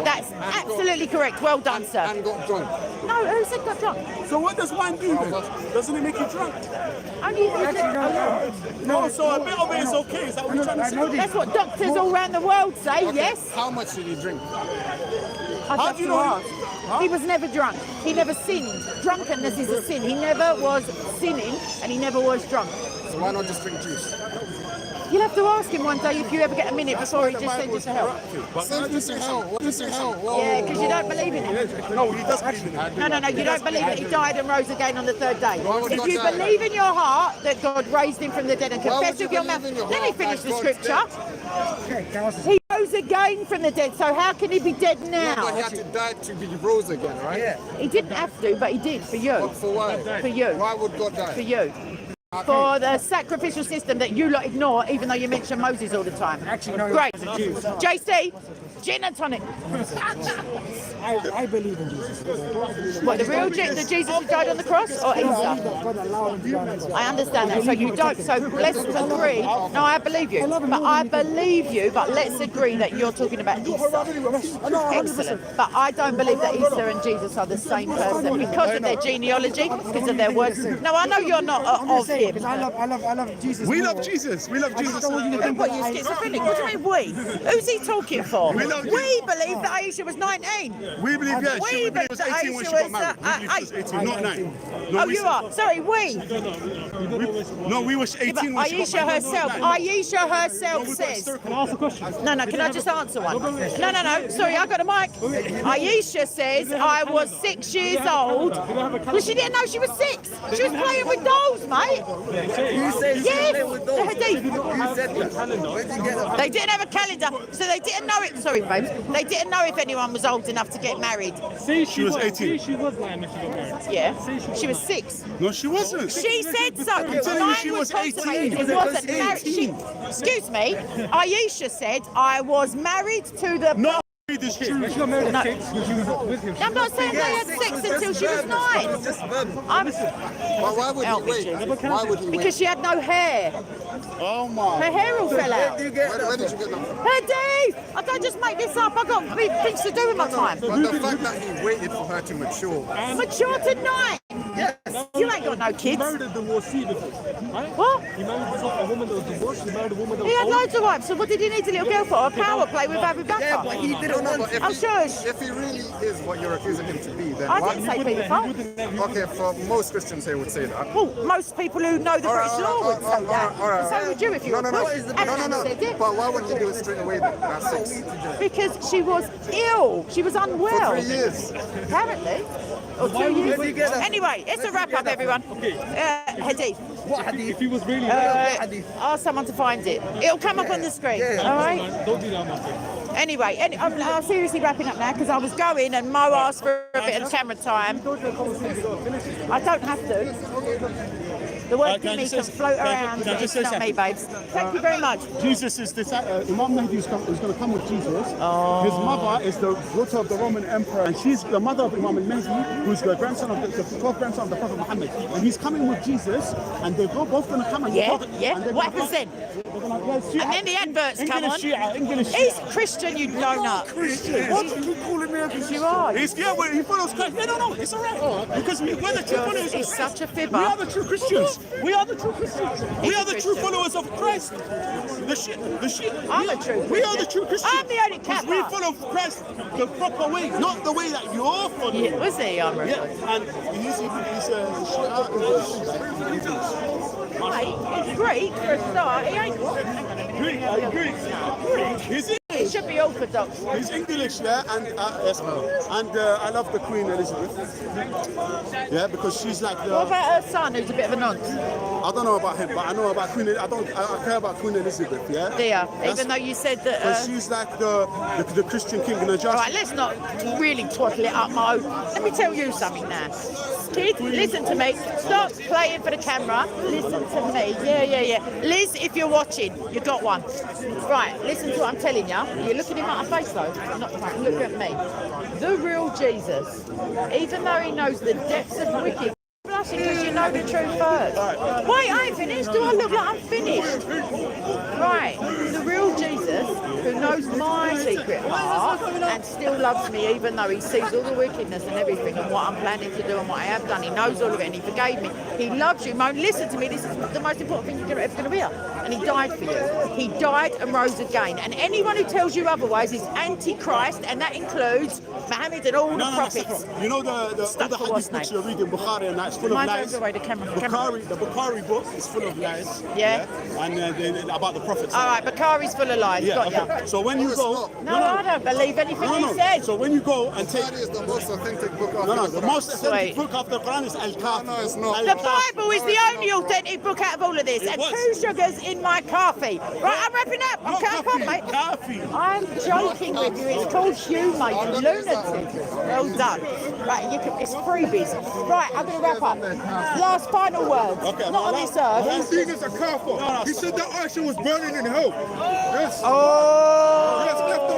A: That's absolutely correct. Well done, sir.
J: And got drunk.
A: No, who said got drunk?
F: So what does wine do then? Doesn't it make you drunk?
A: Only
F: No, so a bit of it is okay. Is that what you're trying to say?
A: That's what doctors all around the world say, yes.
J: How much did he drink?
A: I'd have
F: do you
A: to
F: know
A: ask. He was never drunk. He never sinned. Drunkenness is a sin. He never was sinning and he never was drunk.
J: So why not just drink juice?
A: You'll have to ask him one day if you ever get a minute before he just sends you to hell.
J: Send you to hell. What is hell? Whoa.
A: Yeah, because you don't believe in him.
F: No, he does believe in it.
A: No, you don't believe that he died and rose again on the third day.
J: Why would
A: If
J: God
A: you
J: die?
A: believe in your heart that God raised him from the dead and
J: Why
A: confess
J: would you
A: with your mouth,
J: believe in your
A: let me
J: heart
A: finish
J: that
A: the
J: God's
A: scripture. He rose again from the dead, so how can he be dead
J: But he
A: now?
J: had to die to be rose again, right? Yeah.
A: He didn't have to, but he did for you.
J: But for why?
A: For you.
J: Why would God die?
A: For you. For the sacrificial system that you lot ignore, even though you mention Moses all the time.
G: Actually, no.
A: Great. JC, gin and tonic.
G: I believe in Jesus.
A: What, the real the Jesus who died on the cross or Easter?
G: God allowed him to die on the cross.
A: I understand that. So you don't. So let's agree. No, I believe you. But I believe you. But let's agree that you're talking about Easter. Excellent. But I don't believe that Easter and Jesus are the same person because of their genealogy, because of their words. No, I know you're not of him.
G: Because I love Jesus.
F: We
G: more.
F: love Jesus. We love Jesus.
A: What, you schizophrenic? What do you mean we? Who's he talking for?
F: We
A: We
F: love
A: believe that Aisha was 19.
F: We believe, yeah,
A: We
F: she believe it was
A: believe
F: 18 when she
A: Aisha
F: got married. We believe she was 18, not 9. No,
A: Oh,
F: we
A: you
F: said-
A: are? Sorry, we.
F: No, we was 18
A: But
F: when she got
A: Aisha
F: married.
A: herself, Aisha herself says.
I: Can I ask a question?
A: No, can I just answer one? No. Sorry, I got a mic. Aisha says I was 6 years old. Well, she didn't know she was 6. She was playing with dolls, mate. Yes, the Hadith. They didn't have a calendar, so they didn't know it. Sorry, babes. They didn't know if anyone was old enough to get married.
I: See,
F: She was 18.
I: She was lying when she got married.
A: Yeah, she was 6.
F: No, she wasn't.
A: She said so.
F: I'm telling you,
A: Mine
F: she was 18.
A: consummated. It wasn't married. Excuse me. Aisha said I was married to the.
F: No, read this true.
I: She got married
A: No.
I: at 6 because she was with him.
A: I'm not saying they had sex until she was 9.
J: Why would he
A: Help me,
J: wait?
A: Jesus.
J: Why would he wait?
A: Because she had no hair.
F: Oh my.
A: Her hair all fell out.
J: Where did you get that?
A: Her Dave! I don't just make this up. I've got big things to do with my time.
J: But the fact that he waited for her to mature.
A: Mature to 9. Yes. You ain't got no
I: He
A: kids.
I: married a divorcee before, right?
A: What?
I: He married a woman that was divorced. He married a woman that
A: He
I: was
A: had
I: old.
A: loads of wives, so what did he need a little girl for? A power play with Abu Bakr?
J: No, but if
A: I'm
J: he,
A: sure.
J: if he really is what you're accusing him to be, then
A: I
J: why?
A: didn't say paedophile.
J: Okay, for most Christians here would say that.
A: Well, most people who know the British law would say that. So would you if you were
J: No.
A: Bush. Everyone said it.
J: But why wouldn't he do it straight away then? That's 6.
A: Because she was ill. She was unwell.
J: For 3 years.
A: Apparently. Or 2 years. Anyway, it's a wrap up, everyone. Hadith.
G: What hadith?
I: If he was really
A: Ask someone to find it. It'll come up on the screen. All right?
I: don't do that, man.
A: Anyway, I'm seriously wrapping up now because I was going and Mo asked for a bit of camera time. I don't have to. The word
F: Can I
A: Jimmy
F: just
A: can
F: say-
A: float
F: can I
A: around,
F: just
A: but it's
F: say
A: not me, babes. Thank you very much.
F: Jesus is this. Imam Mahdi is going to come with Jesus. His mother is the daughter of the Roman emperor, and she's the mother of Imam al-Mahdi, who's the grandson of the 12th grandson of the Prophet Muhammad. And he's coming with Jesus, and they're both going to come. And
A: Yeah.
F: and they're
A: What
F: gonna
A: happens then? And then the adverts come on.
F: English.
A: He's Christian, you donut.
F: Christian.
A: What? You keep calling me a Christian? You are.
F: He follows Christ. No, it's all right. Because we're the true followers of
A: He's
F: Christ.
A: such a fibber.
F: We are the true Christians. We are the true Christians. We are the true
A: Christian.
F: followers of Christ. The shit.
A: I'm a true
F: We are
A: Christian.
F: the true Christians.
A: I'm the only
F: Because
A: Kappa.
F: we follow Christ the proper way, not the way that you're following.
A: Yeah, was he? I'm
F: Yeah, and he's
A: Mate, he's Greek for a start. He ain't.
F: Greek. Is it?
A: He should be Orthodox.
F: He's English, yeah, and yes, and I love the Queen Elizabeth. Yeah, because she's like the.
A: What about her son, who's a bit of a nonce?
F: I don't know about him, but I know about Queen. I care about Queen Elizabeth. Yeah.
A: Dear, even though you said that.
F: Because she's like the Christian king and the
A: All right, let's not really twaddle it up, Mo. Let me tell you something now. Kids, listen to me. Stop playing for the camera. Listen to me. Yeah. Liz, if you're watching, you got one. Right, listen to what I'm telling you. You're looking him at my face, though. Not right, look at me. The real Jesus, even though he knows the depths of wicked, blushing because you know the truth first. Wait, I ain't finished. Do I look like I'm finished? Right, the real Jesus, who knows my secret heart and still loves me, even though he sees all the wickedness and everything and what I'm planning to do and what I have done. He knows all of it and he forgave me. He loves you. Mo, listen to me. This is the most important thing you're ever going to hear. And he died for you. He died and rose again. And anyone who tells you otherwise is antichrist, and that includes Muhammad and all the prophets.
F: You know the hadith books you're reading, Bukhari, and that's full of lies.
A: Away the camera.
F: The Bukhari book is full of lies.
A: Yeah.
F: And about the prophets.
A: All right, Bukhari's full of lies. Got
F: okay. So when you go,
A: no, I don't believe anything he said.
F: So when you go and take,
J: Bukhari is the most authentic book of the Quran.
F: The most authentic book of the Quran is Al-Kafi.
J: No, it's not.
A: The Bible is the only authentic book out of all of this. And 2 sugars in my coffee. Right, I'm wrapping up. I'm coffee, mate.
F: Coffee.
A: I'm joking with you. It's called humour, you lunatic. Well done. Right, it's freebies. Right, I'm going to wrap up. Last final words.
F: Okay,
A: not on this earth.
C: Whole thing is a kafir. He said that Aisha was burning in hell. Yes.
A: Oh.
C: Yes, left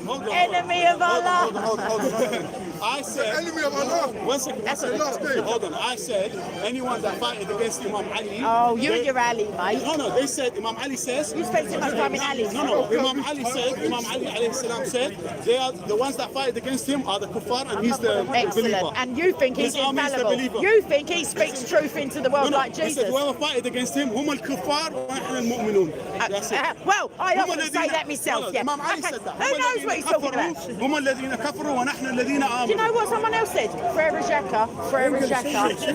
C: on
A: Enemy of Allah.
F: Hold on. I said,
C: enemy of Allah.
F: 1 second.
A: That's the last
C: day.
F: Hold on. I said, anyone that fighted against Imam Ali.
A: Oh, you and your Ali, mate.
F: No, they said, Imam Ali says.
A: You spent too much time in Ali.
F: No, Imam Ali alayhi salam said, they are the ones that fight against him are the kuffar and he's the
A: Excellent.
F: believer.
A: And you think he's infallible. You think he speaks truth into the world like Jesus.
F: He said, whoever fighted against him, hum al-kuffar wa nahnu al-mu'minun. That's it.
A: Well, I often say that myself. Yeah.
F: Imam Ali said that.
A: Who knows what he's talking about?
F: Hum alladhina kafaru wa nahnu alladhina amanu.
A: Do you know what someone else said? Frere Jacques,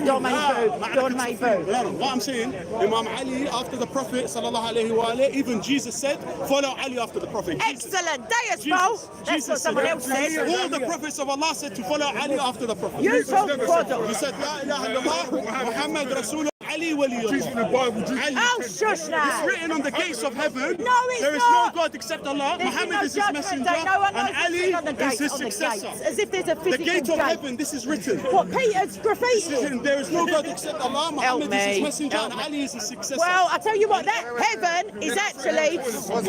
A: Don Maybu.
F: What I'm saying, Imam Ali after the Prophet sallallahu alayhi wa alayhi, even Jesus said, follow Ali after the Prophet.
A: Excellent. Deus Bo. That's what someone else said.
F: All the prophets of Allah said to follow Ali after the Prophet.
A: You told
F: He said, La ilaha illallah, Muhammad Rasulullah. Ali Waliyullah.
A: Oh, shush now.
F: It's written on the gates of heaven.
A: No, it's
F: there is
A: not.
F: no God except Allah. Muhammad is his messenger.
A: No one knows
F: and Ali is his successor.
A: As if there's a physical
F: the gate of heaven, this is written.
A: What, Peter's graffiti?
F: There is no God except Allah. Muhammad is his messenger and Ali is his successor.
A: Well, I tell you what, that heaven is actually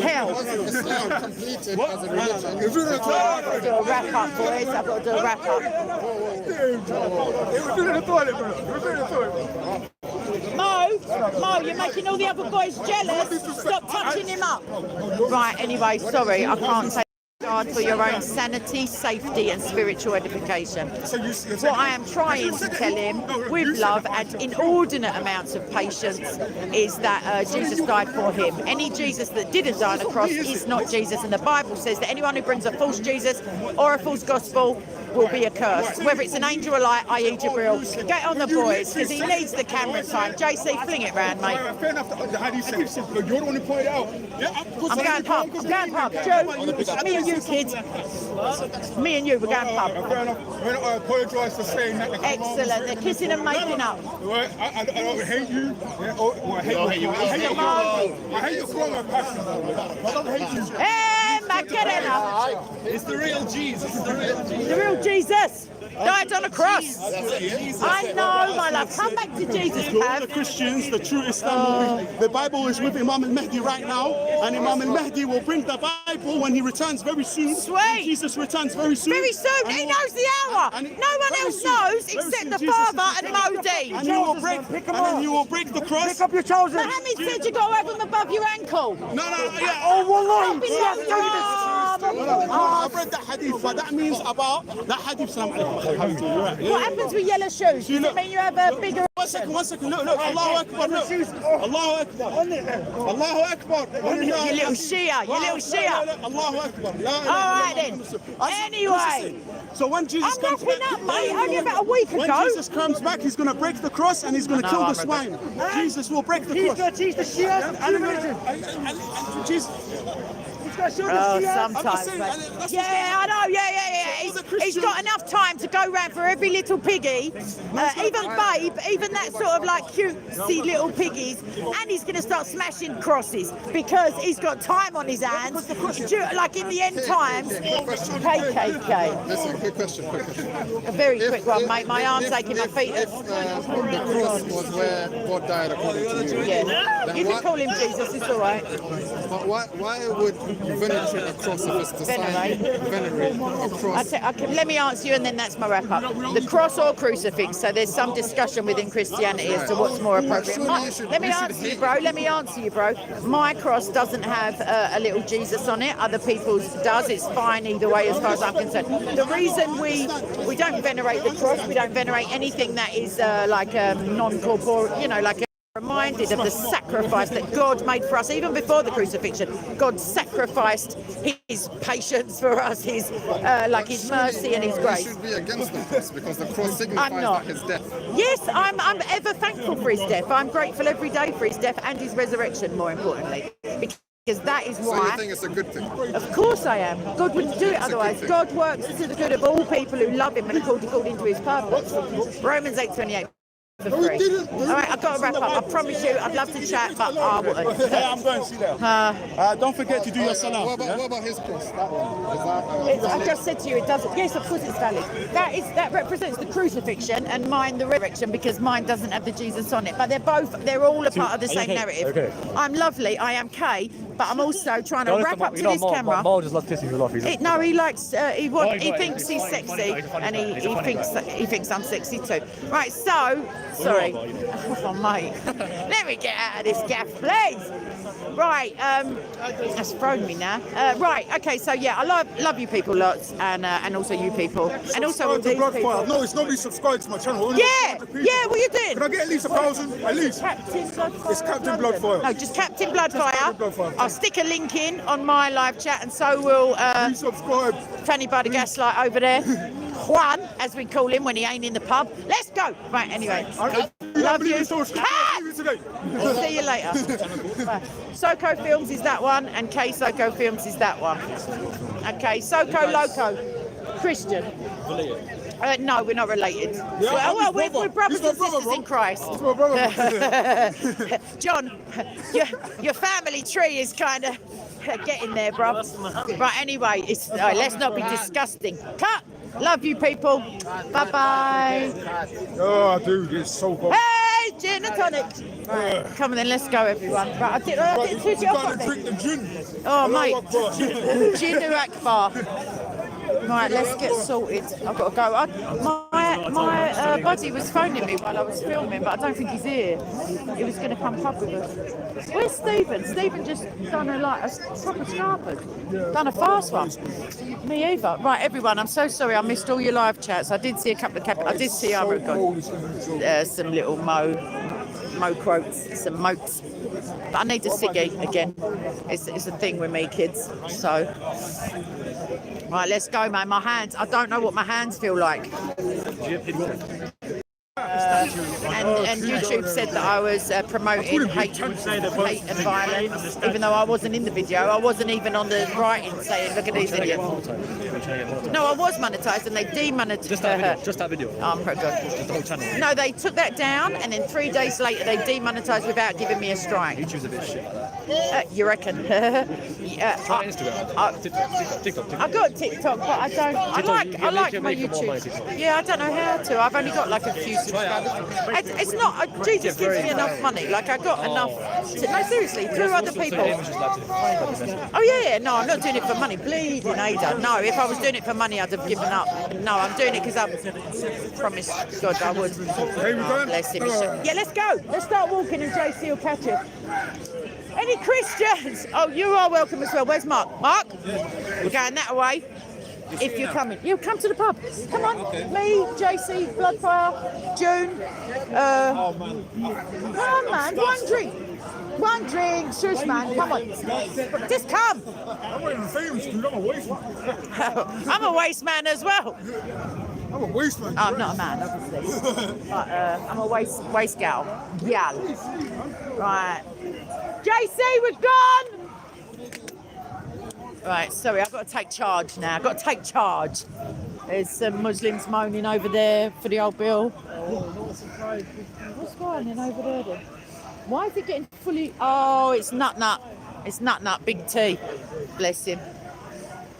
A: hell.
J: Islam completed as a religion.
A: I've got to do a wrap up, boys. I've got to do a wrap up. Mo, you're making all the other boys jealous. Stop touching him up. Right, anyway, sorry, I can't say God for your own sanity, safety and spiritual edification. What I am trying to tell him with love and inordinate amounts of patience is that Jesus died for him. Any Jesus that didn't die on the cross is not Jesus, and the Bible says that anyone who brings a false Jesus or a false gospel will be accursed. Whether it's an angel or light, i.e. Jibril. Get on the boys, because he needs the camera time. JC, fling it round, mate.
C: Fair enough, how do you say it? But you're the one who pointed it out.
A: I'm going pub. I'm going pub. Joe, me and you, kids. Me and you, we're going pub.
C: Fair enough. I apologise for saying that.
A: Excellent. They're kissing and making up.
C: I don't hate you. I hate you. I hate your strong passion. I don't hate you.
A: Hey, Macarena.
B: It's the real Jesus.
A: The real Jesus. Died on a cross. I know, my love. Come back to Jesus,
F: To all
A: Pav.
F: the Christians, the true Islam, the Bible is with Imam al-Mahdi right now, and Imam al-Mahdi will bring the Bible when he returns very soon.
A: Sweet.
F: Jesus returns very soon.
A: Very soon. He knows the hour. No one else knows except the Father and Modi.
F: And you will break, then you will break the cross.
G: Pick up your trousers.
A: Mohammed said you got to have them above your ankle.
F: No, yeah.
G: Oh, wallahi.
F: I've read that hadith, but that means about that hadith.
A: What happens with yellow shoes? Does it mean you have a bigger...
F: One second, look, Allahu Akbar, look. Allahu Akbar. Allahu Akbar.
A: You little Shia,
F: Allahu Akbar.
A: All right then. Anyway.
F: So when Jesus
A: I'm
F: comes
A: wrapping
F: back,
A: up, mate. Only about a week ago.
F: when Jesus comes back, he's going to break the cross and he's going to kill the swine. Jesus will break the cross.
G: He's going to teach the Shias and the religion.
F: Jesus.
A: Oh, sometimes. Yeah, I know. Yeah. He's got enough time to go round for every little piggy, even Babe, even that sort of like cutesy little piggies, and he's going to start smashing crosses because he's got time on his hands. Like in the end times. KKK.
J: Listen, quick question.
A: A very quick one, mate. My arm's aching, my feet are...
J: The cross was where God died according to you.
A: Yeah.
J: Then
A: You can call him Jesus, it's all right.
J: But why would you venerate a cross if it's the sign venerate a cross?
A: Let me answer you, and then that's my wrap up. The cross or crucifix. So there's some discussion within Christianity as to what's more appropriate. Let me answer you, bro. My cross doesn't have a little Jesus on it. Other people's does. It's fine either way, as far as I'm concerned. The reason we don't venerate the cross, we don't venerate anything that is like non-corporeal, like reminded of the sacrifice that God made for us, even before the crucifixion. God sacrificed his patience for us, his mercy and his grace.
J: You should be against the cross because the cross signifies his death.
A: Yes, I'm ever thankful for his death. I'm grateful every day for his death and his resurrection, more importantly. Because that is why.
J: So you think it's a good thing?
A: Of course I am. God wouldn't do it otherwise. God works to the good of all people who love him and are called according to his purpose. Romans 8:28. For free. All right, I've got to wrap up. I promise you, I'd love to chat, but I wouldn't.
F: I'm going to see that. Don't forget to do your salam.
J: What about his cross? That one?
A: I just said to you, it doesn't. Yes, of course it's valid. That represents the crucifixion, and mine the resurrection, because mine doesn't have the Jesus on it. But they're all a part of the same narrative. Okay. I'm lovely. I am Kay, but I'm also trying to wrap up to this camera.
I: Mal just loves pissing you off.
A: No, he likes. He thinks he's sexy, and he thinks I'm sexy too. Right, so. Sorry. Oh, mate. Let me get out of this gaff, please. Right, that's thrown me now. Right, okay, so yeah, I love you people lots, and also you people, and also all these people.
C: No, it's nobody subscribed to my channel.
A: Yeah, what are you doing?
C: Can I get at least 1,000? At least.
A: Captain Bloodfire.
C: It's Captain Bloodfire.
A: No, just Captain Bloodfire. I'll stick a link in on my live chat, and so will
C: please subscribe.
A: Fanny by the Gaslight over there. Juan, as we call him when he ain't in the pub. Let's go. Right, anyway. Love you. See you later. SOCO Films is that one, and K SOCO Films is that one. Okay, SOCO Loco. Christian. No, we're not related. Well, we're brothers and sisters in Christ. John, your family tree is kind of getting there, bro. Right, anyway, let's not be disgusting. Cut. Love you, people. Bye-bye.
C: Oh, dude, it's so cold.
A: Hey, gin and tonic. Right, come on then, let's go, everyone. Right, I didn't switch it off.
C: Drink the gin.
A: Oh, mate. Gin Akbar. Right, let's get sorted. I've got to go. My buddy was phoning me while I was filming, but I don't think he's here. He was going to come pub with us. Where's Stephen? Stephen just done a proper scarpered. Done a fast one. Me either. Right, everyone, I'm so sorry I missed all your live chats. I did see a couple of I did see some little mo quotes, some motes. But I need a ciggy again. It's a thing with me, kids. So, right, let's go, man. My hands. I don't know what my hands feel like. And YouTube said that I was promoting hate and violence, even though I wasn't in the video. I wasn't even on the writing saying, look at these idiots. No, I was monetized and they demonetized her.
I: Just that video.
A: Oh, I'm pretty good.
I: Just the whole channel.
A: No, they took that down and then 3 days later they demonetized without giving me a strike.
I: YouTube's a bit shit like that.
A: You reckon?
I: Try Instagram. TikTok.
A: I've got TikTok, but I don't. I like my YouTube. Yeah, I don't know how to. I've only got like a few subscribers. It's not. Jesus gives me enough money. Like I got enough. No, seriously, through other people. Oh yeah. No, I'm not doing it for money. Bleeding Ada. No, if I was doing it for money, I'd have given up. No, I'm doing it because I promised God I would. Oh, bless him. Yeah, let's go. Let's start walking and JC will catch you. Any Christians? Oh, you are welcome as well. Where's Mark? Mark? We're going that way. If you're coming. You come to the pub. Come on. Me, JC, Bloodfire, June. Come on, man. One drink. One drink. Shush, man. Come on. Just come.
C: I'm not even famous, dude. I'm a waste man.
A: I'm a waste man as well.
C: I'm a waste man.
A: I'm not a man, obviously. But I'm a waste gal. Gal. Right. JC, we're gone. Right, sorry, I've got to take charge now. I've got to take charge. There's some Muslims moaning over there for the old bill. What's going on over there then? Why is it getting fully... Oh, it's Nut Nut. It's Nut Nut, Big T. Bless him.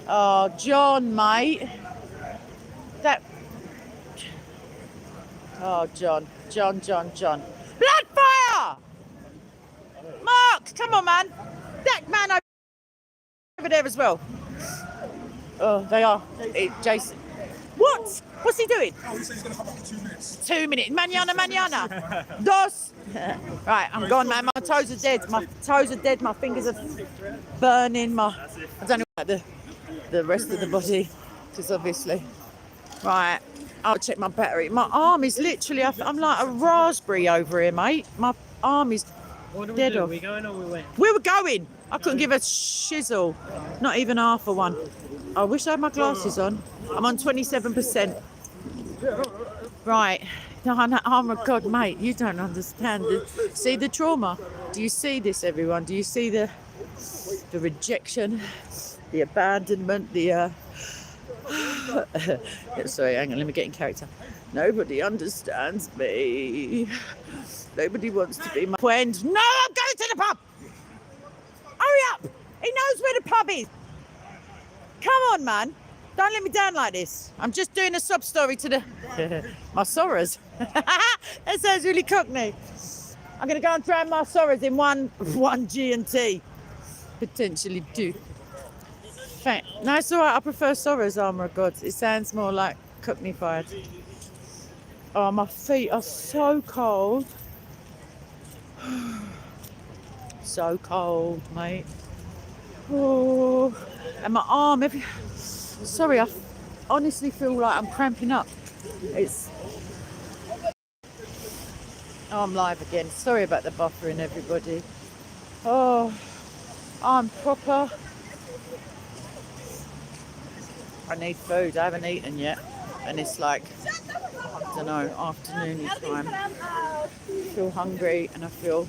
A: Oh, John, mate. That... Oh, John. John. Bloodfire! Mark, come on, man. That man over there as well. Oh, they are. Jason. What? What's he doing?
C: Oh, he said he's going to come back in 2 minutes.
A: 2 minutes. Mañana. Dos. Right, I'm gone, man. My toes are dead. My toes are dead. My fingers are burning. I don't know about the rest of the body, because obviously. Right, I'll check my battery. My arm is literally, I'm like a raspberry over here, mate. My arm is dead off.
K: Are we going or we went?
A: We were going. I couldn't give a shizzle. Not even half of one. I wish I had my glasses on. I'm on 27%. Right. Oh my God, mate, you don't understand. See the trauma? Do you see this, everyone? Do you see the rejection, the abandonment, the... Sorry, hang on, let me get in character. Nobody understands me. Nobody wants to be my friend. No, I'm going to the pub! Hurry up! He knows where the pub is. Come on, man. Don't let me down like this. I'm just doing a sub story to the... my sorrows. That sounds really cockney. I'm going to go and drown my sorrows in one G&T. Potentially two. No, it's all right. I prefer sorrows, armour of God. It sounds more like cockneyfied. Oh, my feet are so cold. So cold, mate. Oh, and my arm. Sorry, I honestly feel like I'm cramping up. Oh, I'm live again. Sorry about the buffering, everybody. Oh, I'm proper. I need food. I haven't eaten yet. And it's like, I don't know, afternoon time. I feel hungry and I feel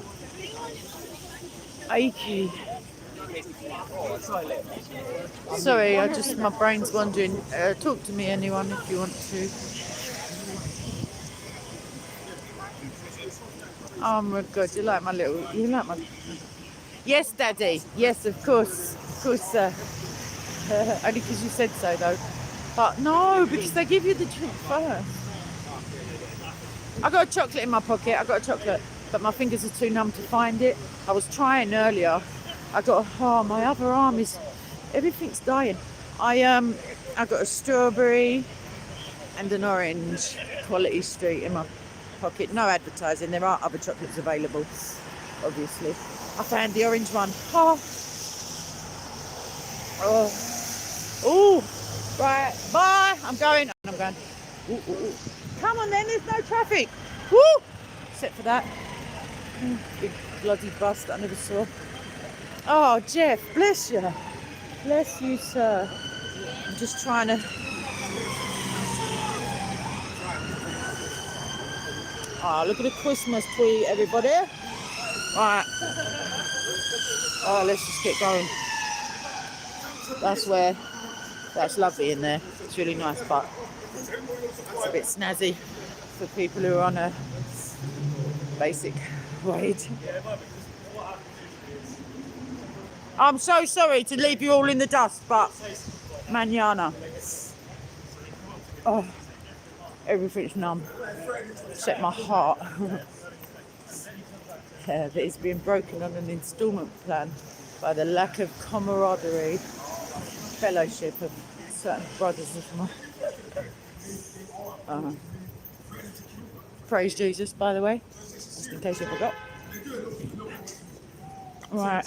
A: achy. Sorry, my brain's wandering. Talk to me, anyone, if you want to. Oh my God, you like my... Yes, Daddy. Yes, of course, sir. Only because you said so, though. But no, because they give you the drink first. I got a chocolate in my pocket. But my fingers are too numb to find it. I was trying earlier. My other arm is... Everything's dying. I got a strawberry and an orange Quality Street in my pocket. No advertising. There are other chocolates available, obviously. I found the orange one. Oh, right. Bye. I'm going. Ooh. Come on then. There's no traffic. Woo! Except for that big bloody bus that I never saw. Oh, Jeff, bless you. Bless you, sir. I'm just trying to... Oh, look at the Christmas tree, everybody. Right. Oh, let's just get going. That's lovely in there. It's really nice, but it's a bit snazzy for people who are on a basic wage. I'm so sorry to leave you all in the dust, but mañana. Oh, everything's numb, except my heart. That is being broken on an instalment plan by the lack of camaraderie, fellowship of certain brothers of mine. Praise Jesus, by the way, just in case you forgot. Right.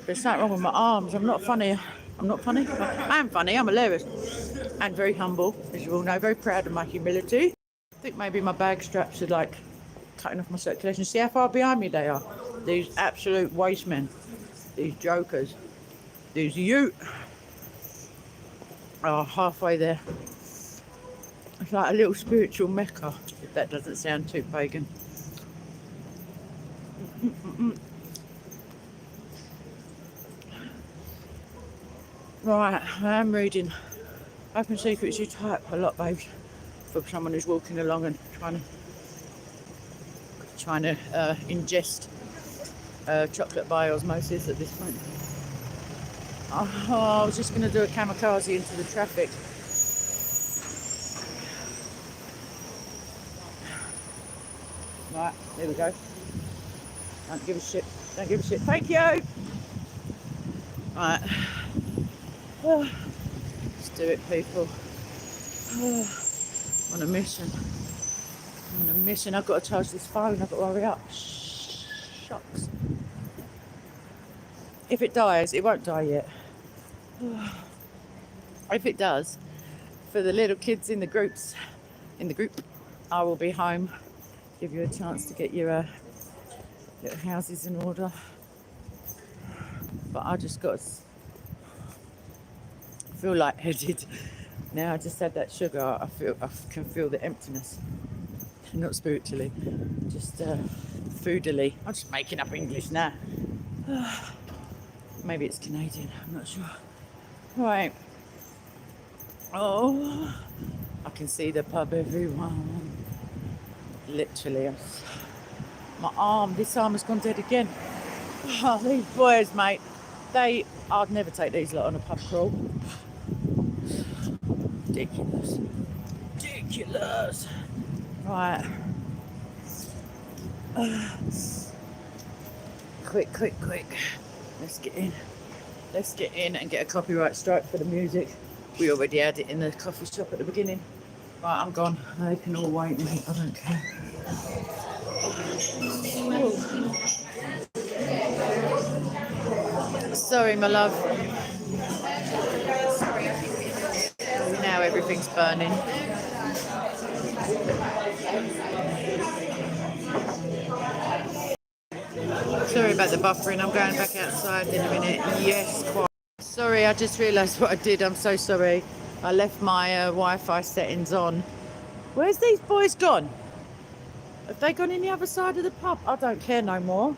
A: There's something wrong with my arms. I'm not funny. I am funny. I'm hilarious. And very humble, as you all know. Very proud of my humility. I think maybe my bag straps are like cutting off my circulation. See how far behind me they are? These absolute waste men. These jokers. These ute. Oh, halfway there. It's like a little spiritual mecca, if that doesn't sound too pagan. Right, I am reading Open Secrets. You type a lot, babe, for someone who's walking along and trying to ingest chocolate by osmosis at this point. Oh, I was just going to do a kamikaze into the traffic. Right, there we go. Don't give a shit. Don't give a shit. Thank you. Right. Let's do it, people. On a mission. On a mission. I've got to charge this phone. I've got to hurry up. Shucks. If it dies, it won't die yet. If it does, for the little kids in the group, I will be home. Give you a chance to get your little houses in order. But I just got to feel lightheaded. Now I just had that sugar. I can feel the emptiness. Not spiritually, just foodily. I'm just making up English now. Maybe it's Canadian, I'm not sure. Right. Oh, I can see the pub, everyone. Literally. My arm, this arm has gone dead again. Oh, these boys, mate. I'd never take these lot on a pub crawl. Ridiculous. Ridiculous. Right. Quick. Let's get in. Let's get in and get a copyright strike for the music. We already had it in the coffee shop at the beginning. Right, I'm gone. They can all wait me. I don't care. Sorry, my love. Now everything's burning. Sorry about the buffering. I'm going back outside in a minute. Yes, quite. Sorry, I just realised what I did. I'm so sorry. I left my Wi-Fi settings on. Where's these boys gone? Have they gone in the other side of the pub? I don't care no more.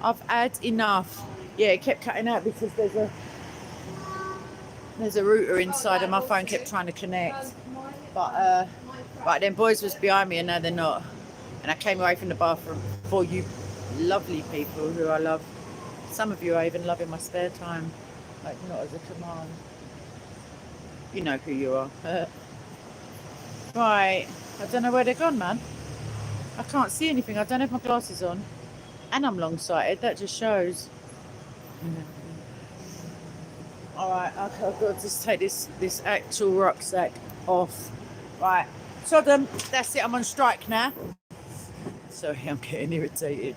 A: I've had enough. Yeah, it kept cutting out because there's a router inside and my phone kept trying to connect. But right then, boys was behind me and now they're not. And I came away from the bathroom for you lovely people who I love. Some of you I even love in my spare time, like not as a command. You know who you are. Right, I don't know where they're gone, man. I can't see anything. I don't have my glasses on and I'm long-sighted. That just shows. Alright, I've got to just take this actual rucksack off. Right, Sodom, that's it, I'm on strike now. Sorry, I'm getting irritated.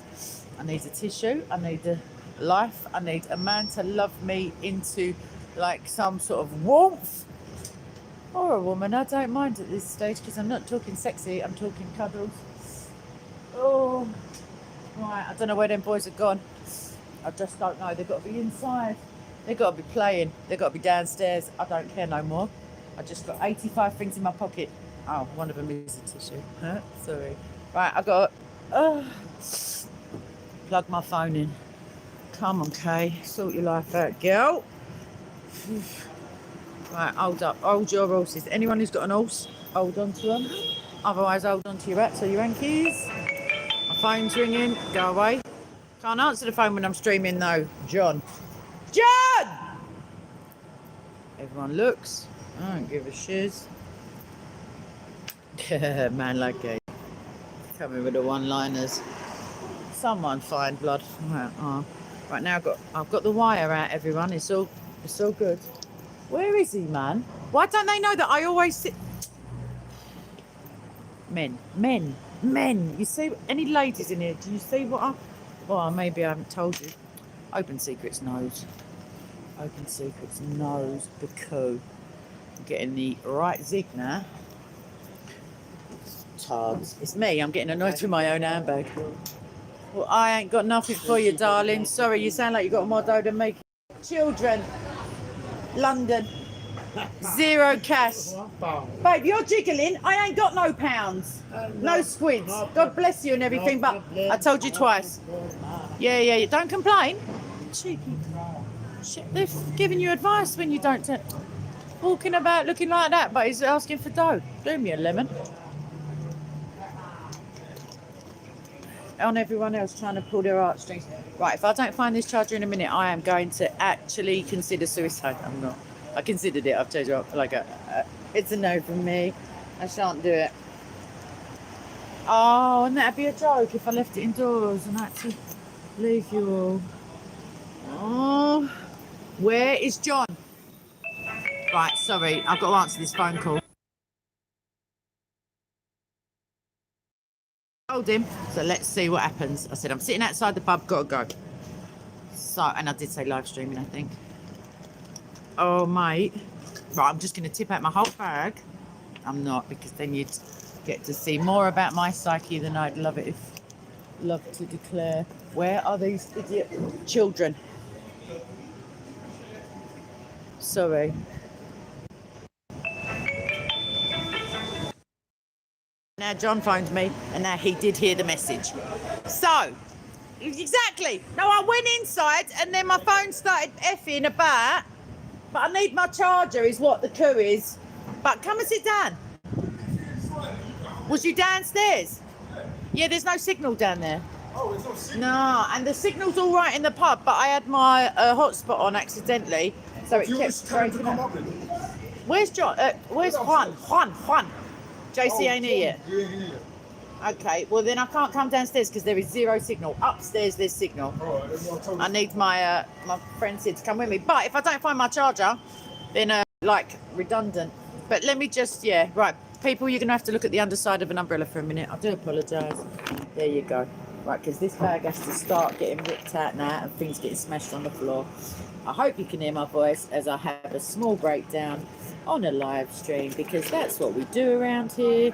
A: I need a tissue, I need a life, I need a man to love me into like some sort of warmth. Or a woman, I don't mind at this stage because I'm not talking sexy, I'm talking cuddles. Oh, right, I don't know where them boys are gone. I just don't know, they've got to be inside. They've got to be playing, they've got to be downstairs. I don't care no more. I just got 85 things in my pocket. Oh, one of them is a tissue. Sorry. Right, I got plug my phone in. Come on, Kay. Sort your life out, girl. Right, hold up. Hold your horses. Anyone who's got an horse, hold on to them. Otherwise, hold on to your rats or your hankies. My phone's ringing. Go away. Can't answer the phone when I'm streaming, though. John. Everyone looks. I don't give a shiz. Man like gay. Coming with the one-liners. Someone find blood. Right now I've got the wire out, everyone. It's all good. Where is he, man? Why don't they know that I always sit? Men. You see any ladies in here? Do you see what I? Well, maybe I haven't told you. Open Secrets knows. Open Secrets knows because I'm getting the right zig now. Tards. It's me. I'm getting annoyed with my own handbag. Well, I ain't got nothing for you, darling. Sorry, you sound like you got more dough than me. Children. London. 0 cash. Babe, you're jiggling. I ain't got no pounds. No squids. God bless you and everything, but I told you twice. Yeah. Don't complain. Cheeky. Shit, they're giving you advice when you don't walking about looking like that, but he's asking for dough. Do me a lemon. On everyone else trying to pull their heartstrings. Right, if I don't find this charger in a minute, I am going to actually consider suicide. I'm not. I considered it. I've told you, it's a no from me. I shan't do it. Oh, and that'd be a joke if I left it indoors and had to leave you all. Oh, where is John? Right, sorry, I've got to answer this phone call. Told him, so let's see what happens. I said, I'm sitting outside the pub, gotta go. So, and I did say live streaming, I think. Oh, mate. Right, I'm just going to tip out my whole bag. I'm not, because then you'd get to see more about my psyche than I'd love to declare. Where are these idiot children? Sorry. Now John phoned me, and now he did hear the message. So, exactly. No, I went inside, and then my phone started effing about. But I need my charger, is what the coup is. But come and sit down. Was you downstairs? Yeah, there's no signal down there.
C: Oh, there's no signal?
A: No, and the signal's all right in the pub, but I had my hotspot on accidentally, so it kept breaking up. Where's John? Where's Juan? Juan. JC ain't here yet.
C: You ain't here yet.
A: Okay, well then I can't come downstairs because there is zero signal. Upstairs there's signal. I need my my friends here to come with me. But if I don't find my charger, then like redundant. But let me just, yeah, right. People, you're going to have to look at the underside of an umbrella for a minute. I do apologise. There you go. Right, because this bag has to start getting ripped out now and things getting smashed on the floor. I hope you can hear my voice as I have a small breakdown on a live stream, because that's what we do around here.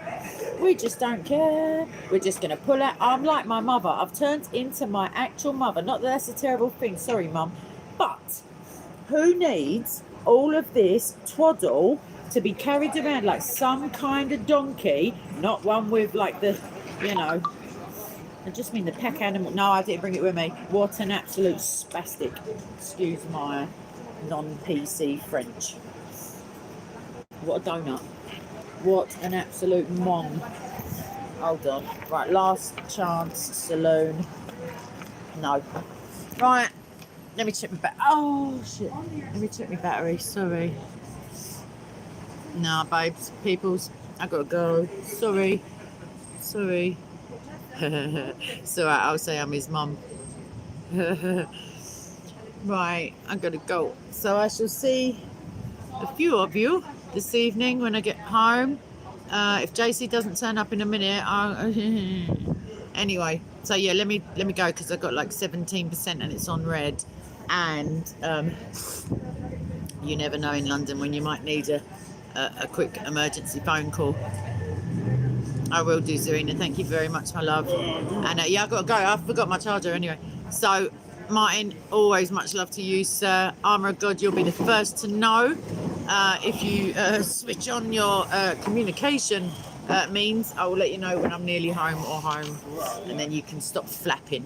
A: We just don't care. We're just going to pull out. I'm like my mother. I've turned into my actual mother. Not that that's a terrible thing. Sorry, Mum. But who needs all of this twaddle to be carried around like some kind of donkey? Not one with like the, you know, I just mean the pack animal. No, I didn't bring it with me. What an absolute spastic. Excuse my non-PC French. What a donut. What an absolute mong. Hold on. Right, last chance saloon. No. Right. Let me check my battery. Oh, shit. Let me check my battery. Sorry. Nah, babes. Peoples. I gotta go. Sorry. So I'll say I'm his mum. Right, I gotta go. So I shall see a few of you this evening when I get home. If JC doesn't turn up in a minute, anyway. So yeah, let me go because I've got like 17% and it's on red. And you never know in London when you might need a quick emergency phone call. I will do, Zarina. Thank you very much, my love. And yeah, I've got to go. I forgot my charger anyway. So, Martin, always much love to you, sir. Armour of God, you'll be the first to know if you switch on your communication means. I will let you know when I'm nearly home or home, and then you can stop flapping.